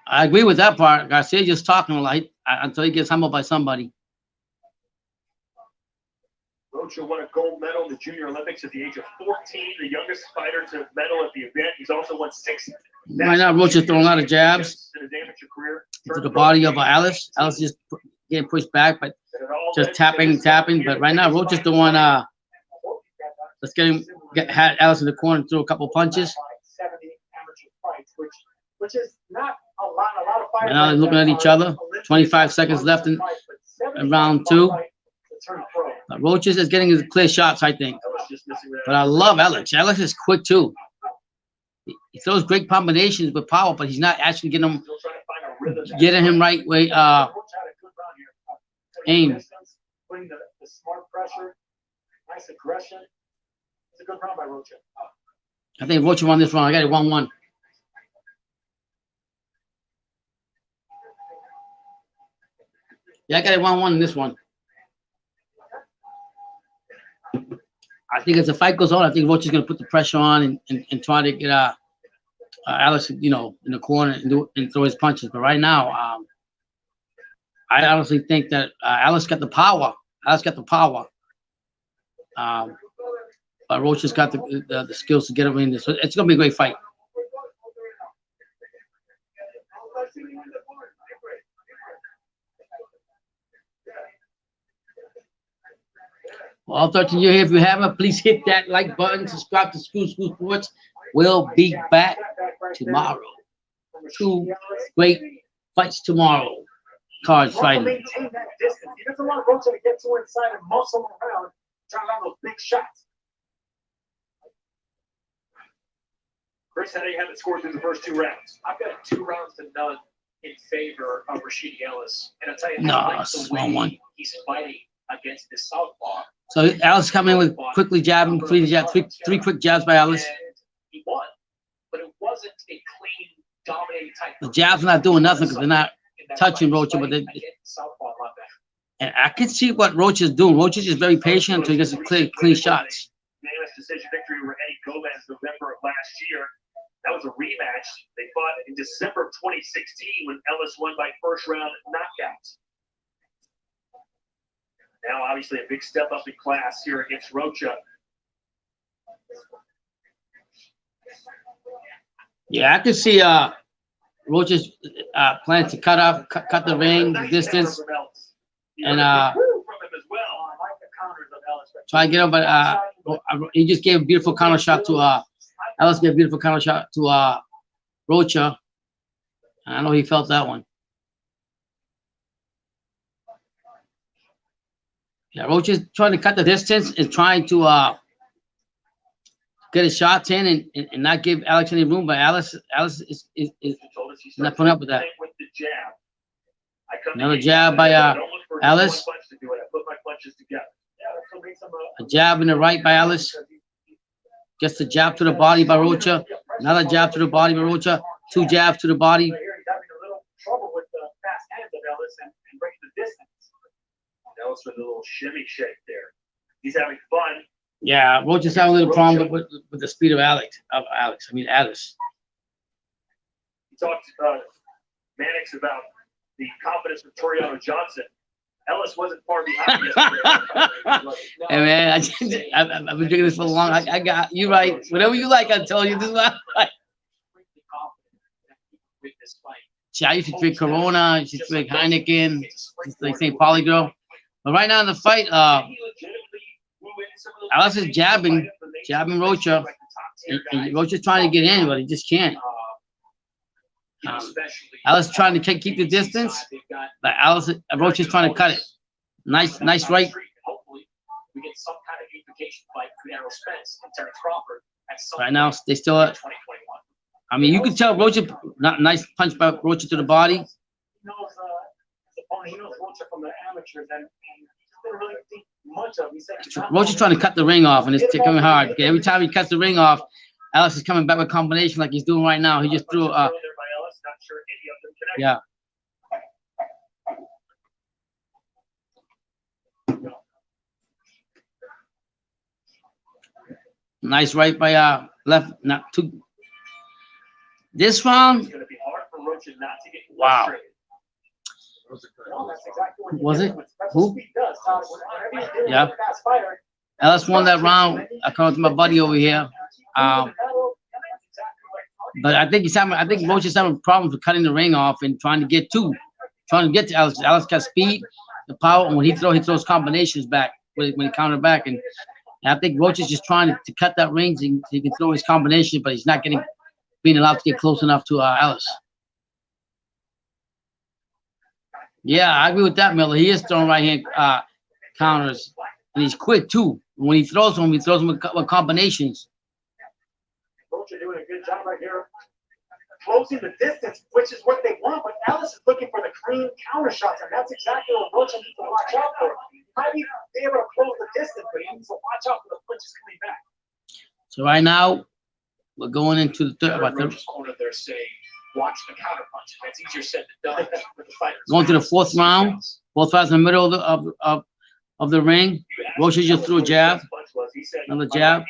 I agree with that part. Garcia just talking like until he gets humbled by somebody. Rocha won a gold medal in the Junior Olympics at the age of 14, the youngest fighter to medal at the event. He's also won 6. Right now, Rocha's throwing a lot of jabs into the body of Ellis. Ellis just getting pushed back, but just tapping. But right now, Rocha's doing let's had Ellis in the corner and throw a couple punches. Which is not a lot of fighters. Right now, they're looking at each other. 25 seconds left in round 2. Rocha is getting his clear shots, I think. But I love Ellis. Ellis is quick too. He throws great combinations with power, but he's not actually getting him right way. Aim. Putting the smart pressure, nice aggression. It's a good round by Rocha. I think Rocha won this round. I got it 1-1. Yeah, I got it 1-1 in this one. I think as the fight goes on, I think Rocha's going to put the pressure on and try to get Ellis, in the corner and throw his punches. But right now, I honestly think that Ellis got the power. But Rocha's got the skills to get him in this. So it's going to be a great fight. All 13 you here. If you haven't, please hit that like button. Subscribe to School Sports. We'll be back tomorrow. 2 great fights tomorrow. Cards fighting. Maintain that distance. He doesn't want Rocha to get too inside and muscle him around, trying to land those big shots. Chris, how do you have it scored through the first 2 rounds? I've got 2 rounds to none in favor of Rashidi Ellis. And I'll tell you, No, I like it's the way 1-1. he's fighting against this southpaw. So Ellis coming in with quickly jabbing, three quick jabs by Ellis. And he won, but it wasn't a clean, dominating type. The jabs are not doing nothing because they're not touching Rocha, but southpaw a lot better. and I can see what Rocha's doing. Rocha's just very patient until he gets clean shots. Unanimous decision victory over Eddie Gomez November of last year. That was a rematch. They fought in December of 2016 when Ellis won by first round knockout. Now, obviously, a big step up in class here against Rocha. Yeah, I can see Rocha's plan to cut the ring, the distance, and try to get him. But he just gave a beautiful counter shot to Ellis. Gave a beautiful counter shot to Rocha. I know he felt that one. Yeah, Rocha's trying to cut the distance and trying to get his shots in and not give Alex any room. But Alice is not putting up with that. Another jab by Alice. A jab in the right by Alice. Gets the jab to the body by Rocha. Another jab to the body by Rocha. Two jabs to the body. He's having a little trouble with the fast hands of Ellis and breaking the distance. Ellis with a little shimmy shake there. He's having fun. Yeah, Rocha's having a little problem with the speed of Alice. He talked Mannix about the confidence of Tureano Johnson. Ellis wasn't far behind yesterday. Hey man, I've been drinking this for a long. I got you right. Whatever you like, I'll tell you. This is what I like. See, I used to drink Corona. I used to drink Heineken. Just like St. Pauli girl. But right now in the fight, Alice is jabbing Rocha. And Rocha's trying to get in, but he just can't. Alice trying to keep the distance, but Rocha's trying to cut it. Nice right. We get some kind of unification fight between Errol Spence and Terrence Crawford. Right now, they still are. I mean, you can tell Rocha, not nice punch by Rocha to the body. He knows Rocha from the amateurs, and he didn't really think much of him. Rocha's trying to cut the ring off, and it's coming hard. Okay, every time he cuts the ring off, Alice is coming back with combination like he's doing right now. He just threw yeah. Nice right by left, not too. This round, wow. Was it? Who? Yeah. Ellis won that round. According to my buddy over here. But I think Rocha's having problems with cutting the ring off and trying to get to Ellis. Ellis got speed, the power, and when he throws combinations back when he counter back. And I think Rocha's just trying to cut that ring so he can throw his combination, but he's not being allowed to get close enough to Ellis. Yeah, I agree with that, Miller. He is throwing right hand counters, and he's quick too. When he throws them with combinations. Rocha doing a good job right here, closing the distance, which is what they want. But Ellis is looking for the clean counter shots, and that's exactly what Rocha needs to watch out for. He might be able to close the distance, but he needs to watch out for the punches coming back. So right now, we're going into the third. Corner there saying, watch the counter punch. That's easier said than done with the fighters. Going to the fourth round. Both guys in the middle of the ring. Rocha just threw a jab. Another jab.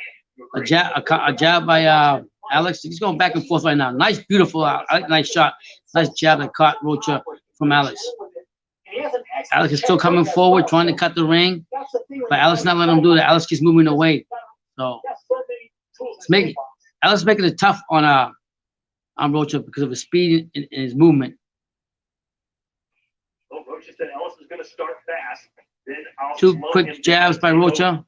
A jab by Alex. He's going back and forth right now. Nice, beautiful, nice shot. Nice jab that caught Rocha from Alex. Alex is still coming forward, trying to cut the ring, but Alex not letting him do that. Alex keeps moving away. So Alex making it tough on Rocha because of his speed and his movement. Well, Rocha said Ellis is going to start fast. Then Two quick jabs by Rocha.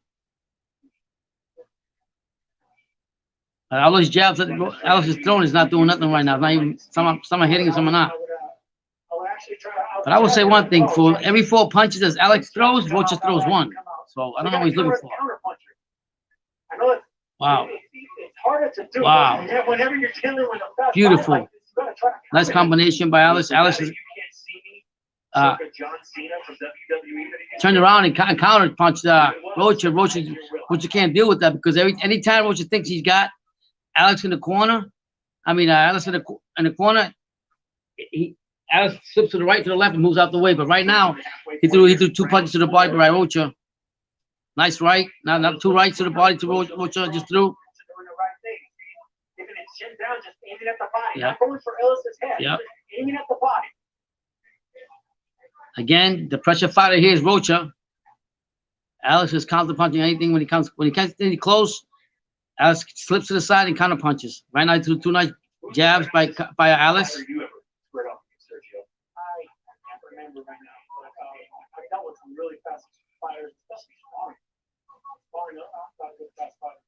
All those jabs that Alex is throwing is not doing nothing right now. Not even some are hitting and some are not. But I will say one thing: for every 4 punches as Alex throws, Rocha throws one. So I don't know what he's looking for. Wow. Wow. Beautiful. Nice combination by Alice. Alice is turned around and counter punched Rocha. Rocha can't deal with that because anytime Rocha thinks he's got Alex in the corner, Alice in the corner, Alex slips to the right, to the left, and moves out the way. But right now, he threw 2 punches to the body by Rocha. Nice right. Now, not 2 rights to the body to Rocha just threw. Yeah. Yeah. Again, the pressure fighter here is Rocha. Ellis is counter punching anything when he comes any close. Ellis slips to the side and counter punches. Right now, through 2 nice jabs by Ellis. I can't remember right now, but I dealt with some really fast fighters, especially sparring. Not good fast fighters.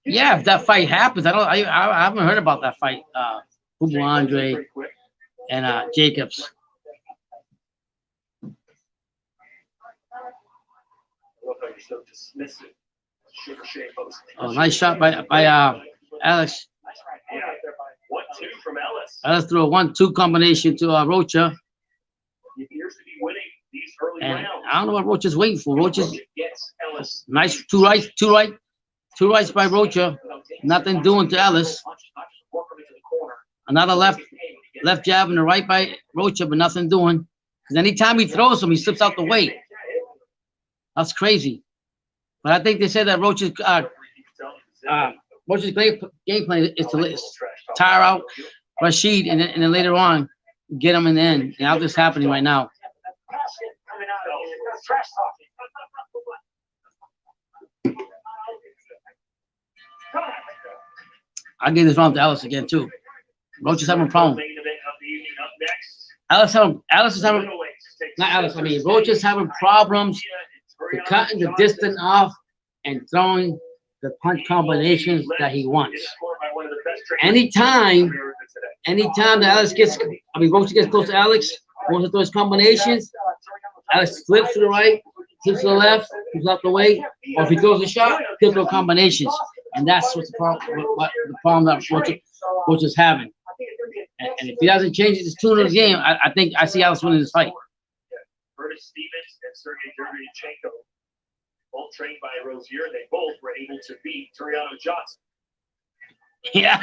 Yeah, if that fight happens, I haven't heard about that fight. Hugo Andre and Jacobs. So dismissive. Oh, nice shot by Alex. 1-2 from Ellis. Ellis threw a 1-2 combination to Rocha. He appears to be winning these early And rounds. I don't know what Rocha's waiting for. Rocha's Gets Ellis. nice 2 rights by Rocha. Nothing doing to Ellis. Another left jab and the right by Rocha, but nothing doing. Because anytime he throws him, he slips out the way. That's crazy. But I think they said that Rocha's game plan is to tire out Rashid and then later on get him in the end. And that's what's happening right now. I gave this round to Ellis again too. Rocha's having a problem. Rocha's having problems to cutting the distance off and throwing the punch combinations that he wants. Anytime that Rocha gets close to Alex, wants to throw his combinations, Alex flips to the right, flips to the left, moves out the way, or if he throws a shot, he'll throw combinations. And that's what's the problem that Rocha's having. And if he doesn't change his tune of the game, I think I see Alex winning this fight. Curtis Stevens and Sergey Derevyanchenko, both trained by Rozier, they both were able to beat Tureano Johnson. Yeah,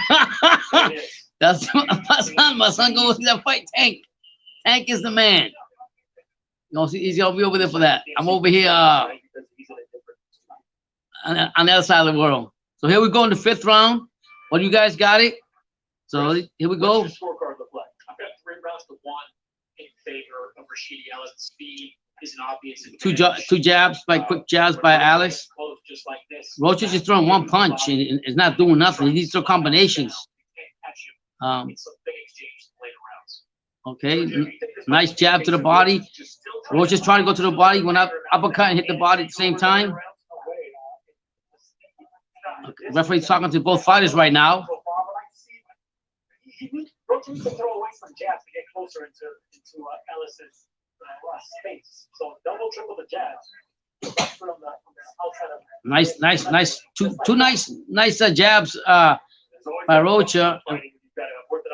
that's my son goes see that fight. Tank is the man. He's gonna be over there for that. I'm over here on the other side of the world. So here we go in the 5th round. What do you guys got it? So here we go. What's your scorecard look like? I've got 3 rounds to 1 in favor of Rashidi Ellis. Speed is an obvious advantage. Two jabs quick jabs by Alex. Just like this. Rocha's just throwing 1 punch and is not doing nothing. He needs to throw combinations. Okay, nice jab to the body. Rocha's trying to go to the body. Went up uppercut and hit the body at the same time. Okay, referee's talking to both fighters right now. Rocha needs to throw away some jabs to get closer into Ellis's space. So double, triple the jabs. From the outside of Nice. Two nice jabs by Rocha.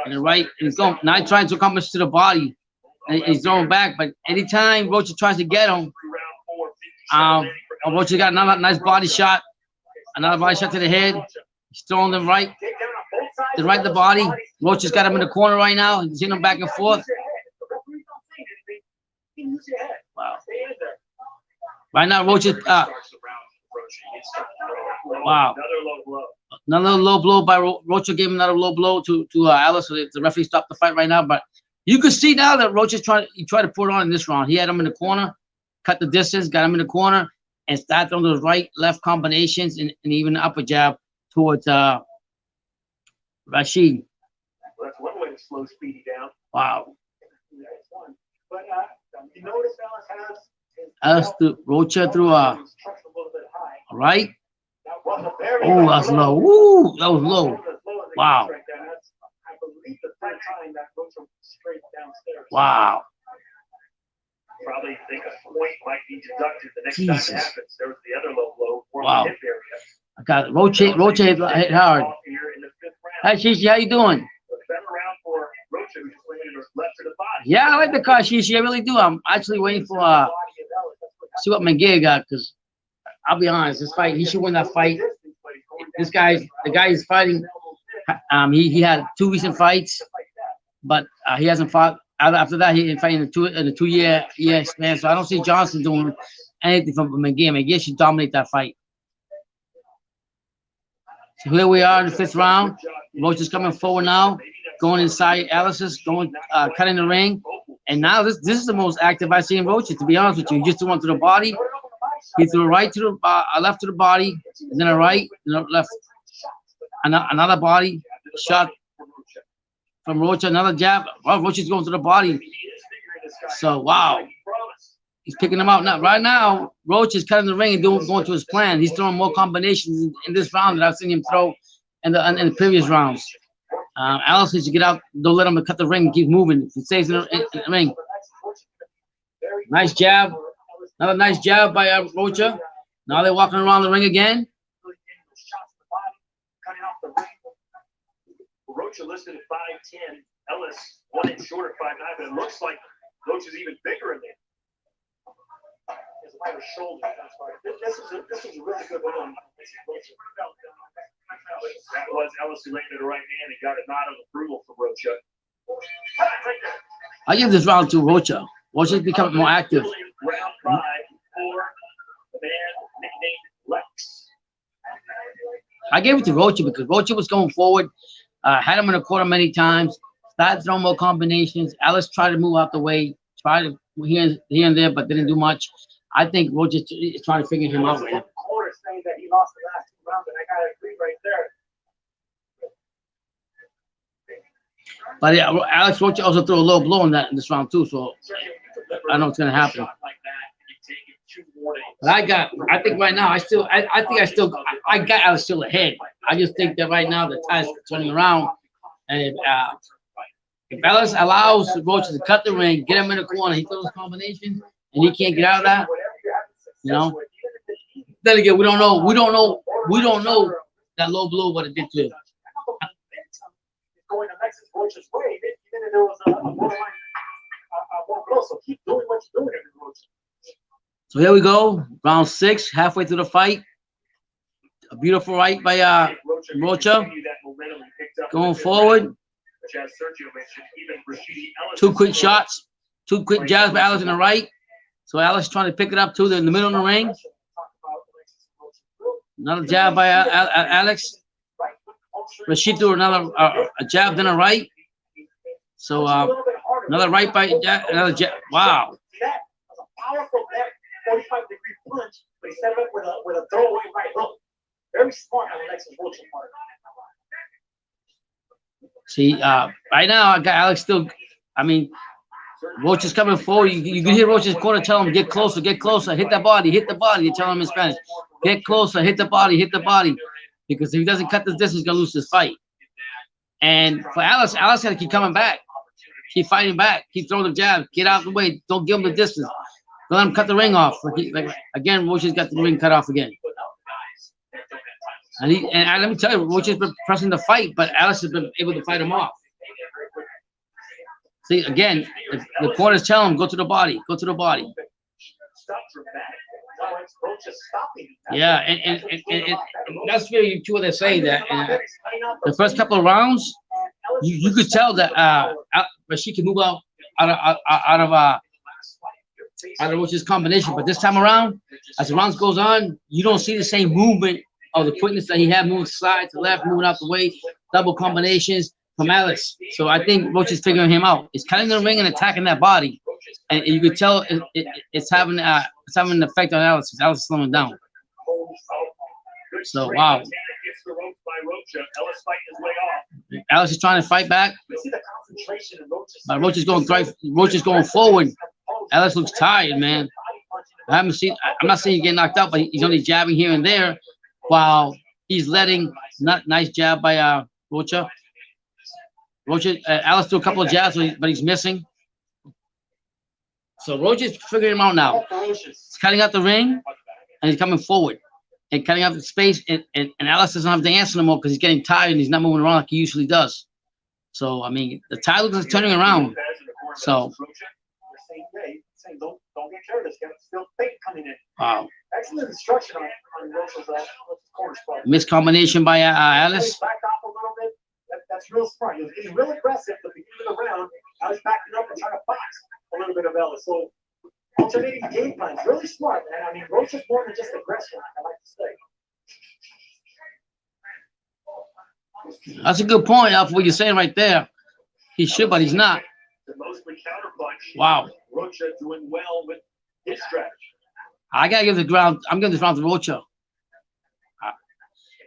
And the right, he's going now. He's trying to accomplish to the body, and he's throwing back. But anytime Rocha tries to get him, Rocha got another nice body shot, another body shot to the head. He's throwing them right, the body. Rocha's got him in the corner right now. He's hitting him back and forth. Wow. Right now, Rocha. Wow. Another low blow by Rocha. Gave him another low blow to Ellis. So the referee stopped the fight right now. But you can see now that Rocha's tried to put it on in this round. He had him in the corner, cut the distance, got him in the corner, and started throwing those right, left combinations and even the upper jab towards Rashid. Well, that's one way to slow Speedy down. Wow. But you notice Ellis threw Rocha through right. Oh, that's low. Ooh, that was low. Wow. Wow. Probably think a point might be deducted the next time it happens. There was the other low blow. Wow. I got it. Rocha hit hard. Hi, Shishi, how you doing? Yeah, I like the car, Shishi. I really do. I'm actually waiting for see what Munguia got, because I'll be honest, this fight, he should win that fight. The guy is fighting. He had 2 recent fights, but he hasn't fought. After that, he didn't fight in a 2-year span. So I don't see Johnson doing anything from Munguia. Munguia should dominate that fight. So here we are in the 5th round. Rocha's coming forward now, going inside Ellis's, cutting the ring. And now this is the most active I've seen Rocha, to be honest with you. He just threw one to the body. He threw a right to the left to the body, and then a right, and a left. Another body shot from Rocha, another jab. Well, Rocha's going to the body. So wow. He's picking them out now. Right now, Rocha is cutting the ring and going to his plan. He's throwing more combinations in this round than I've seen him throw in the previous rounds. Ellis needs to get out. Don't let him cut the ring and keep moving. He stays in the ring. Nice jab. Another nice jab by Rocha. Now they're walking around the ring again. Rocha listed at 5'10". Ellis 1 inch short at 5'9", but it looks like Rocha's even bigger in there. His wider shoulder. That's right. This was a really good one. That was Ellis who landed a right hand and got a nod of approval from Rocha. I give this round to Rocha. Rocha's becoming more active. Round 5 for the man nicknamed Lex. I gave it to Rocha because Rocha was going forward, had him in the corner many times, started throwing more combinations. Ellis tried to move out the way, tried to here and there, but didn't do much. I think Rocha is trying to figure him out right now. Corner saying that he lost the last 2 rounds, and I gotta agree right there. But Alex Rocha also threw a low blow in this round too, so I know what's gonna happen. But I think right now I got Alex still ahead. I just think that right now the tide's turning around, and if Ellis allows Rocha to cut the ring, get him in the corner, he throws combinations, and he can't get out of that, you know. Then again, we don't know that low blow what it did to him. Going to Mexico's Rocha's way, even if there was a borderline low blow. So keep doing what you're doing, Rocha. So here we go, round 6, halfway through the fight. A beautiful right by Rocha. Going forward. 2 quick shots, 2 quick jabs by Ellis in the right. So Ellis trying to pick it up too in the middle of the ring. Another jab by Alex. Rashid threw another a jab, then a right. So another right by another jab. Wow. That was a powerful 45-degree punch, but he set it up with a throwaway right hook. Very smart on Alexis Rocha part. See, right now I got Alex still. I mean, Rocha's coming forward. You can hear Rocha's corner tell him, get closer, hit the body. They tell him in Spanish, get closer, hit the body. Because if he doesn't cut this distance, he's gonna lose this fight. And for Ellis had to keep coming back, keep fighting back, keep throwing the jab, get out of the way, don't give him the distance, don't let him cut the ring off. Again, Rocha's got the ring cut off again. And let me tell you, Rocha's been pressing the fight, but Ellis has been able to fight him off. See, again, the corners tell him, go to the body. Yeah, and that's really true what they say, that the first couple of rounds, you could tell that Rashid can move out of Rocha's combination. But this time around, as the rounds goes on, you don't see the same movement of the quickness that he had, moving side to left, moving out the way, double combinations from Ellis. So I think Rocha's figuring him out. He's cutting the ring and attacking that body, and you could tell it's having an effect on Ellis. Ellis is slowing down. So wow. Ellis is trying to fight back, but Rocha's going forward. Ellis looks tired, man. I'm not saying he's getting knocked out, but he's only jabbing here and there, while he's letting nice jab by Rocha. Ellis threw a couple of jabs, but he's missing. So Rocha's figuring him out now. He's cutting out the ring, and he's coming forward and cutting out the space. And Ellis doesn't have to answer no more because he's getting tired and he's not moving around like he usually does. So I mean, the tide looks like it's turning around. So don't get careless. Still fake coming in. Wow. Excellent instruction on Rocha's corner spot. Missed combination by Ellis. Back off a little bit. That's real smart. He was getting real aggressive at the beginning of the round. I was backing up and trying to box a little bit of Ellis. So alternating game plans, really smart, man. I mean, Rocha's more than just aggression, I like to say. That's a good point, Alpha, what you're saying right there. He should, but he's not. The mostly counterpunch Wow. Rocha doing well with his strategy. I gotta give the ground. I'm giving this round to Rocha.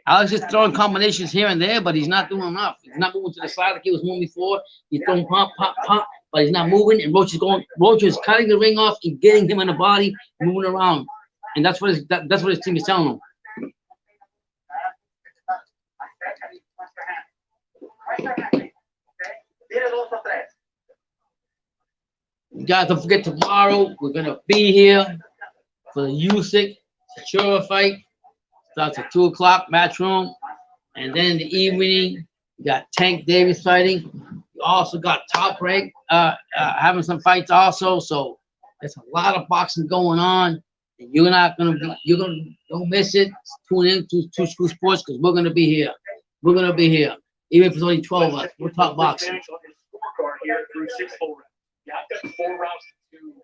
Alex is throwing combinations here and there, but he's not doing enough. He's not moving to the side like he was moving before. He's throwing pop, pop, pop, but he's not moving. And Rocha is cutting the ring off and getting him in the body, moving around. And that's what his team is telling him. Guys, don't forget tomorrow we're gonna be here for the Usyk Secura fight. Starts at 2 o'clock, match room, and then in the evening you got Tank Davis fighting. You also got Top Rank having some fights also. So there's a lot of boxing going on, and don't miss it. Tune in to Two Screw Sports because we're gonna be here. We're gonna be here, even if it's only 12 of us. We'll talk boxing. Scorecard here through 6 full rounds. Yeah, I've got 4 rounds to 2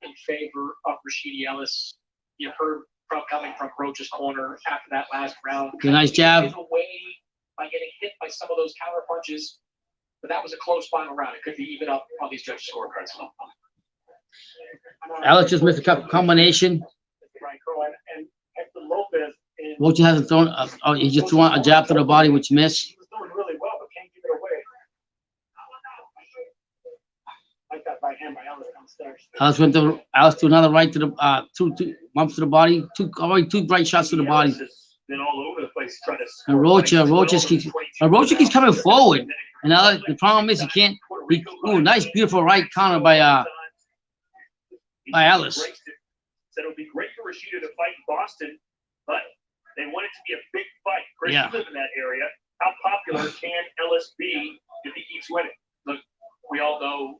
in favor of Rashidi Ellis. You heard coming from Rocha's corner after that last round. Nice jab. Away by getting hit by some of those counter punches, but that was a close final round. It could be even up on these judges' scorecards. Alex just missed a combination. And Hector Lopez. Rocha hasn't thrown. He just threw a jab to the body, which missed. He was doing really well, but can't give it away. Like that right hand by Ellis downstairs. Alex to another right to the two bumps to the body, two right shots to the body. Been all over the place trying to. And Rocha keeps coming forward. And the problem is he can't. Nice, beautiful right counter by Ellis. Said it would be great for Rashida to fight in Boston, but they want it to be a big fight. Chris, you live in that area. How popular can Ellis be if he keeps winning? Look, we all know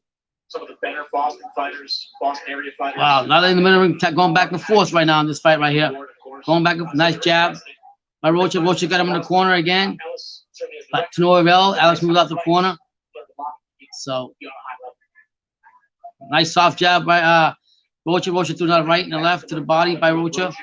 some of the better Boston fighters, Boston area fighters. Wow, now they're in the middle ring, going back and forth right now in this fight right here. Going back, nice jab by Rocha. Rocha got him in the corner again. But Tenorio, Alex moved out the corner. So, nice soft jab by Rocha. Rocha threw another right and a left to the body by Rocha.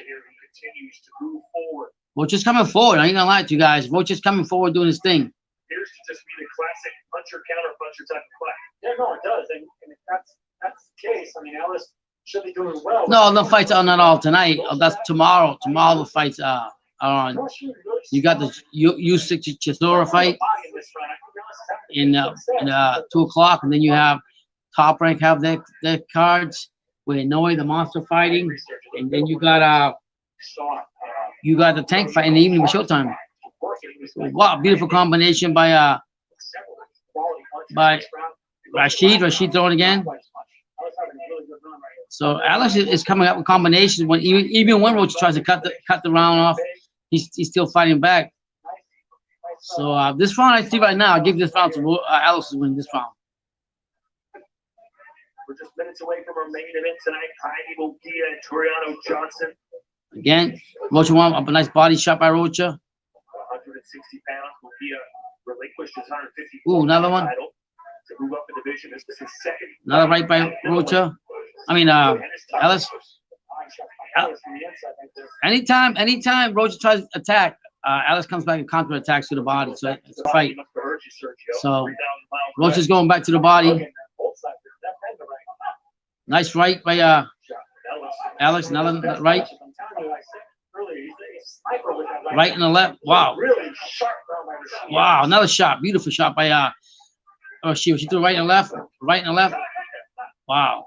Rocha's coming forward. I ain't gonna lie to you guys. Rocha's coming forward doing his thing. Appears to just be the classic puncher counter puncher type of fight. Yeah, no, it does. And if that's the case, I mean, Ellis should be doing well. No fights are not all tonight. Oh, that's tomorrow. Tomorrow the fights are on. You got the Usyk Chisora fight in 2 o'clock, and then you have Top Rank have their cards with Noe the Monster fighting, and then you got the Tank fight in the evening with Showtime. Wow, beautiful combination by Rashid. Rashid throwing again. So Alex is coming up with combinations when even when Rocha tries to cut the round off, he's still fighting back. So this round I see right now, I give this round to Alex to win this round. We're just minutes away from our main event tonight. Jaime Munguia and Tureano Johnson. Again, Rocha won up a nice body shot by Rocha. 160 pounds. Munguia relinquished his 150. Ooh, another one. To move up the division. This is his second. Another right by Rocha. I mean, Ellis. Anytime Rocha tries to attack, Ellis comes back and counter attacks to the body. So it's a fight. So Rocha's going back to the body. Nice right by Alex. Another right. Right and the left. Wow. Wow. Another shot. Beautiful shot by she threw right and left. Right and left. Wow.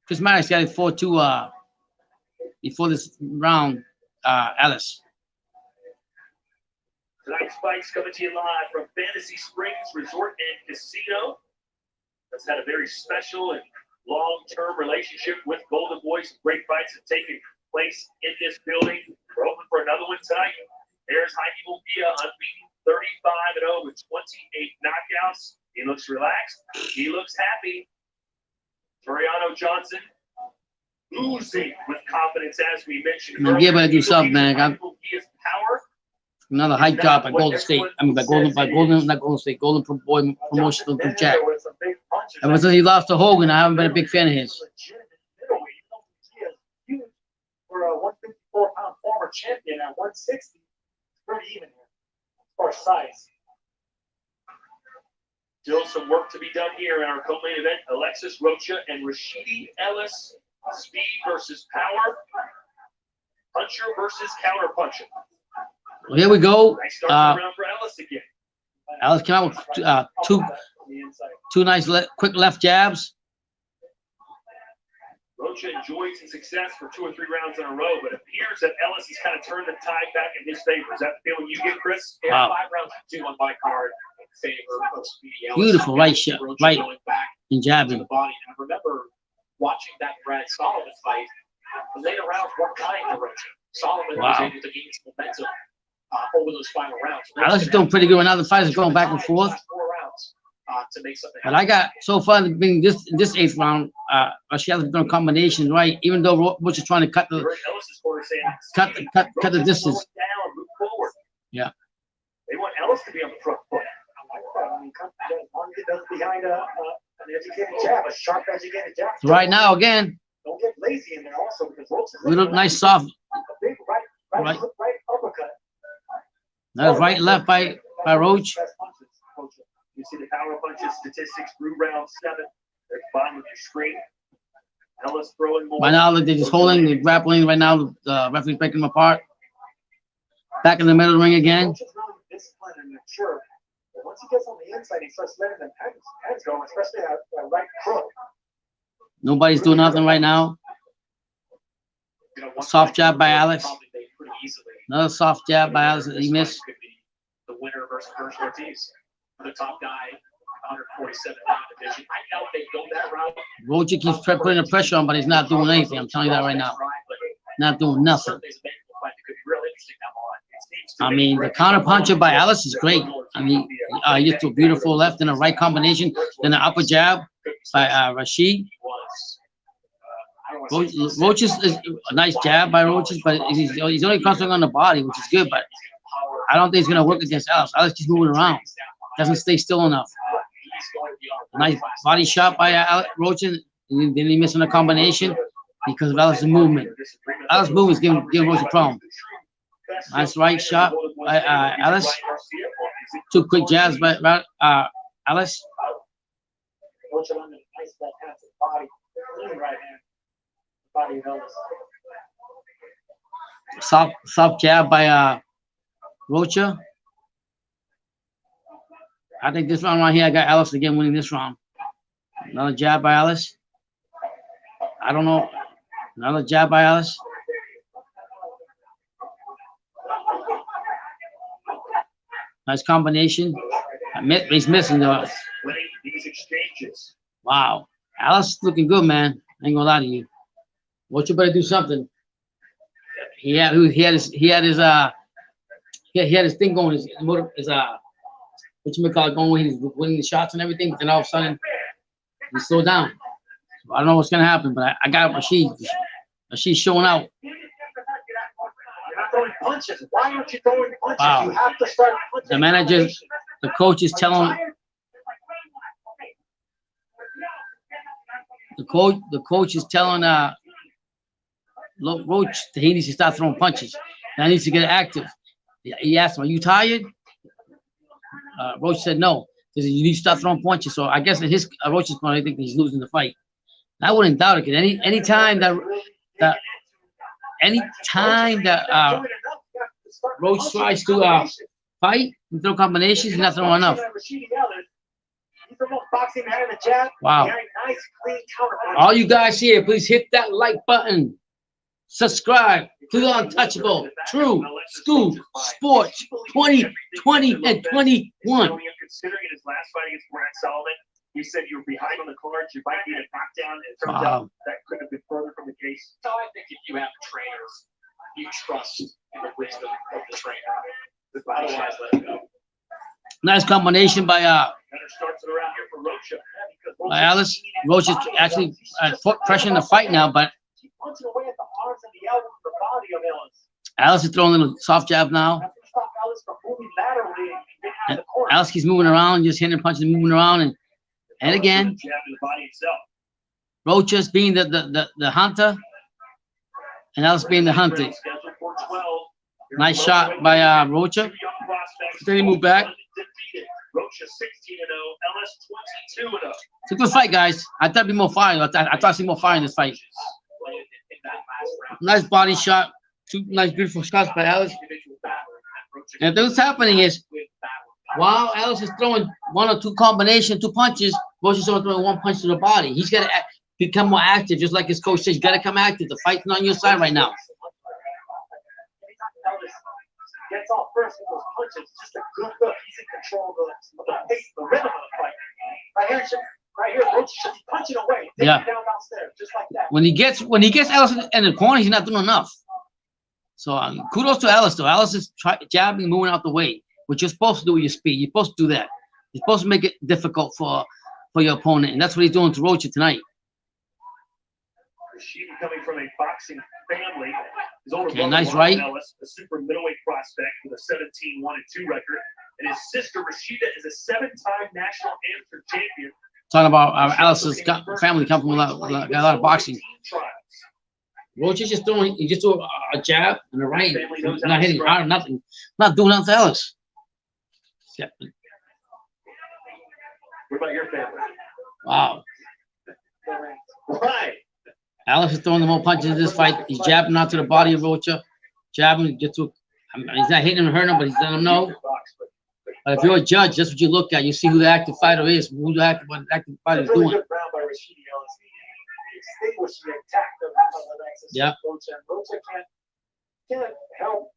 Chris Maddox got it 4-2 before this round. Ellis. Tonight's fight's coming to you live from Fantasy Springs Resort and Casino. That's had a very special and long-term relationship with Golden Boys. Great fights have taken place in this building. We're open for another one tonight. There's Jaime Munguia, unbeaten, 35-0 with 28 knockouts. He looks relaxed. He looks happy. Tureano Johnson oozing with confidence, as we mentioned. Munguia better do something, man. Munguia's power. Another high job by Golden State. I mean, not Golden State. Golden Boy Promotion from Jack. Ever since he lost to Hogan, I haven't been a big fan of his. For a 154-pound former champion at 160, it's pretty even here as far as size. Still some work to be done here in our co-main event. Alexis Rocha and Rashidi Ellis. Speed versus power. Puncher versus counter puncher. Well, here we go. Nice start around for Ellis again. Ellis came out with two nice quick left jabs. Rocha enjoyed some success for 2 or 3 rounds in a row, but it appears that Ellis has kind of turned the tide back in his favor. Is that the feeling you get, Chris? Yeah, Wow. 5 rounds to 2 on my card in favor of Speedy Ellis. Beautiful right shot, Rocha right going back and to jabbing. the body. And I remember watching that Brad Solomon fight. The later rounds were kind to Rocha. Solomon was able to gain some momentum over those final rounds. Ellis is doing pretty good right now. The fight is going back and forth. 4 rounds to make something But I got so far being this 8th round, she hasn't done combinations right. Even though Roach is trying to cut the distance. Move forward. Yeah. They want Ellis to be on the front foot. I mean, one that does behind an educated jab, a sharp educated jab. So right now, again, Don't get lazy in there also because Roach is we look nice soft. a big right uppercut. That's right left by Roach. You see the power punches statistics through round 7. They're fine with your screen. Ellis throwing more. Right now, they're just holding, they're grappling. Right now, the referee's breaking them apart. Back in the middle of the ring again. Roach is really disciplined and mature. But once he gets on the inside, he starts letting them hands go, especially that right crook. Nobody's doing nothing right now. Soft jab by Alex. Another soft jab by Alex that he missed. The winner versus First Ortiz. The top guy, 147 pound division. I doubt they go that route. Roach keeps putting the pressure on, but he's not doing anything. I'm telling you that right now. Not doing nothing. I mean, the counter puncher by Ellis is great. I mean, he gets a beautiful left and a right combination. Then the upper jab by Rashid. Roach is a nice jab by Roach, but he's only concentrating on the body, which is good. But I don't think he's going to work against Ellis. Ellis keeps moving around. Doesn't stay still enough. Nice body shot by Roach. Then he missing a combination because of Ellis' movement. Ellis' movement is giving Roach a problem. Nice right shot by Ellis. 2 quick jabs by Ellis. Roach on the nice left hand to the body, clean right hand. Body of Ellis. Soft jab by Rocha. I think this round right here, I got Ellis again winning this round. Another jab by Ellis. I don't know. Another jab by Ellis. Nice combination. He's missing though. Winning these exchanges. Wow. Ellis looking good, man. I ain't gonna lie to you. What you better do something. He had his thing going, his what you may call it, going when he's winning the shots and everything, but then all of a sudden he slowed down. So I don't know what's gonna happen, but I got Rashid. Rashid's showing out. You're not throwing punches. Why aren't you throwing punches? Wow. You have to start punching. The manager, the coach is telling the coach is telling Roach that he needs to start throwing punches. And he needs to get active. He asked him, "Are you tired?" Roach said no. He said, "You need to start throwing punches." So I guess in his Roach's point, I think he's losing the fight. And I wouldn't doubt it. Cause any time that Roach tries to fight and throw combinations, he's not throwing enough. Wow. All you guys here, please hit that like button. Subscribe to the Untouchable True School Sports 2020 and 21. Considering his last fight against Brad Solomon, you said you were behind on the cards. You might need a knockdown. It turns out that could have been further from the case. So I think if you have trainers, you trust in the wisdom of the trainer. Otherwise, let it go. Nice combination by Better starts it around here for Rocha. Ellis. Roach is actually pressuring the fight now, but Punching away at the arms and the elbows, the body of Ellis. Ellis is throwing a little soft jab now. That's to stop Ellis from moving laterally and getting out of the corner. Ellis keeps moving around, just hitting punches, moving around, and again, Jab in the body itself. Roach just being the hunter, and Ellis being the hunted. Scheduled for 12. Nice shot by Rocha. Then he moved back. Rocha 16-0. last 22 of them. It's a good fight, guys. I thought it'd be more fire. I thought I'd see more fire in this fight. Nice body shot. Two nice, beautiful shots by Ellis. And what's happening is, while Ellis is throwing one or two combination, two punches, Rocha's only throwing one punch to the body. He's got to become more active, just like his coach says. You got to come active. The fight's not on your side right now. Gets off first with those punches, just a good look. He's in control of the pace, the rhythm of the fight. Right here, Rocha should be punching away, taking it down downstairs, just like that. When he gets Ellis in the corner, he's not doing enough. So kudos to Ellis, though. Ellis is jabbing, moving out the way, which you're supposed to do with your speed. You're supposed to do that. You're supposed to make it difficult for your opponent, and that's what he's doing to Rocha tonight. She coming from a boxing family. His older brother, nice right. Ellis, a super middleweight prospect with a 17-1-2 record, and his sister Rashida is a 7-time national amateur champion. Talking about Ellis's family come from a lot of boxing. Rocha's just throwing. He just threw a jab and a right, not hitting hard, nothing, not doing nothing to Ellis. What about your family? Wow. Right. Ellis is throwing the more punches in this fight. He's jabbing out to the body of Rocha. Jabbing, get to. He's not hitting him and hurting him, but he's letting him know. But if you're a judge, that's what you look at. You see who the active fighter is, who the active fighter is doing. Good round by Rashidi Ellis. He extinguished the attack of yeah. Rocha can't help.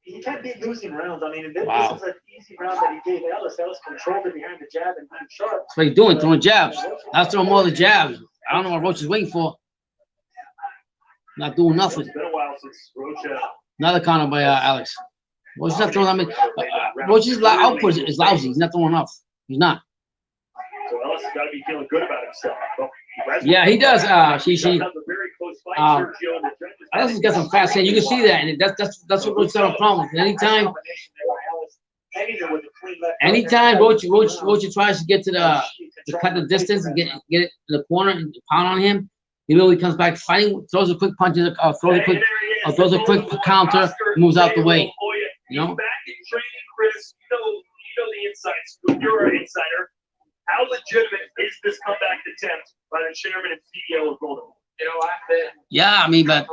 He can't be losing rounds. I mean, this is an easy round that he gave Ellis. Ellis controlled it behind the jab and being sharp. That's what he's doing, throwing jabs. That's throwing more of the jabs. I don't know what Rocha's waiting for. Not doing nothing. It's been a while since Rocha. Another counter by Alex. Rocha's not throwing. I mean, Rocha's output is lousy. He's not throwing enough. He's not. So Ellis has got to be feeling good about himself. Yeah, he does. Ellis has got some fast hand. You can see that, and that's what Rocha's having a problem with. Anytime Rocha tries to get to cut the distance and get it in the corner and pound on him, he really comes back fighting, throws a quick punch, throws a quick counter, moves out the way. You know. Back in training, Chris. You know the insights. You're an insider. How legitimate is this comeback attempt by the chairman and CEO of Golden? Yeah, I mean, but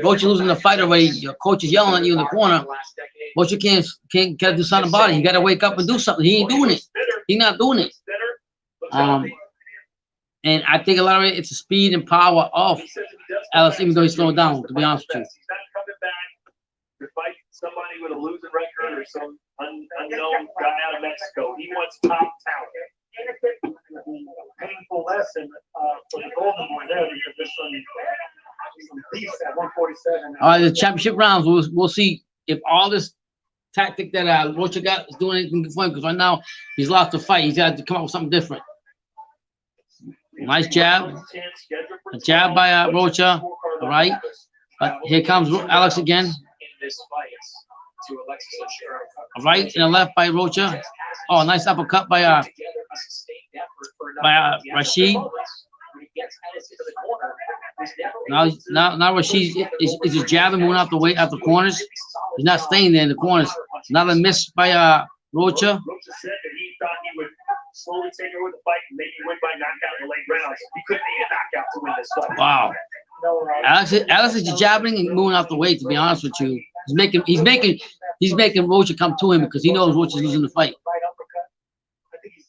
Rocha losing the fight already. Your coach is yelling at you in the corner. Rocha can't do something about it. You got to wake up and do something. He ain't doing it. He's not doing it. And I think a lot of it, it's the speed and power of Ellis, even though he's slowing down, to be honest with you. He's not coming back to fight somebody with a losing record or some unknown guy out of Mexico. He wants top talent. Painful lesson for the Golden Boy there because there's some beast at 147. All right, the championship rounds, we'll see if all this tactic that Rocha got is doing anything for him, because right now he's lost the fight. He's got to come up with something different. Nice jab. A jab by Rocha. All right. But here comes Alex again. All right, and a left by Rocha. Oh, nice uppercut by Rashid. Now Rashid is just jabbing, moving out the way, out the corners. He's not staying there in the corners. Another miss by Rocha. Rocha said that he thought he would slowly take over the fight and maybe win by knockout in the late rounds. He couldn't need a knockout to win this fight. Wow. Alex is just jabbing and moving out the way, to be honest with you. He's making Rocha come to him because he knows Rocha's losing the fight. I think he's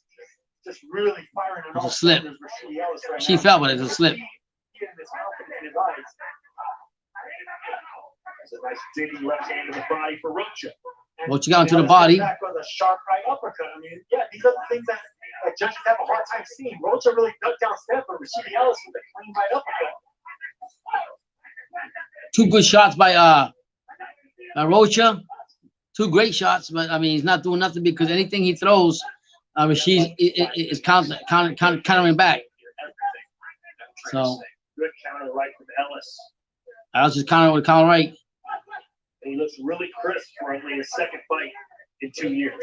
just really firing. It's a slip. She fell, but it's a slip. It's a nice digging left hand to the body for Rocha. Rocha got into the body. Back with a sharp right uppercut. I mean, yeah, these are the things that judges have a hard time seeing. Rocha really ducked down step, but Rashidi Ellis with a clean right uppercut. Two good shots by Rocha. Two great shots, but I mean he's not doing nothing because anything he throws, Rashid is countering back. So good counter right from Ellis. Ellis is countering with counter right. And he looks really crisp for only his second fight in 2 years.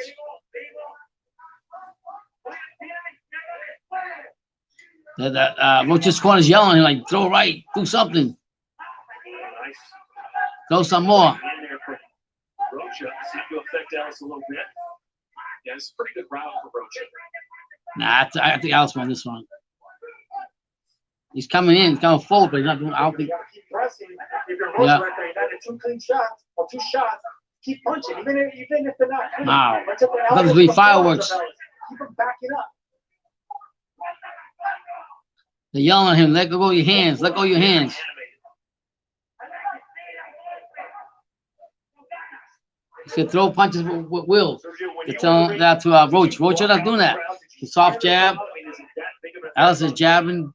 Rocha's corner's yelling like, throw right, do something. Nice. Throw some more. In there for Rocha, seemed to affect Ellis a little bit. Yeah, it's a pretty good round for Rocha. Nah, I think Ellis won this one. He's coming in, he's coming forward, but he's not doing. I don't think. You gotta keep pressing. If you're Rocha right there, you got 2 clean shots or 2 shots. Keep punching, even if they're not clean. Wow. Punch up the That was elbows, really the fireworks. elbows. Keep them backing up. They're yelling at him. Let go of your hands. Let go of your hands. He said throw punches with will. They're telling that to Rocha. Rocha not doing that. The soft jab. Ellis is jabbing.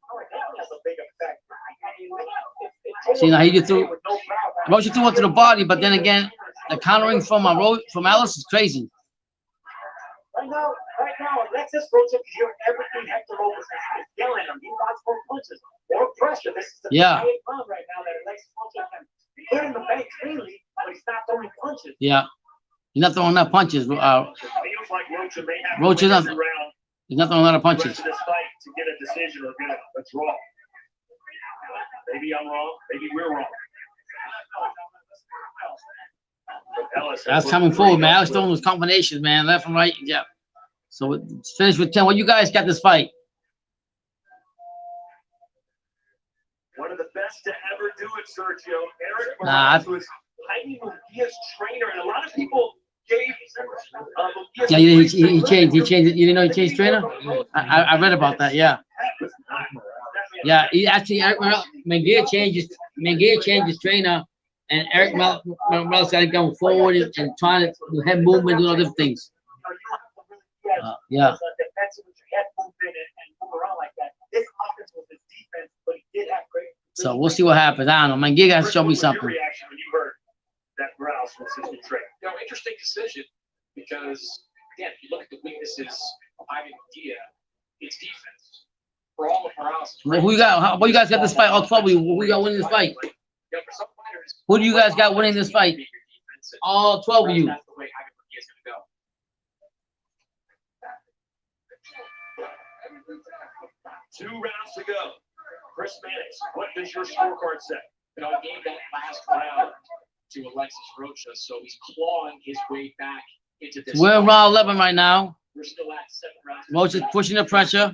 See, now he get through. Rocha threw it to the body, but then again, the countering from Ellis is crazy. Right now, Alexis Rocha can hear everything Hector Lopez is yelling at him. He wants more punches, more pressure. This is the Yeah. round right now that Alexis Rocha can put in the bank cleanly, but he's not throwing punches. Yeah. He's not throwing enough punches. Feels like Rocha may have Rocha to win doesn't- every round He's not throwing a lot of the rest punches. of this fight to get a decision or get a draw. Maybe I'm wrong. Maybe we're wrong. But Ellis has That's looked coming forward, pretty man. Ellis good. throwing those combinations, man, left and right. Yeah. So it's finished with 10. What you guys got this fight? One of the best to ever do it, Sergio. Eric Nah, Morales was Jaime Munguia's trainer, and a lot of people gave Munguia Yeah, he changed. He changed. You didn't know he changed trainer? I read about that. Yeah. Yeah. He actually Munguia changed his trainer, and Eric Morales started going forward and trying to do head movement, doing all different things. Yeah. Defensive with your head movement and move around like that. His offense was his defense, but he did have great. So we'll see what happens. I don't know. Munguia got to show me Your something. reaction when you heard that grouse from assistant trainer. Interesting decision because, again, if you look at the weaknesses of Jaime Munguia, it's defense. For all of Morales. Well, who you got? What you guys got this fight? All 12 of you. Who you got winning this fight? Yeah, for some fighters, Who do you guys got winning this fight? All 12 of you. That's the way Jaime Munguia is going to go. 2 rounds to go. Chris Mannix, what does your scorecard say? He gave that last round to Alexis Rocha, so he's clawing his way back into this. We're in fight. round 11 right now. We're still at 7 rounds. Rocha's pushing the pressure.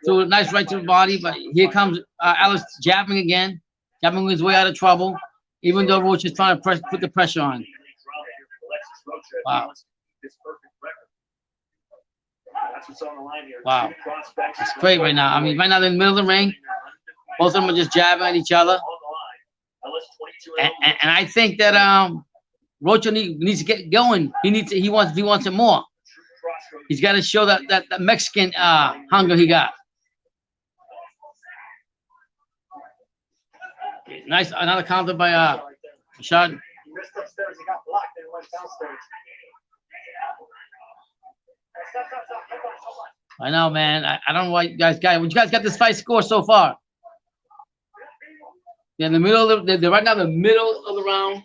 Threw a nice right to the body, but here comes Ellis jabbing again, jabbing his way out of trouble, even though Rocha's trying to put the pressure on. Wow. That's what's on the line here. Wow. Two prospects. It's great right now. I mean, right now they're in the middle of the ring. Both of them are just jabbing at each other. On the line. Ellis 22 And I think that Rocha needs to get going. He wants it more. He's got to show that Mexican hunger he got. Nice, another counter by Rashad. He missed upstairs, he got blocked and went downstairs. I know, man. I don't know what you guys got. What you guys got this fight score so far? They're in the middle of they're right now in the middle of the round.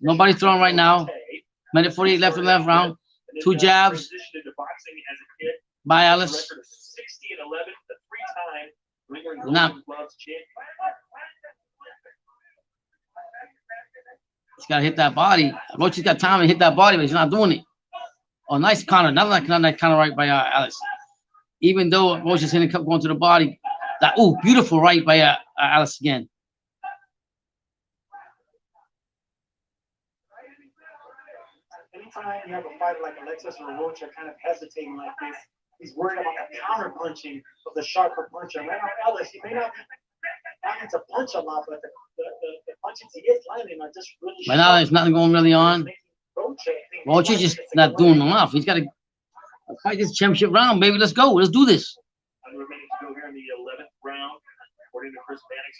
Nobody's throwing right now. Minute 48 left in the left round. 2 jabs by Ellis. 60-11, the 3-time Now, gloves champion. he's got to hit that body. Rocha's got time to hit that body, but he's not doing it. Oh, nice counter. Another counter right by Ellis. Even though Rocha's hitting going to the body. That beautiful right by Ellis again. Anytime you have a fighter like Alexis or Rocha kind of hesitating like this, he's worried about the counter punching of the sharper puncher. Right now, Ellis, he may not be having to punch a lot, but the punches he is landing are just really Right now, there's nothing going really on. Rocha's just not doing enough. He's got to fight this championship round, baby. Let's go. Let's do this. And remaining to go here in the 11th round, according to Chris Mannix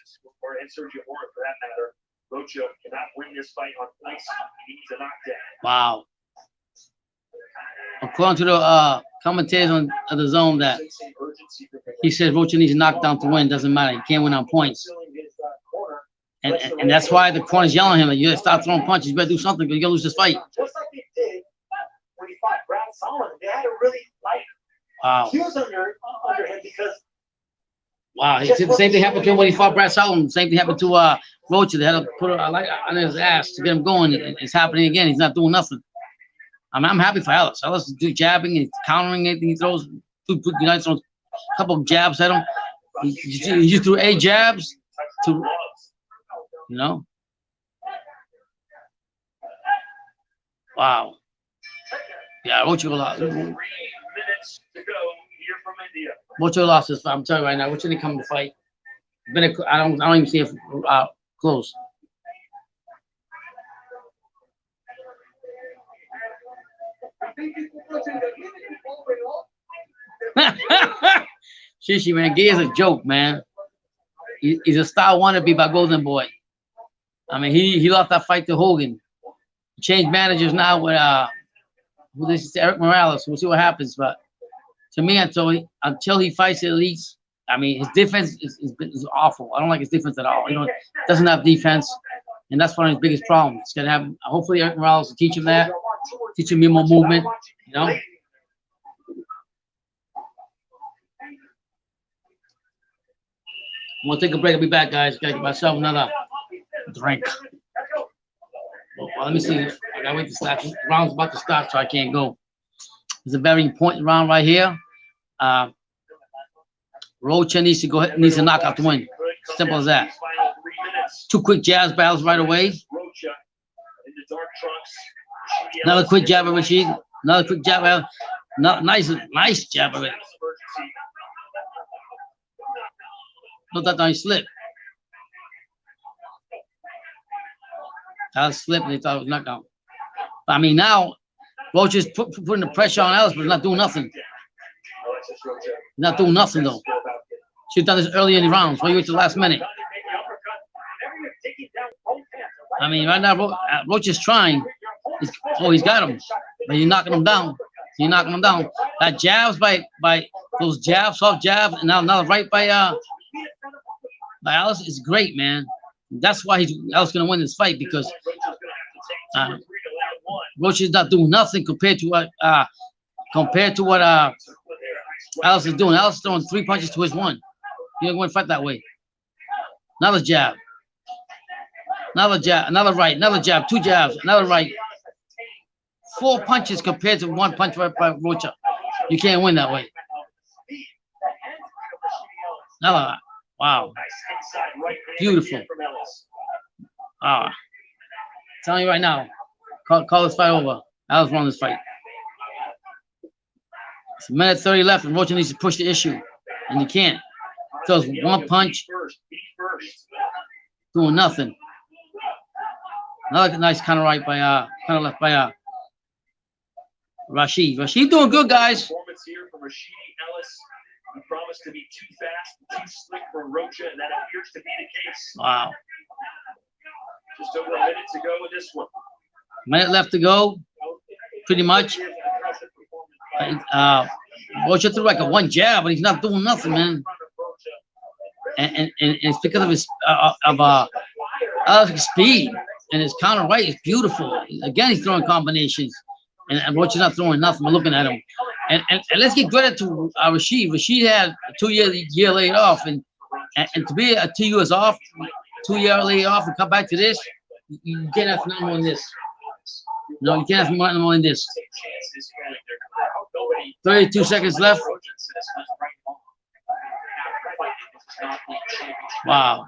and Sergio Mora for that matter. Rocha cannot win this fight on ice. He needs a knockdown. Wow. According to the commentators on the zone, that he says Rocha needs a knockdown to win. Doesn't matter. He can't win on points. And that's why the corner's yelling at him. Like, you gotta stop throwing punches. You better do something because you're gonna lose this fight. Just like they did when he fought Brad Solomon. They had to really like Wow. he was under him because Wow. The same thing happened to him when he fought Brad Solomon. Same thing happened to Rocha. They had to put a light on his ass to get him going. It's happening again. He's not doing nothing. I'm happy for Ellis. Ellis is do jabbing and countering it. He throws a couple of jabs at him. He just threw 8 jabs to, you know. Wow. Yeah, Rocha lost. Rocha lost this fight. I'm telling you right now. Rocha didn't come to fight. I don't even see it close. Shishi, man, Gay is a joke, man. He's a star wannabe by Golden Boy. I mean, he lost that fight to Hogan. He changed managers now with who this is, Eric Morales. We'll see what happens. But to me, until he fights Ellis, I mean, his defense is awful. I don't like his defense at all. You know, doesn't have defense, and that's one of his biggest problems. He's gonna have. Hopefully, Eric Morales will teach him that, teach him more movement. You know. I'm gonna take a break. I'll be back, guys. Gotta get myself another drink. Well, let me see. I gotta wait to start. The round's about to start, so I can't go. It's a very important round right here. Rocha needs to knock out the win. Simple as that. 2 quick jabs battles right away. Another quick jab of Rashid. Another quick jab. Nice jab of it. Not that nice slip. That slip, and they thought it was knockout. I mean, now Rocha's putting the pressure on Ellis, but not doing nothing. Not doing nothing though. Should have done this early in the rounds. Why you wait till the last minute? I mean, right now Rocha's trying. He's got him, but you're knocking him down. You're knocking him down. That jabs by those jabs, soft jabs, and now another right by Ellis is great, man. That's why Ellis gonna win this fight, because Rocha's not doing nothing compared to what Ellis is doing. Ellis is throwing 3 punches to his 1. You're gonna win a fight that way. Another jab. Another jab. Another right. Another jab. 2 jabs. Another right. 4 punches compared to 1 punch right by Rocha. You can't win that way. Another. Wow. Beautiful. Telling you right now, call this fight over. Ellis won this fight. It's a minute 30 left, and Rocha needs to push the issue, and he can't. Throws 1 punch, doing nothing. Another nice counter right by counter left by Rashid. Rashid doing good, guys. Performance here from Rashid Ellis. He promised to be too fast, too slick for Rocha, and that appears to be the case. Wow. Just over a minute to go with this one. Minute left to go, pretty much. Rocha threw like a 1 jab, but he's not doing nothing, man. And it's because of his speed, and his counter right is beautiful. Again, he's throwing combinations, and Rocha's not throwing nothing. We're looking at him. And let's give credit to Rashid. Rashid had a 2-year laid off, and to be a 2 years off, 2 year laid off, and come back to this, you can't have nothing more than this. No, you can't have nothing more than this. 32 seconds left. Wow.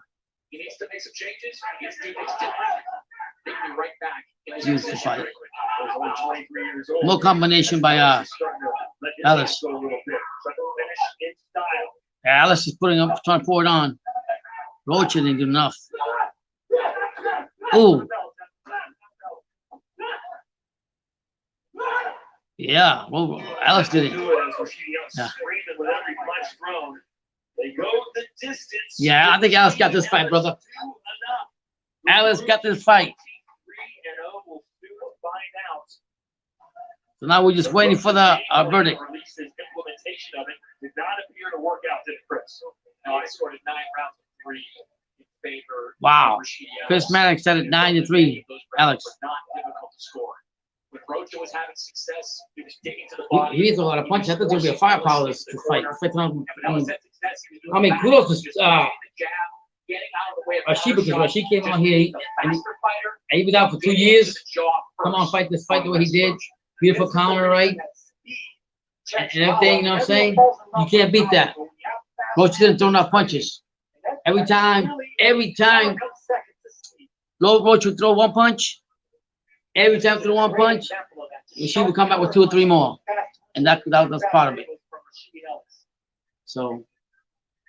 He needs to make some changes. He needs to do things different. Take me right back. Beautiful fight. No combination by Ellis. Yeah, Ellis is putting up, trying to pour it on. Rocha didn't do enough. Ooh. Yeah, well, Ellis did it. Yeah. Yeah, I think Ellis got this fight, brother. Ellis got this fight. So now we're just waiting for the verdict. Implementation of it did not appear to work out, did Chris? No, I scored 9 rounds of 3 in favor. Wow. Chris Mannix said it 9-3. Alex. Not difficult to score. When Rocha was having success, he was digging to the body. He needs a lot of punches. I think there'll be a firepower to fight. I mean, kudos to Rashid, because Rashid came on here and he was out for 2 years. Come on, fight this fight the way he did. Beautiful counter, right? And everything, you know what I'm saying? You can't beat that. Rocha didn't throw enough punches. Every time, Rocha would throw one punch. Every time through one punch, and she would come back with 2 or 3 more. And that was part of it. So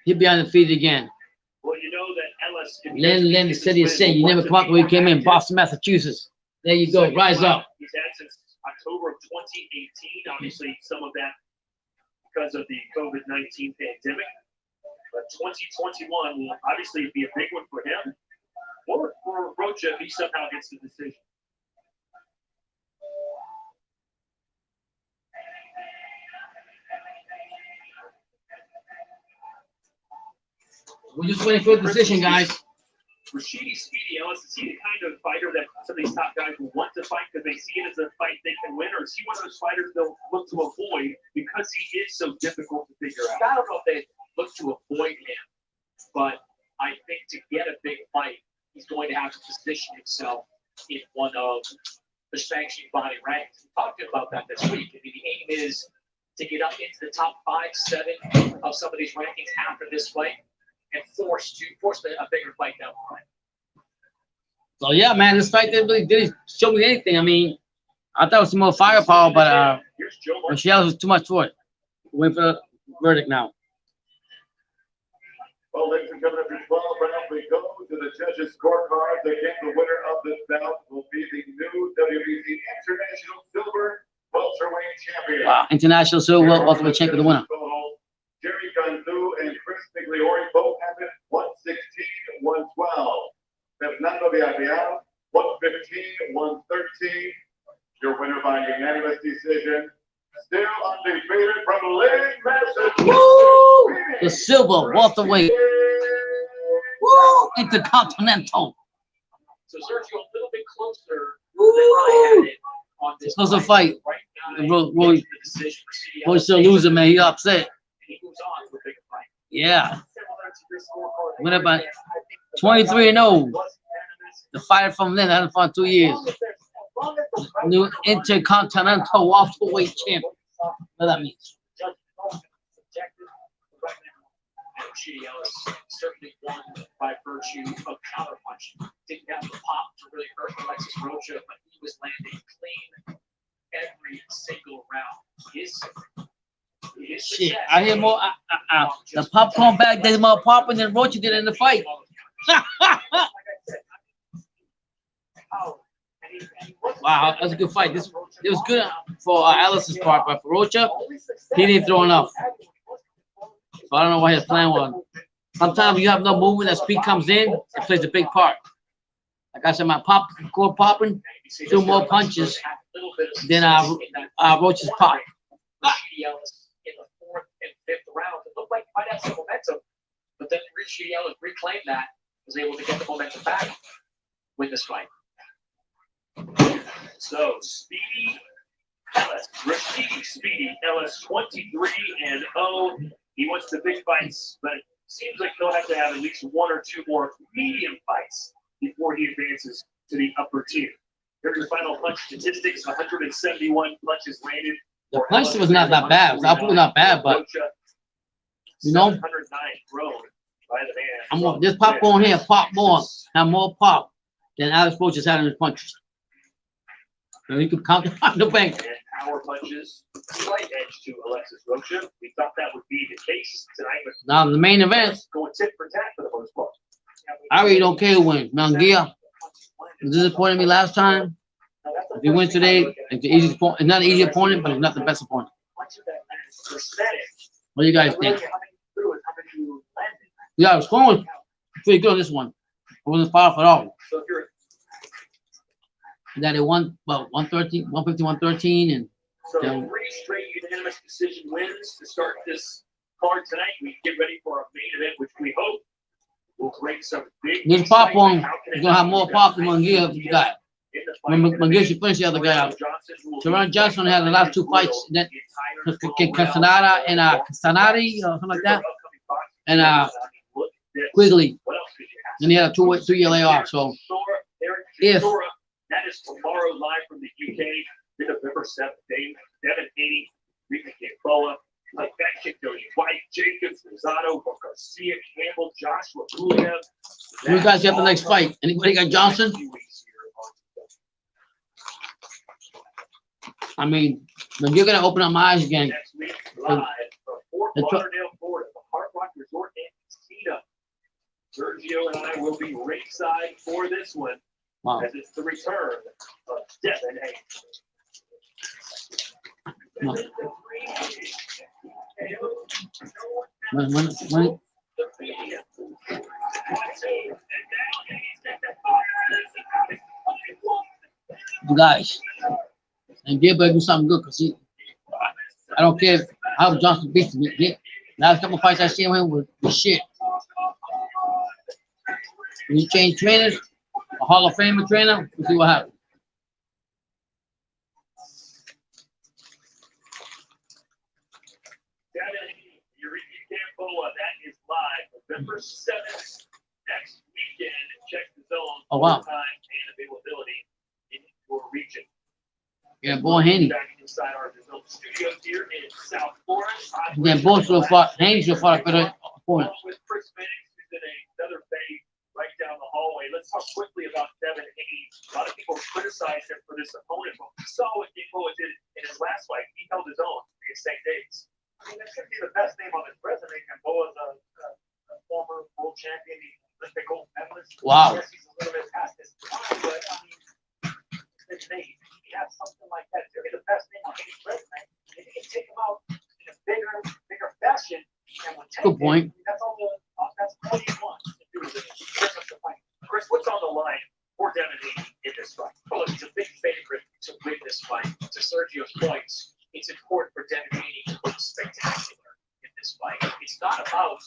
he'll be undefeated again. Well, you know that Ellis. Lynn, the city of sin. You never come out the way you came in, Boston, Massachusetts. There you go. Rise up. He's had since October of 2018. Obviously, some of that because of the COVID-19 pandemic. But 2021 will obviously be a big one for him. Or for Rocha if he somehow gets the decision. We're just waiting for a decision, guys. Rashidi Speedy Ellis, is he the kind of fighter that some of these top guys will want to fight because they see it as a fight they can win, or is he one of those fighters they'll look to avoid because he is so difficult to figure out? I don't know if they look to avoid him, but I think to get a big fight, he's going to have to position himself in one of the sanctioning body ranks. We talked about that this week. I mean, the aim is to get up into the top 5, 7 of some of these rankings after this fight and force a bigger fight down the line. So yeah, man, this fight didn't show me anything. I mean, I thought it was some more firepower, but Michelle was too much for it. Waiting for the verdict now. Well, ladies and gentlemen, after 12 rounds, we go to the judges' scorecards. Again, the winner of this bout will be the new WBC International Silver Welterweight Champion. Wow, International Silver Welterweight Champion, the winner. Jerry Gundu and Chris Migliori both have it 116, 112. Fernando Villarreal, 115, 113. Your winner by unanimous decision. Still undefeated from Lynn, Massachusetts. Woo! The silver welterweight. Woo! Intercontinental. So Sergio a little bit closer Woo! than I had it on this Closer fight. Right now, Roy still losing, man. He upset. and he moves on to a bigger fight. Yeah. Winner by 23-0. The fighter from Lynn hasn't fought 2 years. New Intercontinental welterweight champion. What that means? Rashidi Ellis certainly won by virtue of counterpunching. Didn't have the pop to really hurt Alexis Rocha, but he was landing clean every single round. His Shit, I hear more. The popcorn bag did more popping than Rocha did in the fight. Wow, that's a good fight. It was good for Ellis's part, but for Rocha, he didn't throw enough. So I don't know what his plan was. Sometimes you have no movement, that speed comes in, it plays a big part. Like I said, my core popping, 2 more punches than Rocha's pop. Rashidi Ellis in the 4th and 5th round. It looked like he might have some momentum, but then Rashidi Ellis reclaimed that, was able to get the momentum back with this fight. So Speedy Ellis, Rashidi Speedy Ellis, 23-0. He wants the big fights, but it seems like he'll have to have at least 1 or 2 more medium fights before he advances to the upper tier. Here's your final punch statistics: 171 punches landed. The punch was not that bad. The output was not bad, but you know, 709 thrown by the man. This popcorn here pop more, have more pop than Alex Rocha's had in his punches. So he could count on the bank. And power punches, slight edge to Alexis Rocha. We thought that would be the case tonight, but Now the main event, going tit for tat for the most part. I really don't care who wins. Munguia disappointed me last time. If he wins today, it's the easiest opponent. It's not an easy opponent, but it's not the best opponent. What do you guys think? Yeah, I was going pretty good on this one. I wasn't far off at all. So if you're That it won about 113, 150, 113, and So 3 straight unanimous decision wins to start this card tonight. We get ready for our main event, which we hope will break some big. this pop one is gonna have more pop than Munguia guy. Munguia should finish the other guy out. Tureano Johnson had the last 2 fights that Castaneda and Castanari or something like that, and Quigley. And he had a 2-year layoff. So if that is tomorrow live from the UK, November 7th. You guys have the next fight. Anybody got Johnson? I mean, when you're gonna open up my eyes again. Next week, live from Fort Lauderdale, Florida, the Hard Rock Resort and Casino. Sergio and I will be ringside for this one. Wow. As it's the return of Devin Hayes. No. When you guys, and Gabe better do something good because I don't care how Johnson beats me. Last couple fights I seen him was shit. When you change trainers, a Hall of Famer trainer, we'll see what happens. Gamboa, that is live November 7th next weekend. Check the zone Oh, wow. for time and availability in your region. Yeah, boy, Haney. Back inside our DAZN studios here in South Florida. Yeah, both so far. Haney's so far better opponent. Along with Chris Phoenix, who's in another fade right down the hallway. Let's talk quickly about Devin Hayes. A lot of people criticized him for this opponent, but we saw what Gamboa did in his last fight. He held his own against St. Davis. I mean, that's going to be the best name on his resume. Gamboa's a former world champion, Olympic gold medalist. Wow. Yes, he's a little bit past his time, but I mean, his name. He has something like that. It's going to be the best name on his resume. If he can take him out in a bigger fashion, and with Good point. that's all he wants to do is bring up the fight. Chris, what's on the line for Devin Hayes in this fight? Oh, look, he's a big favorite to win this fight. To Sergio's points, it's important for Devin Hayes to look spectacular in this fight. It's not about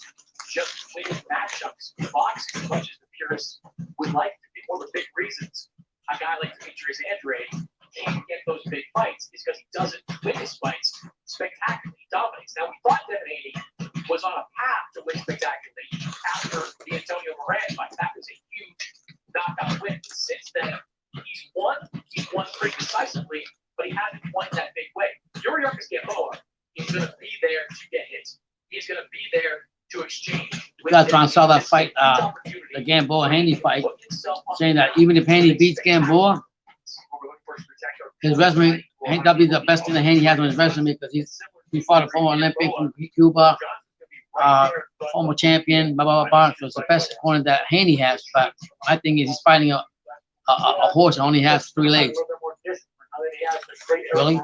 just winning matchups. Boxing, as much as the purists would like to be. One of the big reasons a guy like Demetrius Andrade can't get those big fights is because he doesn't win his fights spectacularly. He dominates. Now, we thought Devin Hayes was on a path to win spectacularly after the Antonio Moran fight. That was a huge knockout win. Since then, he's won pretty decisively, but he hasn't won that big way. Yuriorkis Gamboa is going to be there to get hits. He's going to be there to exchange. You guys trying to sell that fight, the Gamboa Haney fight, saying that even if Haney beats Gamboa, his resume ain't gonna be the best thing that Haney has on his resume because he fought a former Olympic from Cuba, former champion, blah blah blah blah. So it's the best opponent that Haney has. But my thing is he's fighting a horse that only has 3 legs. Really?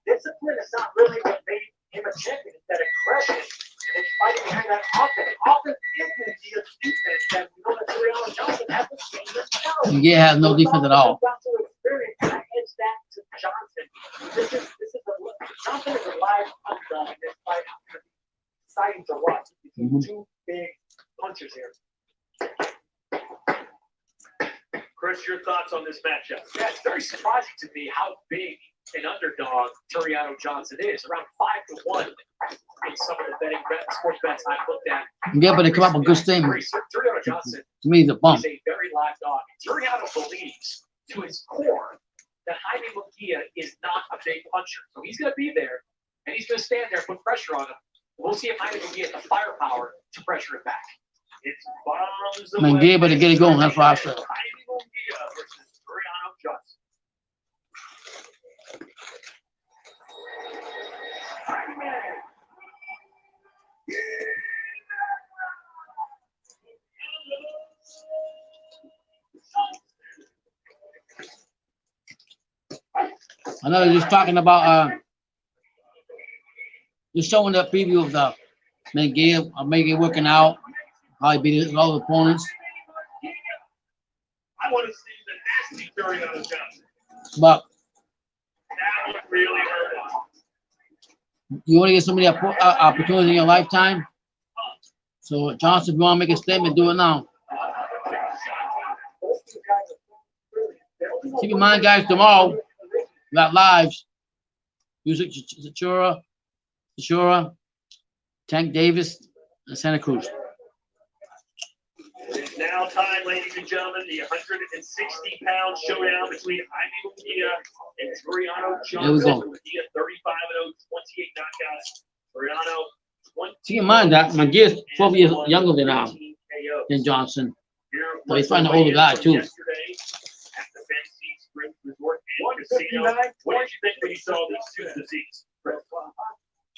Discipline is not really what made him a champion. It's that aggression and it's fighting behind that offense. Offense is going to be a defense that we know that Tureano Johnson hasn't seen this now. Yeah, has no defense at all. Johnson is a live underdog in this fight. Exciting to watch. Two big punchers here. Chris, your thoughts on this matchup? Yeah, it's very surprising to me how big an underdog Tureano Johnson is. Around 5-1 in some of the betting sports bets I've looked at. Yeah, but they come up with good statement. Tureano Johnson To me, he's a bump. is a very live dog. Tureano believes to his core that Jaime Munguia is not a big puncher. So he's going to be there, and he's going to stand there and put pressure on him. We'll see if Jaime Munguia has the firepower to pressure it back. It's bombs away. Munguia better get it going. That's what I said. Jaime Munguia versus Tureano Johnson. I know they're just talking about just showing the preview of the Munguia working out, how he beat all the opponents. I want to see the nasty Tureano Johnson. But That would really hurt him. you only get so many opportunities in your lifetime. So Johnson, if you want to make a statement, do it now. Keep in mind, guys, tomorrow we got lives. Music Chachura, Tank Davis, and Santa Cruz. It is now time, ladies and gentlemen, the 160-pound showdown between Jaime Munguia and Tureano Johnson. Here we go. Munguia 35-0, 28 knockouts. Tureano Keep in mind that Munguia is 12 years younger than Johnson. So he's fighting an older guy too. 159. What did you think when you saw these two physiques?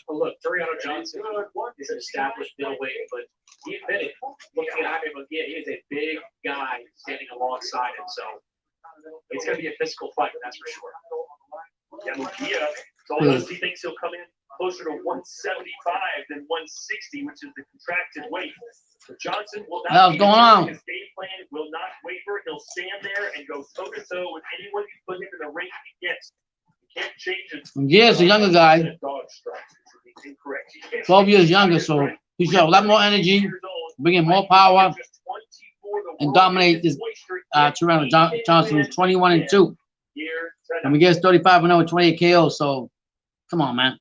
Well, look, Tureano Johnson is an established middleweight, but he admitted, looking at Jaime Munguia, he is a big guy standing alongside him. So it's going to be a physical fight, that's for sure. Yeah, Munguia told us he thinks he'll come in closer to 175 than 160, which is the contracted weight. But Johnson will not. What's going on? His game plan will not waver. He'll stand there and go toe to toe with anyone you put him in the ring against. You can't change it. Munguia is a younger guy. Incorrect. 12 years younger, so he should have a lot more energy, bring in more power, and dominate this Tureano Johnson, who's 21-2. And Munguia's 35-0 with 28 KOs. So, come on, man.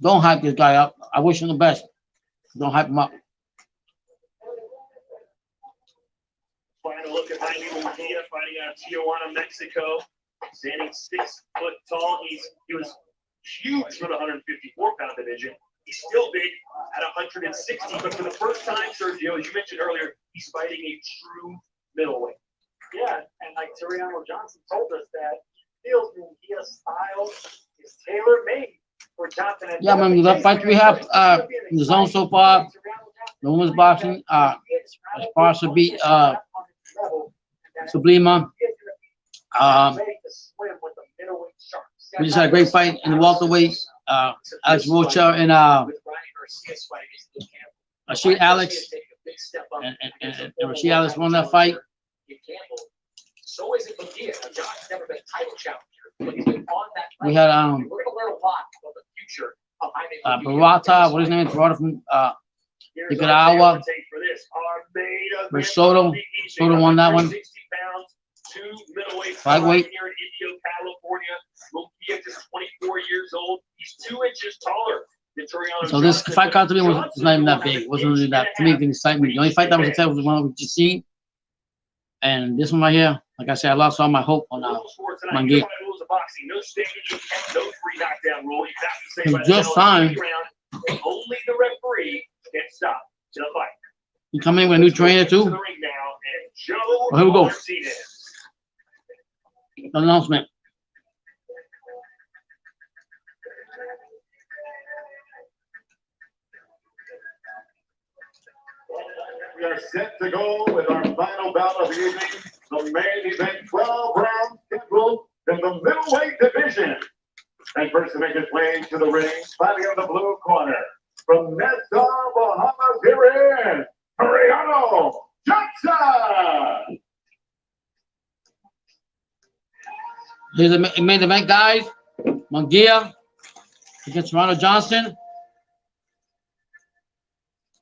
Don't hype this guy up. I wish him the best. Don't hype him up. Final look at Jaime Munguia fighting out of Tijuana, Mexico. Standing 6 foot tall. He was huge for the 154-pound division. He's still big at 160, but for the first time, Sergio, as you mentioned earlier, he's fighting a true middleweight. Yeah, and like Tureano Johnson told us that he feels Munguia's style is tailor-made for Johnson. Yeah, man, the fights we have in the zone so far, the women's boxing, Sparza beat Sublima. We just had a great fight in the welterweight. Alex Rocha and Rashid Alex. And Rashid Alex won that fight. So is it Munguia. John's never been a title challenger, but he's been on that fight. We had we're going to learn a lot about the future of Jaime Munguia. Barata, what his name is, Barata from Nicaragua. With Soto. Soto won that one. Flyweight. Here in Indio, California. Munguia is 24 years old. He's 2 inches taller than Tureano. So this fight card to me was not even that big. It wasn't really that, to me, it didn't excite me. The only fight that was exciting was the one we just seen. And this one right here, like I said, I lost all my hope on Munguia. Just time. Only the referee can stop the fight. You coming in with a new trainer too? Well, here we go. Announcement. We are set to go with our final bout of the evening, the main event 12 rounds scheduled in the middleweight division. And first to make his way to the ring, fighting in the blue corner, from Mesa, Bahamas, here is Tureano Johnson. Here's the main event, guys. Munguia against Tureano Johnson.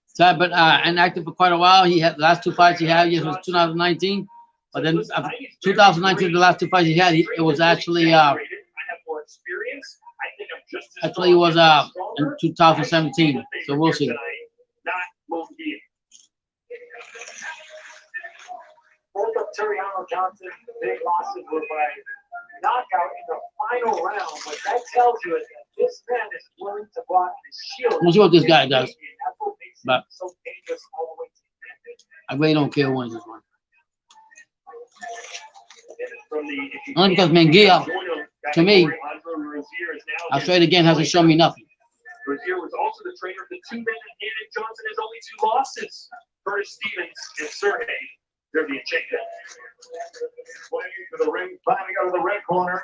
He's been inactive for quite a while. He had the last 2 fights he had, was 2019. But then 2019, the last 2 fights he had, it was actually it was in 2017. So we'll see. Both of Tureano Johnson's big losses were by knockout in the final round. What that tells you is that this man is willing to block his shield. We'll see what this guy does. But so dangerous all the way to the end. I really don't care who wins this one. Only because Munguia, to me, I'll say it again, hasn't shown me nothing. Rozier was also the trainer of the 2 men, and Johnson has only 2 losses. Curtis Stevens and Sergey Dervyachenko. Playing to the ring, fighting out of the red corner,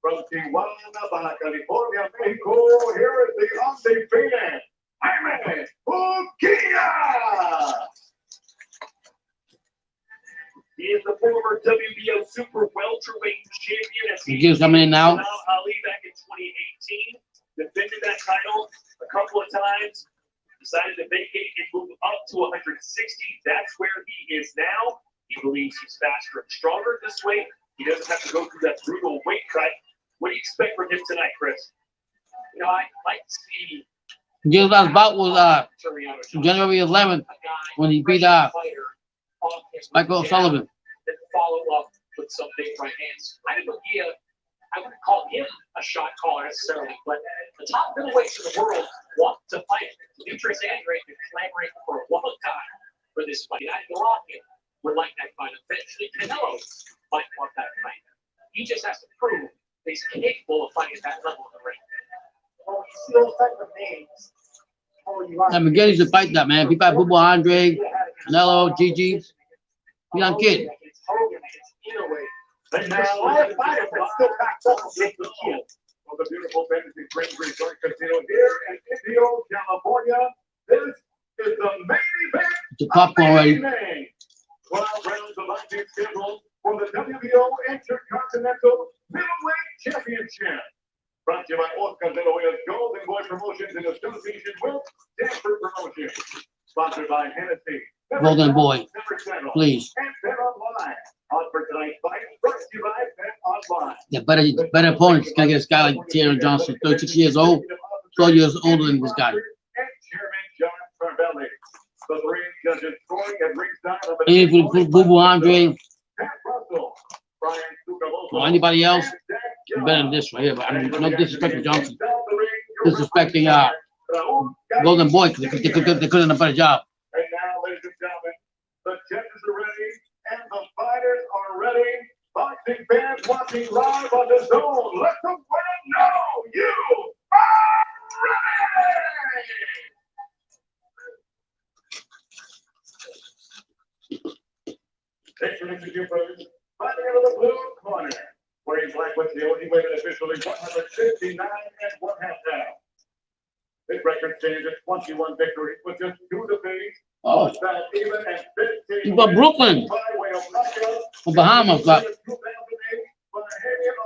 from Tijuana, Baja California, Mexico, here is the undefeated Jaime Munguia. He is the former WBO super welterweight champion. Munguia's coming in now. Ali back in 2018, defended that title a couple of times, decided to vacate and move up to 160. That's where he is now. He believes he's faster and stronger this way. He doesn't have to go through that brutal weight cut. What do you expect from him tonight, Chris? You know, I'd like to see Munguia's last bout was January 11th when he beat Michael Sullivan. Then follow up with some big right hands. Jaime Munguia I wouldn't call him a shot caller necessarily, but the top middleweights in the world want to fight. Demetrius Andrade has been clamoring for a long time for this fight. I would like that fight eventually. Canelo might want that fight. He just has to prove that he's capable of fighting at that level in the ring. Well, you see those type of names. Miguel needs to fight that, man. He fight Bubu Andre, Canelo, Gigi. He young kid. And now, all fighters that still backed up against the shield of the beautiful fantasy Green Resort Casino here in Indio, California. This is the main event. It's a popcorn already. 12 rounds of active schedule for the WBO Intercontinental Middleweight Championship. Brought to you by Oscar de la Hoya's Golden Boy Promotions in association with Stanford Promotions. Sponsored by Hennessy. Golden Boy, please. And Bet Online. On for tonight's fight, brought to you by Bet Online. Yeah, better opponents can get this guy like Tureano Johnson, 36 years old, 12 years older than this guy. And Chairman John Carvelli. The three judges scoring at ringside of the Even for Bubu Andre Pat Russell, Brian Sucaloso, or anybody else, and Zach better than this right here. But I mean, no disrespect to Johnson, down the ring, disrespecting Raul Golden Boy because they could have done a better job. And now, ladies and gentlemen, the judges are ready and the fighters are ready. Boxing fans watching live on the zone, let the world know you are ready. Introducing you first, fighting out of the blue corner, wearing black with the only weight officially 159 and 1/2 pounds. His record stands at 21 victories with just 2 defeats. Oh, he's from Brooklyn, from Bahamas, but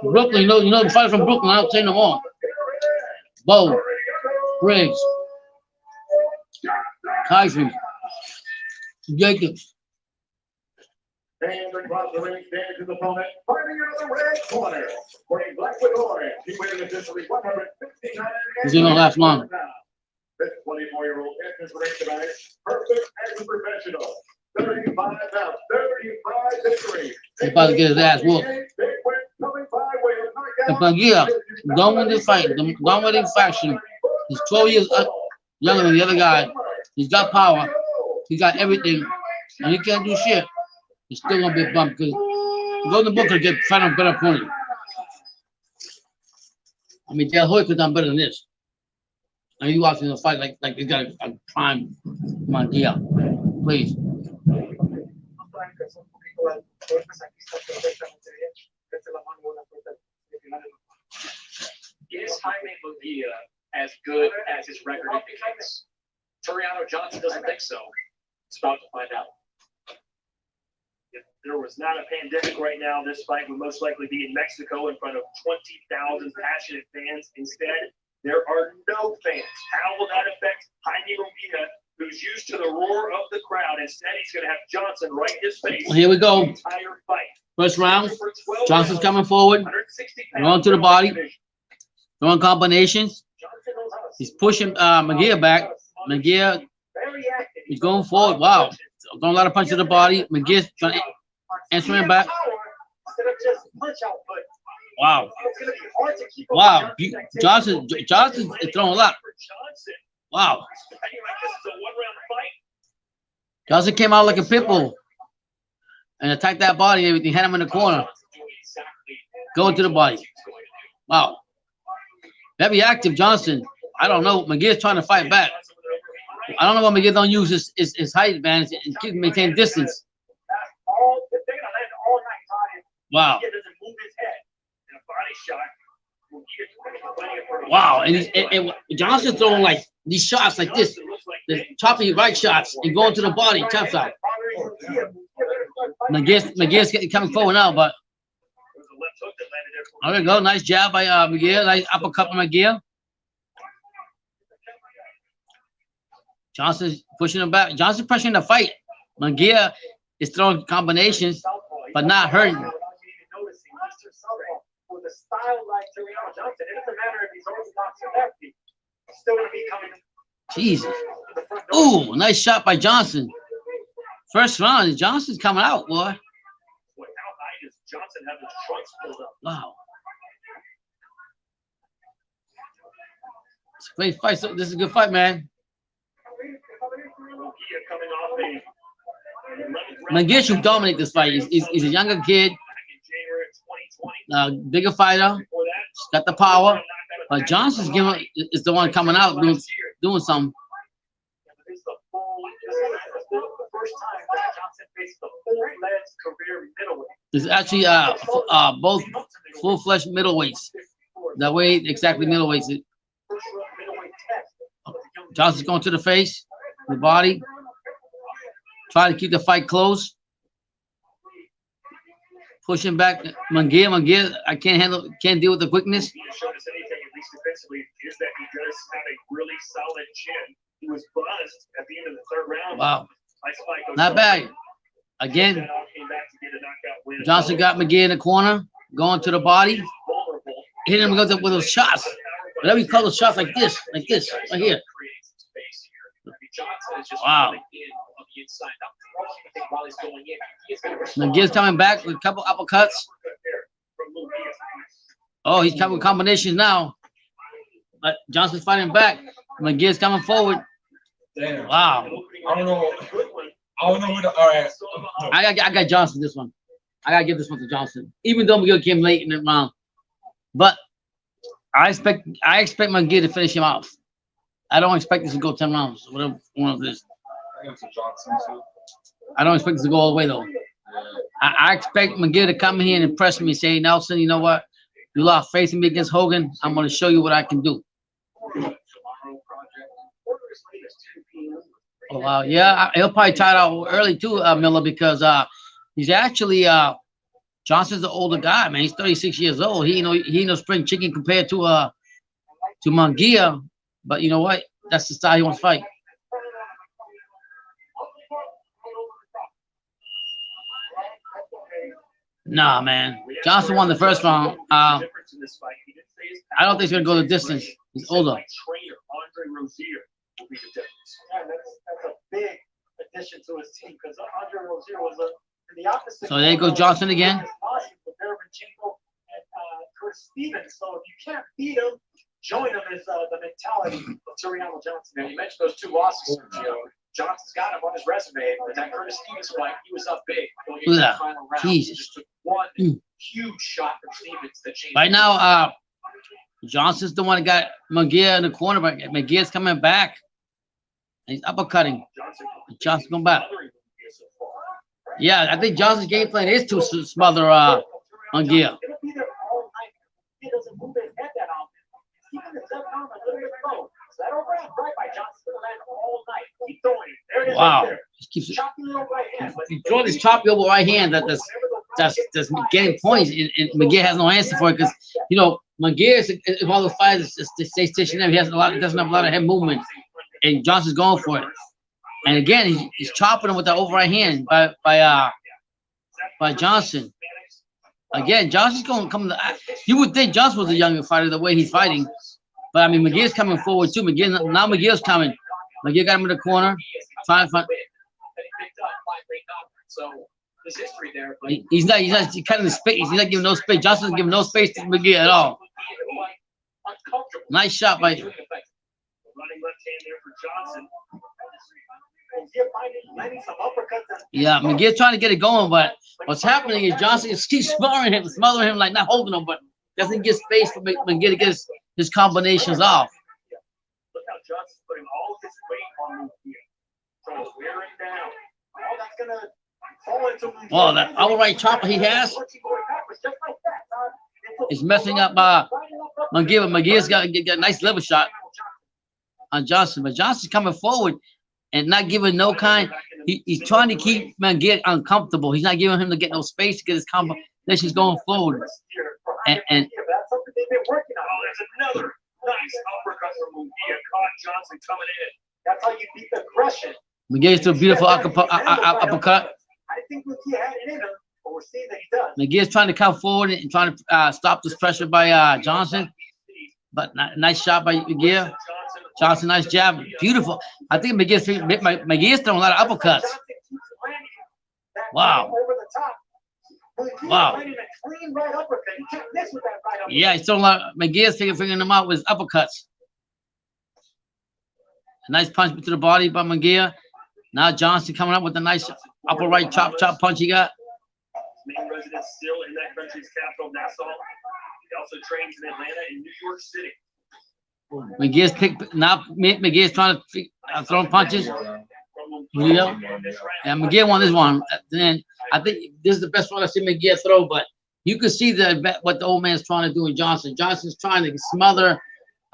Brooklyn, you know the fighter from Brooklyn. I don't say no more. Bo, Briggs, Kaiser, Jacobs. And across the ring stands his opponent, fighting out of the red corner, wearing black with orange. He weighed officially 159. He's gonna last long. This 24-year-old enters the ring tonight, perfect as a professional. 35 pounds, 35 victories. He's about to get his ass whooped. If Munguia don't win this fight, the dominating faction, he's 12 years younger than the other guy. He's got power. He got everything, and he can't do shit. He's still gonna be bumped because Golden Boy could find a better opponent. I mean, Del Hoy could have done better than this. And you watching the fight like he's got a prime Munguia. Please. Is Jaime Munguia as good as his record indicates? Tureano Johnson doesn't think so. It's about to find out. If there was not a pandemic right now, this fight would most likely be in Mexico in front of 20,000 passionate fans. Instead, there are no fans. How will that affect Jaime Munguia, who's used to the roar of the crowd? Instead, he's going to have Johnson right in his face. Here we go. The entire fight. First round. Johnson's coming forward. Going to the body. Throwing combinations. He's pushing Munguia back. Munguia, he's going forward. Wow. Throwing a lot of punches to the body. Munguia's trying to answer him back. Wow. Wow. Johnson is throwing a lot. Wow. Johnson came out like a pit bull and attacked that body and everything, had him in the corner. Going to the body. Wow. Very active, Johnson. I don't know. Munguia's trying to fight back. I don't know why Munguia don't use his height advantage and keep maintain distance. Wow. Wow. And Johnson throwing like these shots like this. The choppy right shots and going to the body, top side. Munguia's coming forward now, but there we go. Nice jab by Munguia. Nice uppercut by Munguia. Johnson's pushing him back. Johnson pressuring the fight. Munguia is throwing combinations, but not hurting. With a style like Tureano Johnson, it doesn't matter if he's orthodox or lefty. He's still going to be coming. Jesus. Ooh, nice shot by Johnson. First round, Johnson's coming out, boy. How high does Johnson have his trunks pulled up? Wow. It's a great fight. So this is a good fight, man. Coming off a Munguia should dominate this fight. He's a younger kid, bigger fighter. He's got the power. But Johnson's is the one coming out doing something. This is the first time that Johnson faced the full-fledged career middleweight. There's actually both full-fledged middleweights. That way, exactly middleweights. Johnson's going to the face, the body. Trying to keep the fight close. Pushing back. Munguia, I can't deal with the quickness. He showed us anything, at least defensively, is that he does have a really solid chin. He was buzzed at the end of the third round. Wow. Not bad. Again, Johnson got Munguia in the corner, going to the body. Hit him with those shots. Whatever you call those shots, like this, right here. Wow. Munguia's coming back with a couple uppercuts. Oh, he's coming with combinations now. But Johnson's fighting back. Munguia's coming forward. Damn. Wow. I don't know all right. I got Johnson this one. I gotta give this one to Johnson. Even though Munguia came late in the round. But I expect Munguia to finish him off. I don't expect this to go 10 rounds. Whatever one of this. I don't expect this to go all the way though. I expect Munguia to come in here and impress me and say, Nelson, you know what? You lost faith in me against Hogan. I'm going to show you what I can do. Oh, wow. Yeah, he'll probably tie it out early too, Miller, because he's actually Johnson's an older guy, man. He's 36 years old. He knows spring chicken compared to Munguia. But you know what? That's the style he wants to fight. Nah, man. Johnson won the first round. I don't think he's gonna go the distance. He's older. That's a big addition to his team because Andre Rozier was the opposite. So there goes Johnson again. And Chris Stevens. So if you can't beat him, join him is the mentality of Tureano Johnson. Now, you mentioned those two losses, Sergio. Johnson's got him on his resume, but that Curtis Stevens fight, he was up big going into the final round. Jesus. He just took one huge shot from Stevens that changed. Right now, Johnson's the one that got Munguia in the corner, but Munguia's coming back. He's uppercutting. Johnson's going back. Yeah, I think Johnson's game plan is to smother Munguia. He doesn't move his head that often. Keeping his left arm a little bit low. So that overhand right by Johnson land all night. Keep throwing it. There it is. Wow. Right there. Keeps it. Choppy little right hand. He's throwing this choppy over right hand that's getting points, and Munguia has no answer for it because you know Munguia is one of those fighters that stays stationary. He doesn't have a lot of head movement, and Johnson's going for it. And again, he's chopping him with the over right hand by Johnson. Again, Johnson's going to come. You would think Johnson was a younger fighter the way he's fighting, but I mean Munguia's coming forward too. Munguia's coming. Munguia got him in the corner, trying to find. So there's history there. He's not cutting the space. He's not giving no space. Johnson's giving no space to Munguia at all. Nice shot by. Running left hand there for Johnson. Yeah, Munguia trying to get it going, but what's happening is Johnson keeps smothering him, like not holding him, but doesn't get space for Munguia to get his combinations off. Look how Johnson's putting all his weight on Munguia. So he's wearing down. All that's gonna fall into Munguia. Oh, that outright chopper he has is messing up Munguia. Munguia's got a nice level shot on Johnson, but Johnson's coming forward and not giving no kind. He's trying to keep Munguia uncomfortable. He's not giving him to get no space to get his combinations going forward. And that's something they've been working on. Oh, there's another nice uppercut from Munguia. Caught Johnson coming in. That's how you beat the aggression. Munguia's still beautiful uppercut. I think Munguia had it in him, but we're seeing that he does. Munguia's trying to come forward and trying to stop this pressure by Johnson. But nice shot by Munguia. Johnson, nice jab. Beautiful. I think Munguia's throwing a lot of uppercuts. Wow. Wow. Yeah, he's throwing a lot. Munguia's figuring them out with uppercuts. A nice punch to the body by Munguia. Now Johnson coming up with a nice upper right chop punch he got. Main residence still in that country's capital, Nassau. He also trains in Atlanta and New York City. McGear's McGear's trying to throw punches. Yeah, McGear won this one. Then I think this is the best one I've seen McGear throw, but you can see what the old man's trying to do in Johnson. Johnson's trying to smother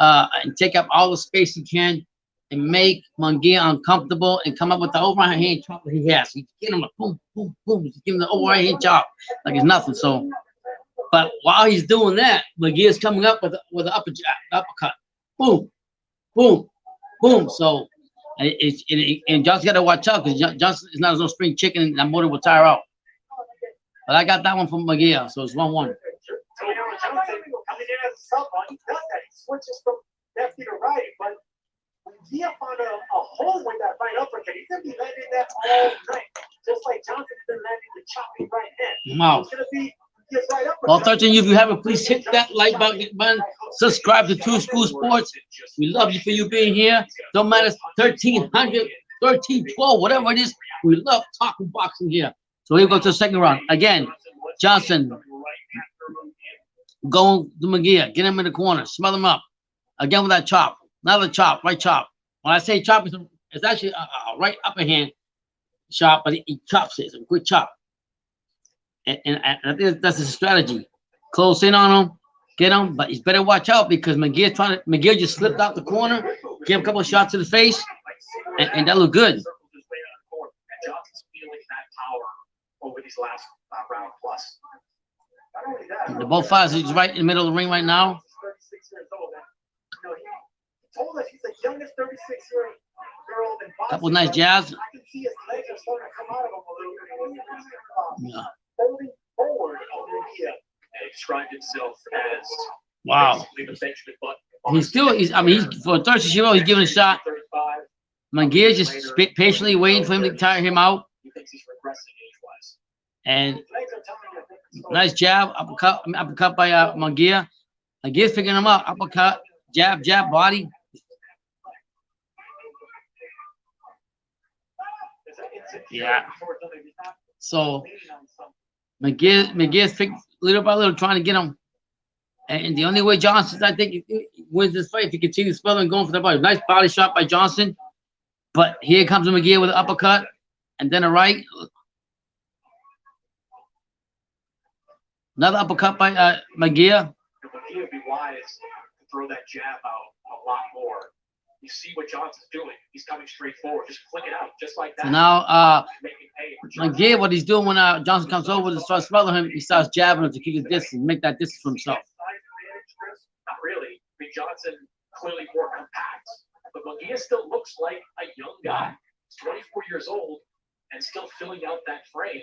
and take up all the space he can and make Munguia uncomfortable and come up with the overhand hand chop that he has. He's getting him a boom, boom, boom. He's giving the overhand hand chop like it's nothing. So, but while he's doing that, McGear's coming up with an uppercut. Boom, boom, boom. So, and Johnson got to watch out because Johnson is not no spring chicken and that motor will tire out. But I got that one from Munguia, so it's 1-1. Johnson coming in as a southpaw, he does that. He switches from lefty to right, but Munguia found a hole with that right uppercut. He's gonna be landing that all night, just like Johnson's been landing the chopping right hand. Wow. It's gonna be his right uppercut. Well, 13, if you haven't, please hit that like button. Subscribe to Two School Sports. We love you for you being here. Don't matter 1300, 1312, whatever it is. We love talking boxing here. So here we go to the second round. Again, Johnson going to Munguia. Get him in the corner. Smother him up. Again with that chop. Another chop. Right chop. When I say chop, it's actually a right upper hand chop, but he chops it. It's a good chop. And I think that's his strategy. Close in on him. Get him. But he's better watch out because McGear just slipped out the corner. Give him a couple of shots to the face. And that looked good. Johnson's feeling that power over these last round plus. The both fighters is right in the middle of the ring right now. 36 years old. You know, he told us he's the youngest 36-year-old in boxing. Couple nice jabs. I can see his legs are starting to come out of him a little bit. Yeah. Holding forward on Munguia. And described himself as Wow. basically the Benjamin Button. He's for a 36-year-old, he's giving a shot. 35. Munguia just patiently waiting for him to tire him out. He thinks he's regressing age-wise. And Legs are telling you it's nice jab, uppercut by Munguia. Munguia's picking him up, uppercut, jab, body. Yeah. So McGear's picked little by little trying to get him. And the only way Johnson, I think, wins this fight if he continues spelling going for the body. Nice body shot by Johnson. But here comes Munguia with an uppercut and then a right. Another uppercut by Munguia. Munguia would be wise to throw that jab out a lot more. You see what Johnson's doing. He's coming straight forward. Just flick it out, just like that. So now, Making hay for Johnson. Munguia, what he's doing when Johnson comes over to start smothering him, he starts jabbing him to keep his distance, make that distance for himself. Not really. I mean, Johnson clearly more compact, but Munguia still looks like a young guy. He's 24 years old and still filling out that frame.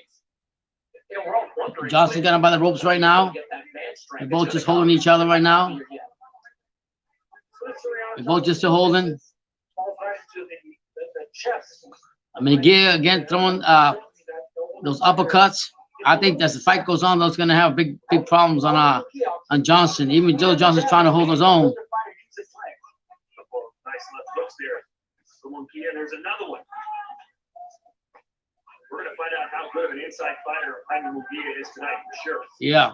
You know, we're all wondering. Johnson got him by the ropes right now. They're both just holding each other right now. They're both just holding. Munguia again throwing those uppercuts. I think as the fight goes on, those going to have big problems on Johnson. Even though Johnson's trying to hold his own. Nice left hooks there. For Munguia, there's another one. We're going to find out how good of an inside fighter Jaime Munguia is tonight for sure. Yeah.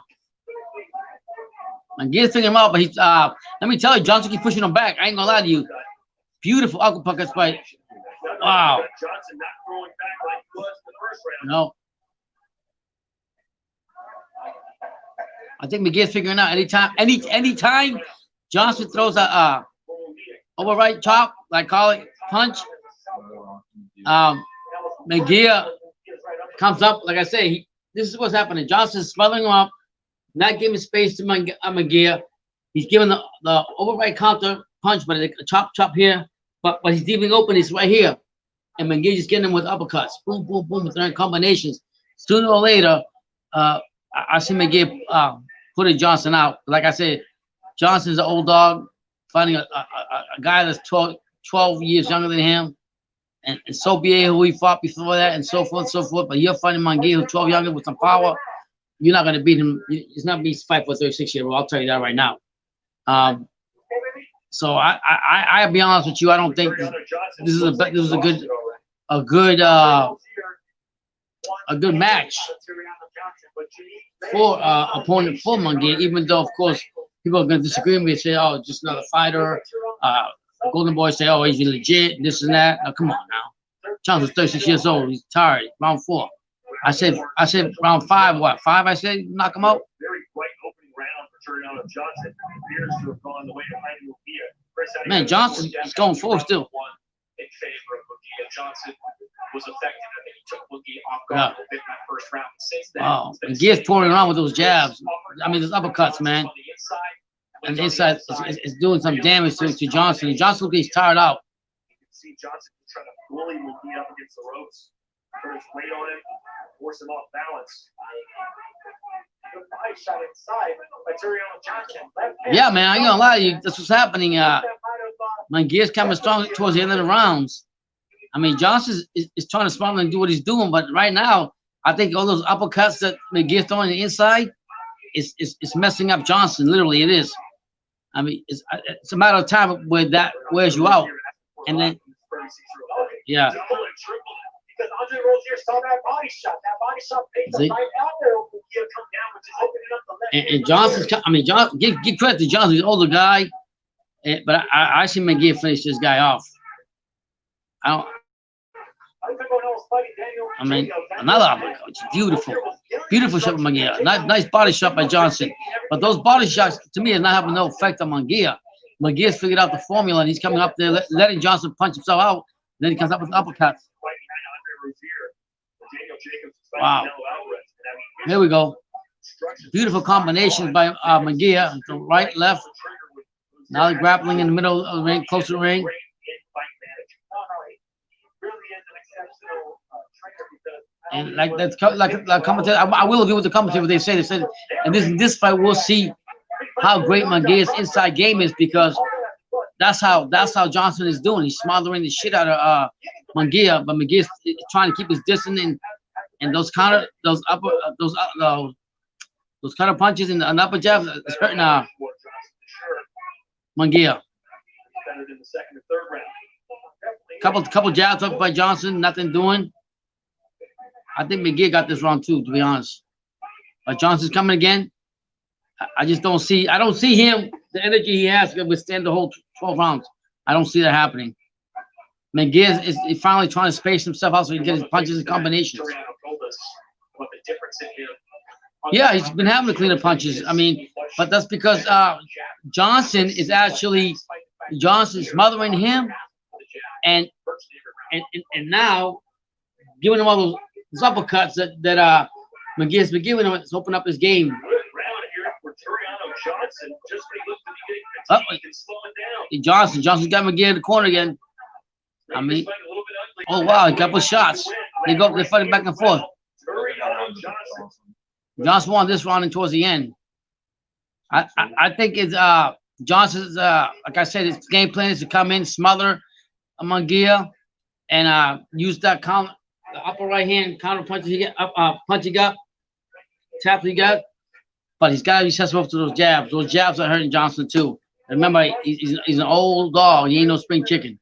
Munguia's picking him up, but he's let me tell you, Johnson keeps pushing him back. I ain't gonna lie to you. Beautiful uppercuts by wow. Johnson not throwing back like he was in the first round. No. I think McGear's figuring out anytime Johnson throws a over right chop, like call it punch. Munguia comes up, like I say, this is what's happening. Johnson's smothering him up, not giving space to Munguia. He's giving the over right counter punch, but a chop here. But he's leaving open, he's right here. And Munguia just getting him with uppercuts. Boom, boom, boom, with their combinations. Sooner or later, I see Munguia putting Johnson out. Like I said, Johnson's an old dog, fighting a guy that's 12 years younger than him. And Sobier, who he fought before that, and so forth, so forth. But you're fighting Munguia, who's 12 younger with some power. You're not going to beat him. He's not going to be 5 for 36-year-old. I'll tell you that right now. So I'll be honest with you. I don't think this is a good match for opponent for Munguia. Even though, of course, people are going to disagree with me and say, "Oh, just another fighter." Golden Boy say, "Oh, he's legit, this and that." Now, come on now. Johnson's 36 years old. He's tired. Round 4. I said round 5. What 5? I said knock him out. Very bright opening round for Tureano Johnson. Appears to have gone the way of Jaime Munguia. Man, Johnson is going forward still. In favor of Munguia. Johnson was effective. I think he took Munguia off guard a bit in that first round. Since then, wow, Munguia's pouring around with those jabs. I mean, those uppercuts, man. And the inside is doing some damage to Johnson. And Johnson looks tired out. You can see Johnson trying to bully Munguia up against the ropes. Put his weight on him, force him off balance. Good body shot inside by Tureano Johnson. Left hand. Yeah, man, I ain't gonna lie to you. That's what's happening. Munguia's coming strong towards the end of the rounds. I mean, Johnson is trying to smile and do what he's doing, but right now, I think all those uppercuts that Munguia's throwing on the inside is messing up Johnson. Literally, it is. I mean, it's a matter of time where that wears you out, and then yeah. Because Andre Rozier saw that body shot. That body shot paid the right out there. Munguia come down, which is opening up the left. And Johnson's, I mean, give credit to Johnson. He's an older guy, but I see Munguia finish this guy off. I mean, another uppercut. Beautiful. Beautiful shot from Munguia. Nice body shot by Johnson. But those body shots, to me, are not having no effect on Munguia. Munguia's figured out the formula, and he's coming up there, letting Johnson punch himself out. Then he comes up with an uppercut. Wow. Here we go. Beautiful combinations by Munguia. Right, left. Now they're grappling in the middle of the ring, close to the ring. And like that's like commentary, I will agree with the commentary. What they said, and this fight we'll see how great Munguia's inside game is, because that's how Johnson is doing. He's smothering the shit out of Munguia, but Munguia's trying to keep his distance, and those counter punches and the upper jabs is hurting Munguia. Couple jabs up by Johnson, nothing doing. I think Munguia got this round too, to be honest. But Johnson's coming again. I just don't see. I don't see him. The energy he has to withstand the whole 12 rounds. I don't see that happening. Munguia is finally trying to space himself out so he can get his punches and combinations. Yeah, he's been having to clean the punches. I mean, but that's because Johnson is actually smothering him, and now giving him all those uppercuts that Munguia's been giving him. It's opened up his game. Johnson's got Munguia in the corner again. I mean, oh wow, a couple of shots. They're fighting back and forth. Johnson won this round and towards the end. I think it's Johnson's like I said, his game plan is to come in, smother Munguia, and use that counter, the upper right hand counter punch he got, punch he got, tap he got. But he's got to be sensitive to those jabs. Those jabs are hurting Johnson too. Remember, he's an old dog. He ain't no spring chicken.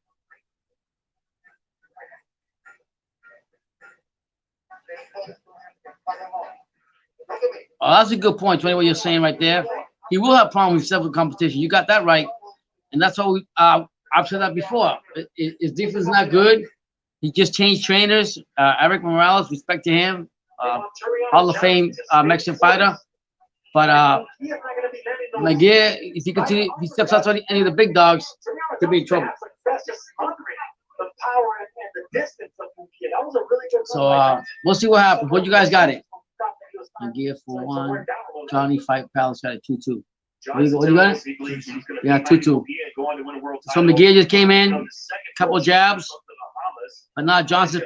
Oh, that's a good point, Tony, what you're saying right there. He will have problems with several competition. You got that right. And that's what I've said that before. His defense is not good. He just changed trainers. Eric Morales, respect to him. Hall of Fame Mexican fighter. But Munguia, if he steps out to any of the big dogs, could be in trouble. So we'll see what happens. What you guys got it? Munguia 4-1. Johnny Fight Palace got it 2-2. What you got it? Yeah, 2-2. So Munguia just came in, couple jabs, but now Johnson's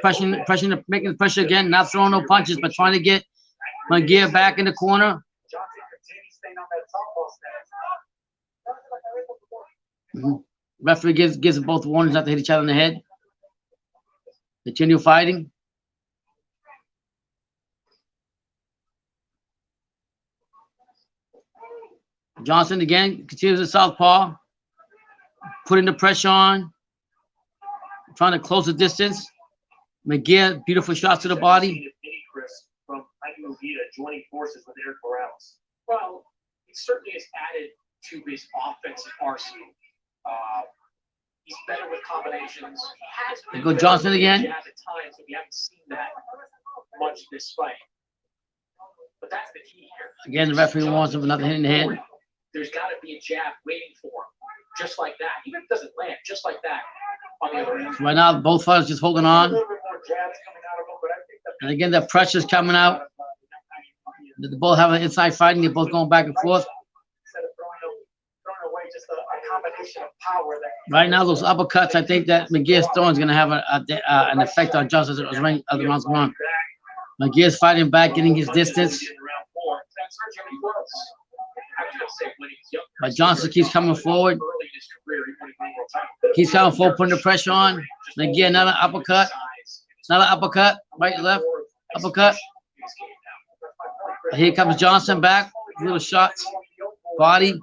making the pressure again, not throwing no punches, but trying to get Munguia back in the corner. Referee gives both warnings not to hit each other in the head. Continue fighting. Johnson again continues the southpaw. putting the pressure on, trying to close the distance. Munguia, beautiful shots to the body. Chris, from Jaime Munguia joining forces with Eric Morales. Well, it certainly has added to his offensive arsenal. He's better with combinations. He has been Go Johnson again. Jab at times, but we haven't seen that much this fight. But that's the key here. Again, the referee wants him another hit in the hand. There's got to be a jab waiting for him, just like that. Even if it doesn't land, just like that. On the other end. Right now, both fighters just holding on. A little bit more jabs coming out of him, but I think that And again, the pressure's coming out. They both have an inside fighting. They're both going back and forth. instead of throwing away just a combination of power that Right now, those uppercuts, I think that Munguia's throwing is going to have an effect on Johnson as the other rounds go on. Munguia's fighting back, getting his distance. But Johnson keeps coming forward. Keeps coming forward, putting the pressure on. Munguia, another uppercut. Another uppercut. Right, left. Uppercut. Here comes Johnson back. Little shots. Body. Even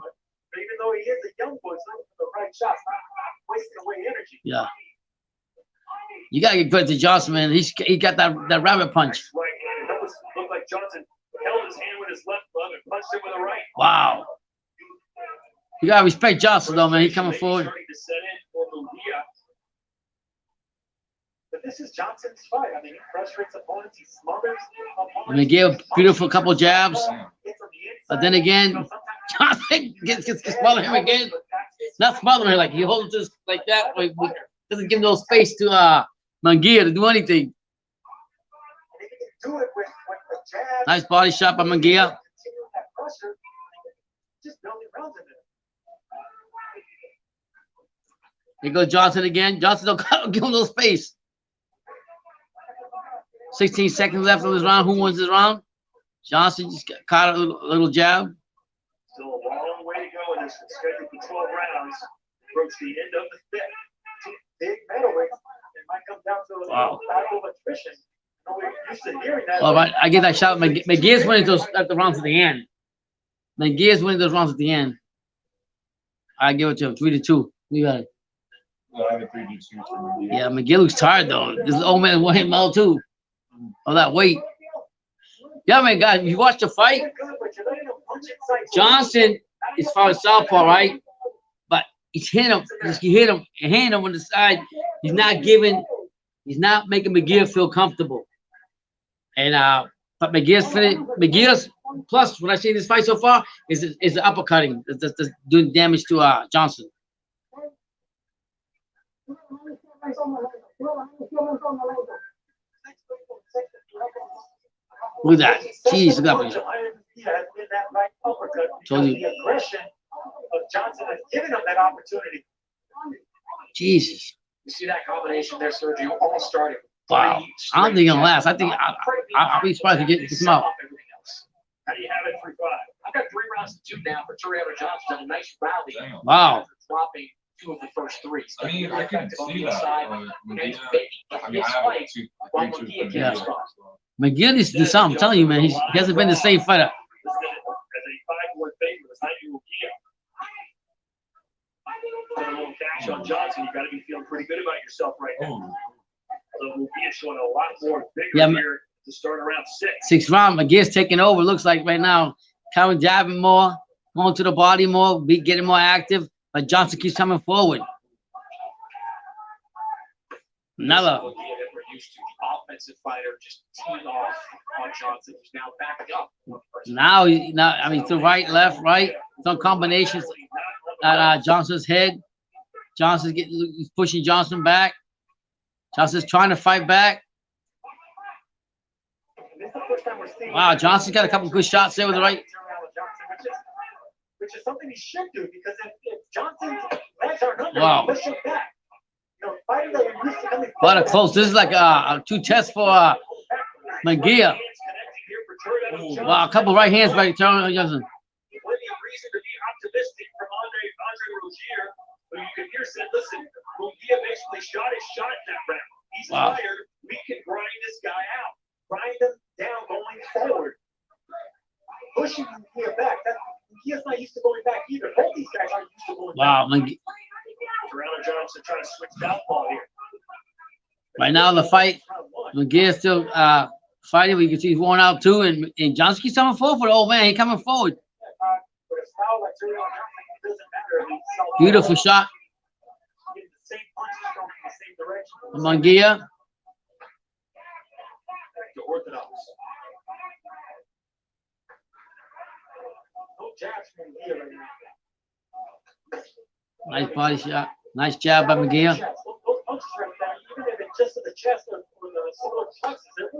though he is a young boy, he's looking for the right shots, not wasting away energy. Yeah. You gotta get credit to Johnson, man. He got that rabbit punch. Right hand. That looked like Johnson held his hand with his left glove and punched it with a right. Wow. You gotta respect Johnson though, man. He's coming forward. Starting to set in for Munguia. But this is Johnson's fight. I mean, he frustrates opponents. He smothers opponents. Munguia, beautiful couple jabs. But then again, Johnson gets smothering him again. Not smothering him, like he holds this like that. Like, doesn't give no space to Munguia to do anything. Nice body shot by Munguia. Here goes Johnson again. Johnson don't give him no space. 16 seconds left of this round. Who wins this round? Johnson just caught a little jab. Still a long way to go in this scheduled for 12 rounds. Approach the end of the fifth. Two big middleweights. It might come down to a battle of attrition. We're used to hearing that. All right, I get that shot. McGear's winning those at the rounds at the end. McGear's winning those rounds at the end. I give it to him 3-2. You got it. Yeah, McGear looks tired though. This old man weighing him out too. All that weight. Yeah, man, guys, you watch the fight. Johnson is far southpaw, right? But he's hitting him. He hit him and hitting him on the side. He's not making McGear feel comfortable. And but McGear's plus what I see in this fight so far is the uppercutting. That's doing damage to Johnson. Look at that. Jeez, look at that. Told you. The aggression of Johnson has given him that opportunity. Jesus. You see that combination there, Sergio, all starting. Wow. I don't think it'll last. I think I'll be surprised to get this out. How do you have it 3-5? I've got 3 rounds to 2 now for Tureano Johnson. Done a nice rally. Wow. Dropping 2 of the first 3. I mean, I can see that. Yeah. McGill needs to do something. I'm telling you, man. He hasn't been the same fighter. As a 5-1 favorite, as Jaime Munguia. Put a little cash on Johnson. You got to be feeling pretty good about yourself right now. So Munguia showing a lot more vigor here to start around 6. 6th round, McGill's taking over. Looks like right now, coming jabbing more, going to the body more, getting more active. But Johnson keeps coming forward. Another. We're used to the offensive fighter just teeing off on Johnson, who's now backing up. Now, I mean, to right, left, right. Some combinations at Johnson's head. He's pushing Johnson back. Johnson's trying to fight back. Wow, Johnson's got a couple good shots there with the right. Which is something he should do, because if Johnson's legs are under, Wow. push him back. You know, fighting that are used to coming What a close. This is like a 2 test for Munguia. Wow, a couple right hands by Tureano Johnson. Plenty of reason to be optimistic from Andre Rozier, who you can hear said, listen, Munguia basically shot his shot in that round. He's tired. We can grind this guy out. Grind him down going forward. Pushing Munguia back. Munguia's not used to going back either. Both these guys aren't used to going back. Wow, switch downfall here. Right now, the fight, Munguia still fighting. We can see he's worn out too, and Johnson keeps coming forward. Oh man, he's coming forward. Beautiful shot. Munguia. Nice body shot. Nice job by Munguia.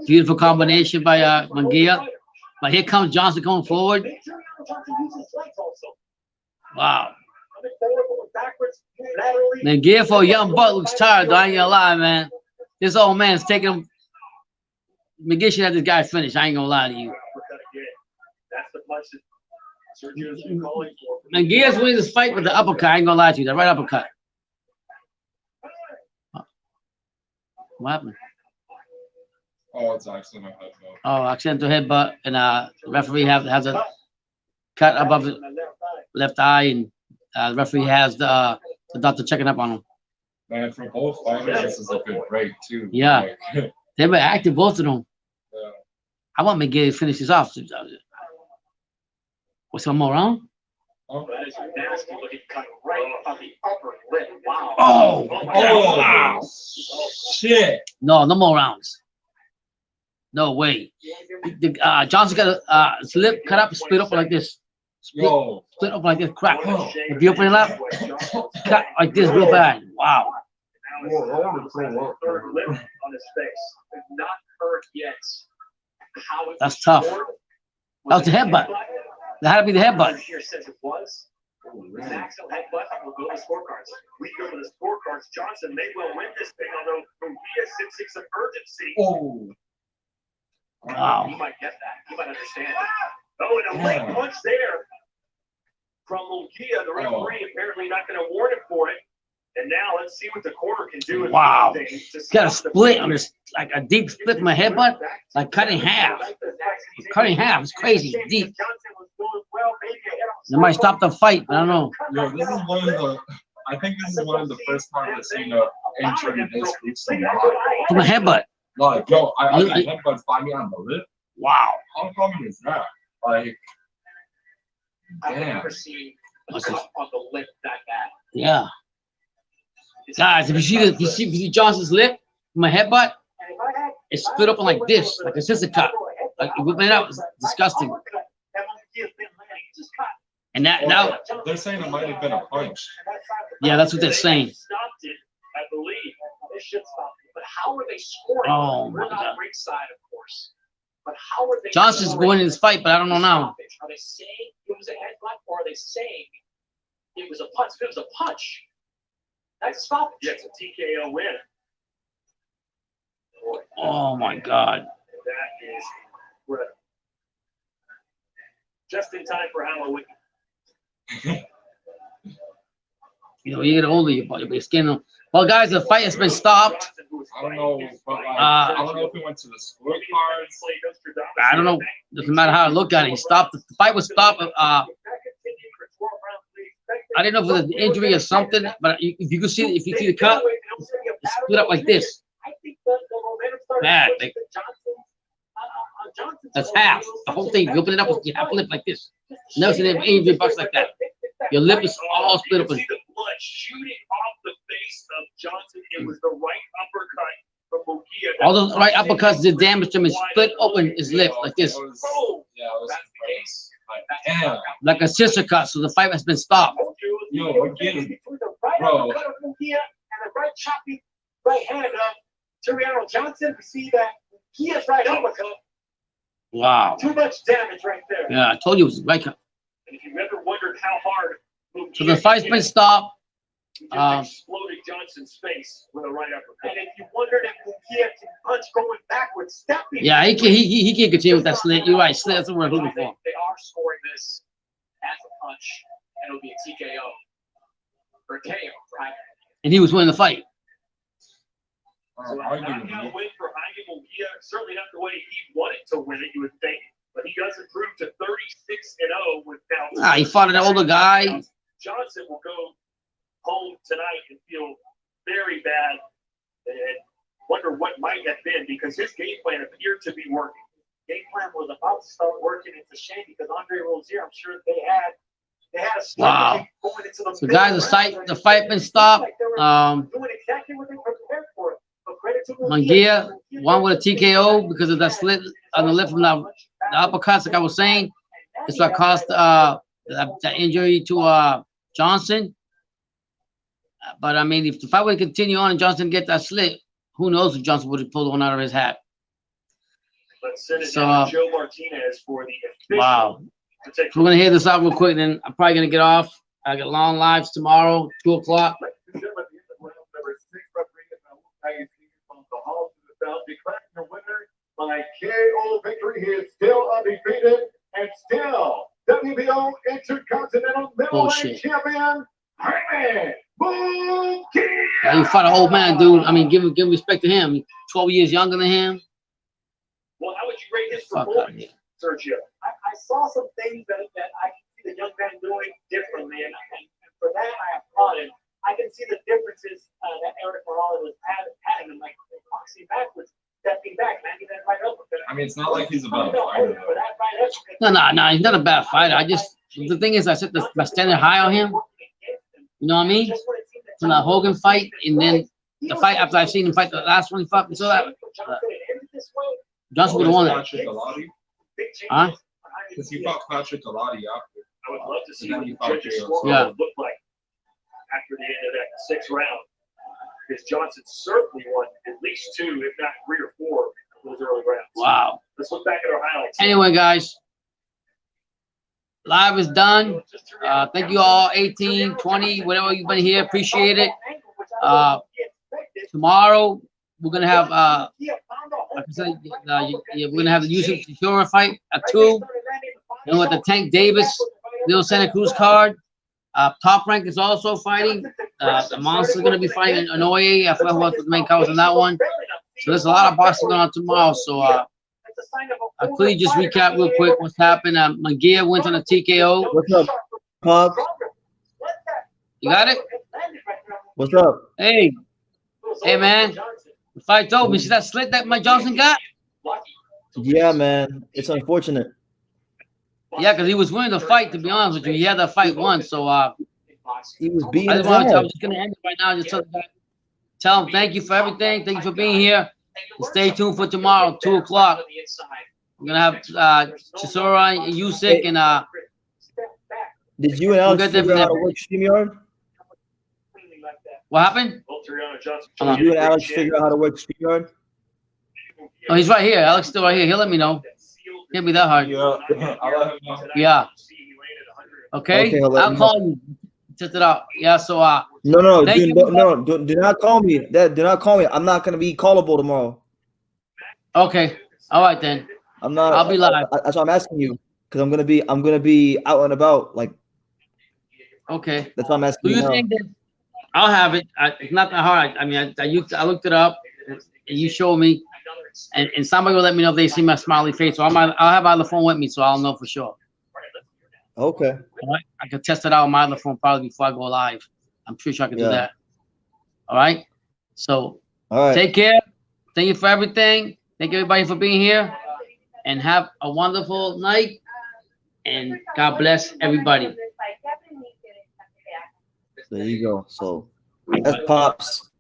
Beautiful combination by Munguia. But here comes Johnson going forward. Wow. Munguia for a young buck looks tired, though. I ain't gonna lie, man. This old man's taking him. Munguia should have this guy finished. I ain't gonna lie to you. Munguia's winning this fight with the uppercut. I ain't gonna lie to you. The right uppercut. What happened? Oh, it's accidental headbutt. Oh, accidental headbutt, and the referee has a cut above the left eye, and the referee has the doctor checking up on him. Man, for both fighters, this is a good break too. Yeah, Like, they were active, both of them. yeah. I want Munguia to finish this off. What's one more round? Oh, That is a nasty looking cut right on the upper lip. Wow. Oh, wow. Shit. No more rounds. No way. Johnson got a slip, cut up, split up like this. Yo. Split up like this. Crack. If you open it up, cut like this real bad. Wow. Third lip on his face. Not hurt yet. How it That's was tough. scored That was the headbutt. That had to be the headbutt. Here says it was. An accidental headbutt. We'll go to the scorecards. We go to the scorecards. Johnson may well win this thing, although Munguia sensing some urgency. Oh. Wow. He might get that. He might understand it. Oh, and a leg punch there from Munguia. The referee apparently not going to warn him for it. And now let's see what the corner can do. Wow. Got a split on this, like a deep split in my headbutt, like cut in half. Cut in half. It's crazy. Deep. It might stop the fight, but I don't know. Yo, this is one of the. I think this is one of the first times I've seen an injury this group so much. To my headbutt. Like, yo, I think headbutt find me on the lip. Wow. How common is that? Like, I've damn. never seen a cut on the lip that bad. Yeah. Guys, if you see Johnson's lip, my headbutt, it's split open like this, like a scissor cut. Like it went out, it's disgusting. And that now They're saying it might have been a punch. yeah, that's what they're saying. Stopped it, I believe. They should stop it. But how are they scoring? Oh, We're my not God. ringside, of course. But how are they Johnson's scoring winning this fight, but I don't know now. stoppage? Are they saying it was a headbutt, or are they saying it was a punch? If it was a punch, that's a stoppage. Yeah, it's a TKO win. Boy, Oh my God. that is incredible. Just in time for Halloween. You know, you get older, your skin. Well, guys, the fight has been stopped. I don't know, but like, Uh, I don't know if we went to the scorecards. I don't know. Doesn't matter how I look at it. He stopped. The fight was stopped. I didn't know if it was an injury or something, but if you can see, if you see the cut, it's split up like this. Bad. Like, that's half. The whole thing. You open it up, you have a lip like this. Never seen an injury box like that. Your lip is all split open. See the blood shooting off the face of Johnson. It was the right uppercut from Munguia. All those right uppercuts did damage to him. It split open his lip like this, Yeah, it was That's the case. damn. like a scissor cut. So the fight has been stopped. Yo, Munguia, Between the right bro. uppercut of Munguia and the right chopping right hand of Tureano Johnson, we see that Munguia's right uppercut. Wow. Too much damage right there. Yeah, I told you it was right cut. And if you ever wondered how hard Munguia So the fight's been stopped. he just exploded Johnson's face with a right uppercut. And if you wondered if Munguia can punch going backwards, stepping. Yeah, he can't continue with that slit. You're right. Slit. That's what we're looking for. They are scoring this as a punch, and it'll be a TKO or a KO, right? And he was winning the fight. So not gonna win for Jaime Munguia. Certainly not the way he wanted to win it, you would think. But he does improve to 36-0 with now. He fought an older guy. Johnson will go home tonight and feel very bad. And wonder what might have been, because his game plan appeared to be working. Game plan was about to start working. It's a shame because Andre Rozier, I'm sure they had a strategy going into the So guys, the fight been stopped. Doing exactly what they were prepared for. But credit to Munguia won with a TKO because of that slit on the lip from the uppercuts, like I was saying. That's what caused that injury to Johnson. But I mean, if the fight would continue on and Johnson get that slit, who knows if Johnson would have pulled one out of his hat. So, Joe Martinez for the wow. So we're gonna hear this out real quick, then I'm probably gonna get off. I got long lives tomorrow, 2 o'clock. By KO victory, he is still undefeated and still WBO Intercontinental Middleweight Champion, Jaime Munguia. Yeah, you fought an old man, dude. I mean, give respect to him. 12 years younger than him. Well, how would you rate his performance, Sergio? I saw some things that I can see the young man doing differently, and for that I applaud him. I can see the differences that Eric Morales was having, like boxing backwards, stepping back, landing that right up. I mean, it's not like he's a bad fighter. No, he's not a bad fighter. The thing is, I set my standard high on him. You know what I mean? From the Hogan fight, and then the fight after I've seen him fight the last one he fought, so that Johnson would have won that. Huh? Because he fought Patrick Galati after. I would love to see And what then he the fought judges' JLC. scorecard would look like after the end of that 6th round. Because Johnson certainly won at least 2, if not 3 or 4 of those early rounds. Wow. Let's look back at our highlights. Anyway, guys, live is done. Thank you all, 18, 20, whatever you've been here. Appreciate it. Tomorrow, we're going to have, like I said, we're going to have the Yusuf Shura fight at 2. Then with the Tank Davis, Little Santa Cruz card. Top Rank is also fighting. The Monster's going to be fighting Onoye. I forgot who was the main card on that one. So there's a lot of boxing going on tomorrow. So I'll quickly just recap real quick what's happened. Munguia went on a TKO. What's up, Pops? You got it? What's up? Hey, man. The fight's over. See that slit that Mike Johnson got? Yeah, man. It's unfortunate. Yeah, because he was winning the fight, to be honest with you. He had that fight won. So He was beating I his was head. just going to end it right now. Just tell him thank you for everything. Thank you for being here. And stay tuned for tomorrow, 2 o'clock. We're going to have Chisora and Usyk and Did you and Alex figure out how to work StreamYard? what happened? Did you and Alex figure out how to work StreamYard? Oh, he's right here. Alex still right here. He'll let me know. Can't be that hard. Yeah, I'll let him know. Yeah. Okay. Okay, I'll let I'll him call you. Test it out. Yeah. So No, thank you. do not call me. Do not call me. I'm not gonna be callable tomorrow. Okay. All right then. I'm not. I'll be live. That's why I'm asking you, because I'm gonna be out and about. Like, Okay. that's why I'm asking Do you now. think that I'll have it? It's not that hard. I mean, I looked it up, and you showed me, and somebody will let me know if they see my smiley face. So I'll have my other phone with me, so I'll know for sure. Okay. All right. I can test it out on my other phone probably before I go live. I'm pretty sure I can do that. All right. So All right. take care. Thank you for everything. Thank everybody for being here, and have a wonderful night. And God bless everybody. There you go. So that's Pops.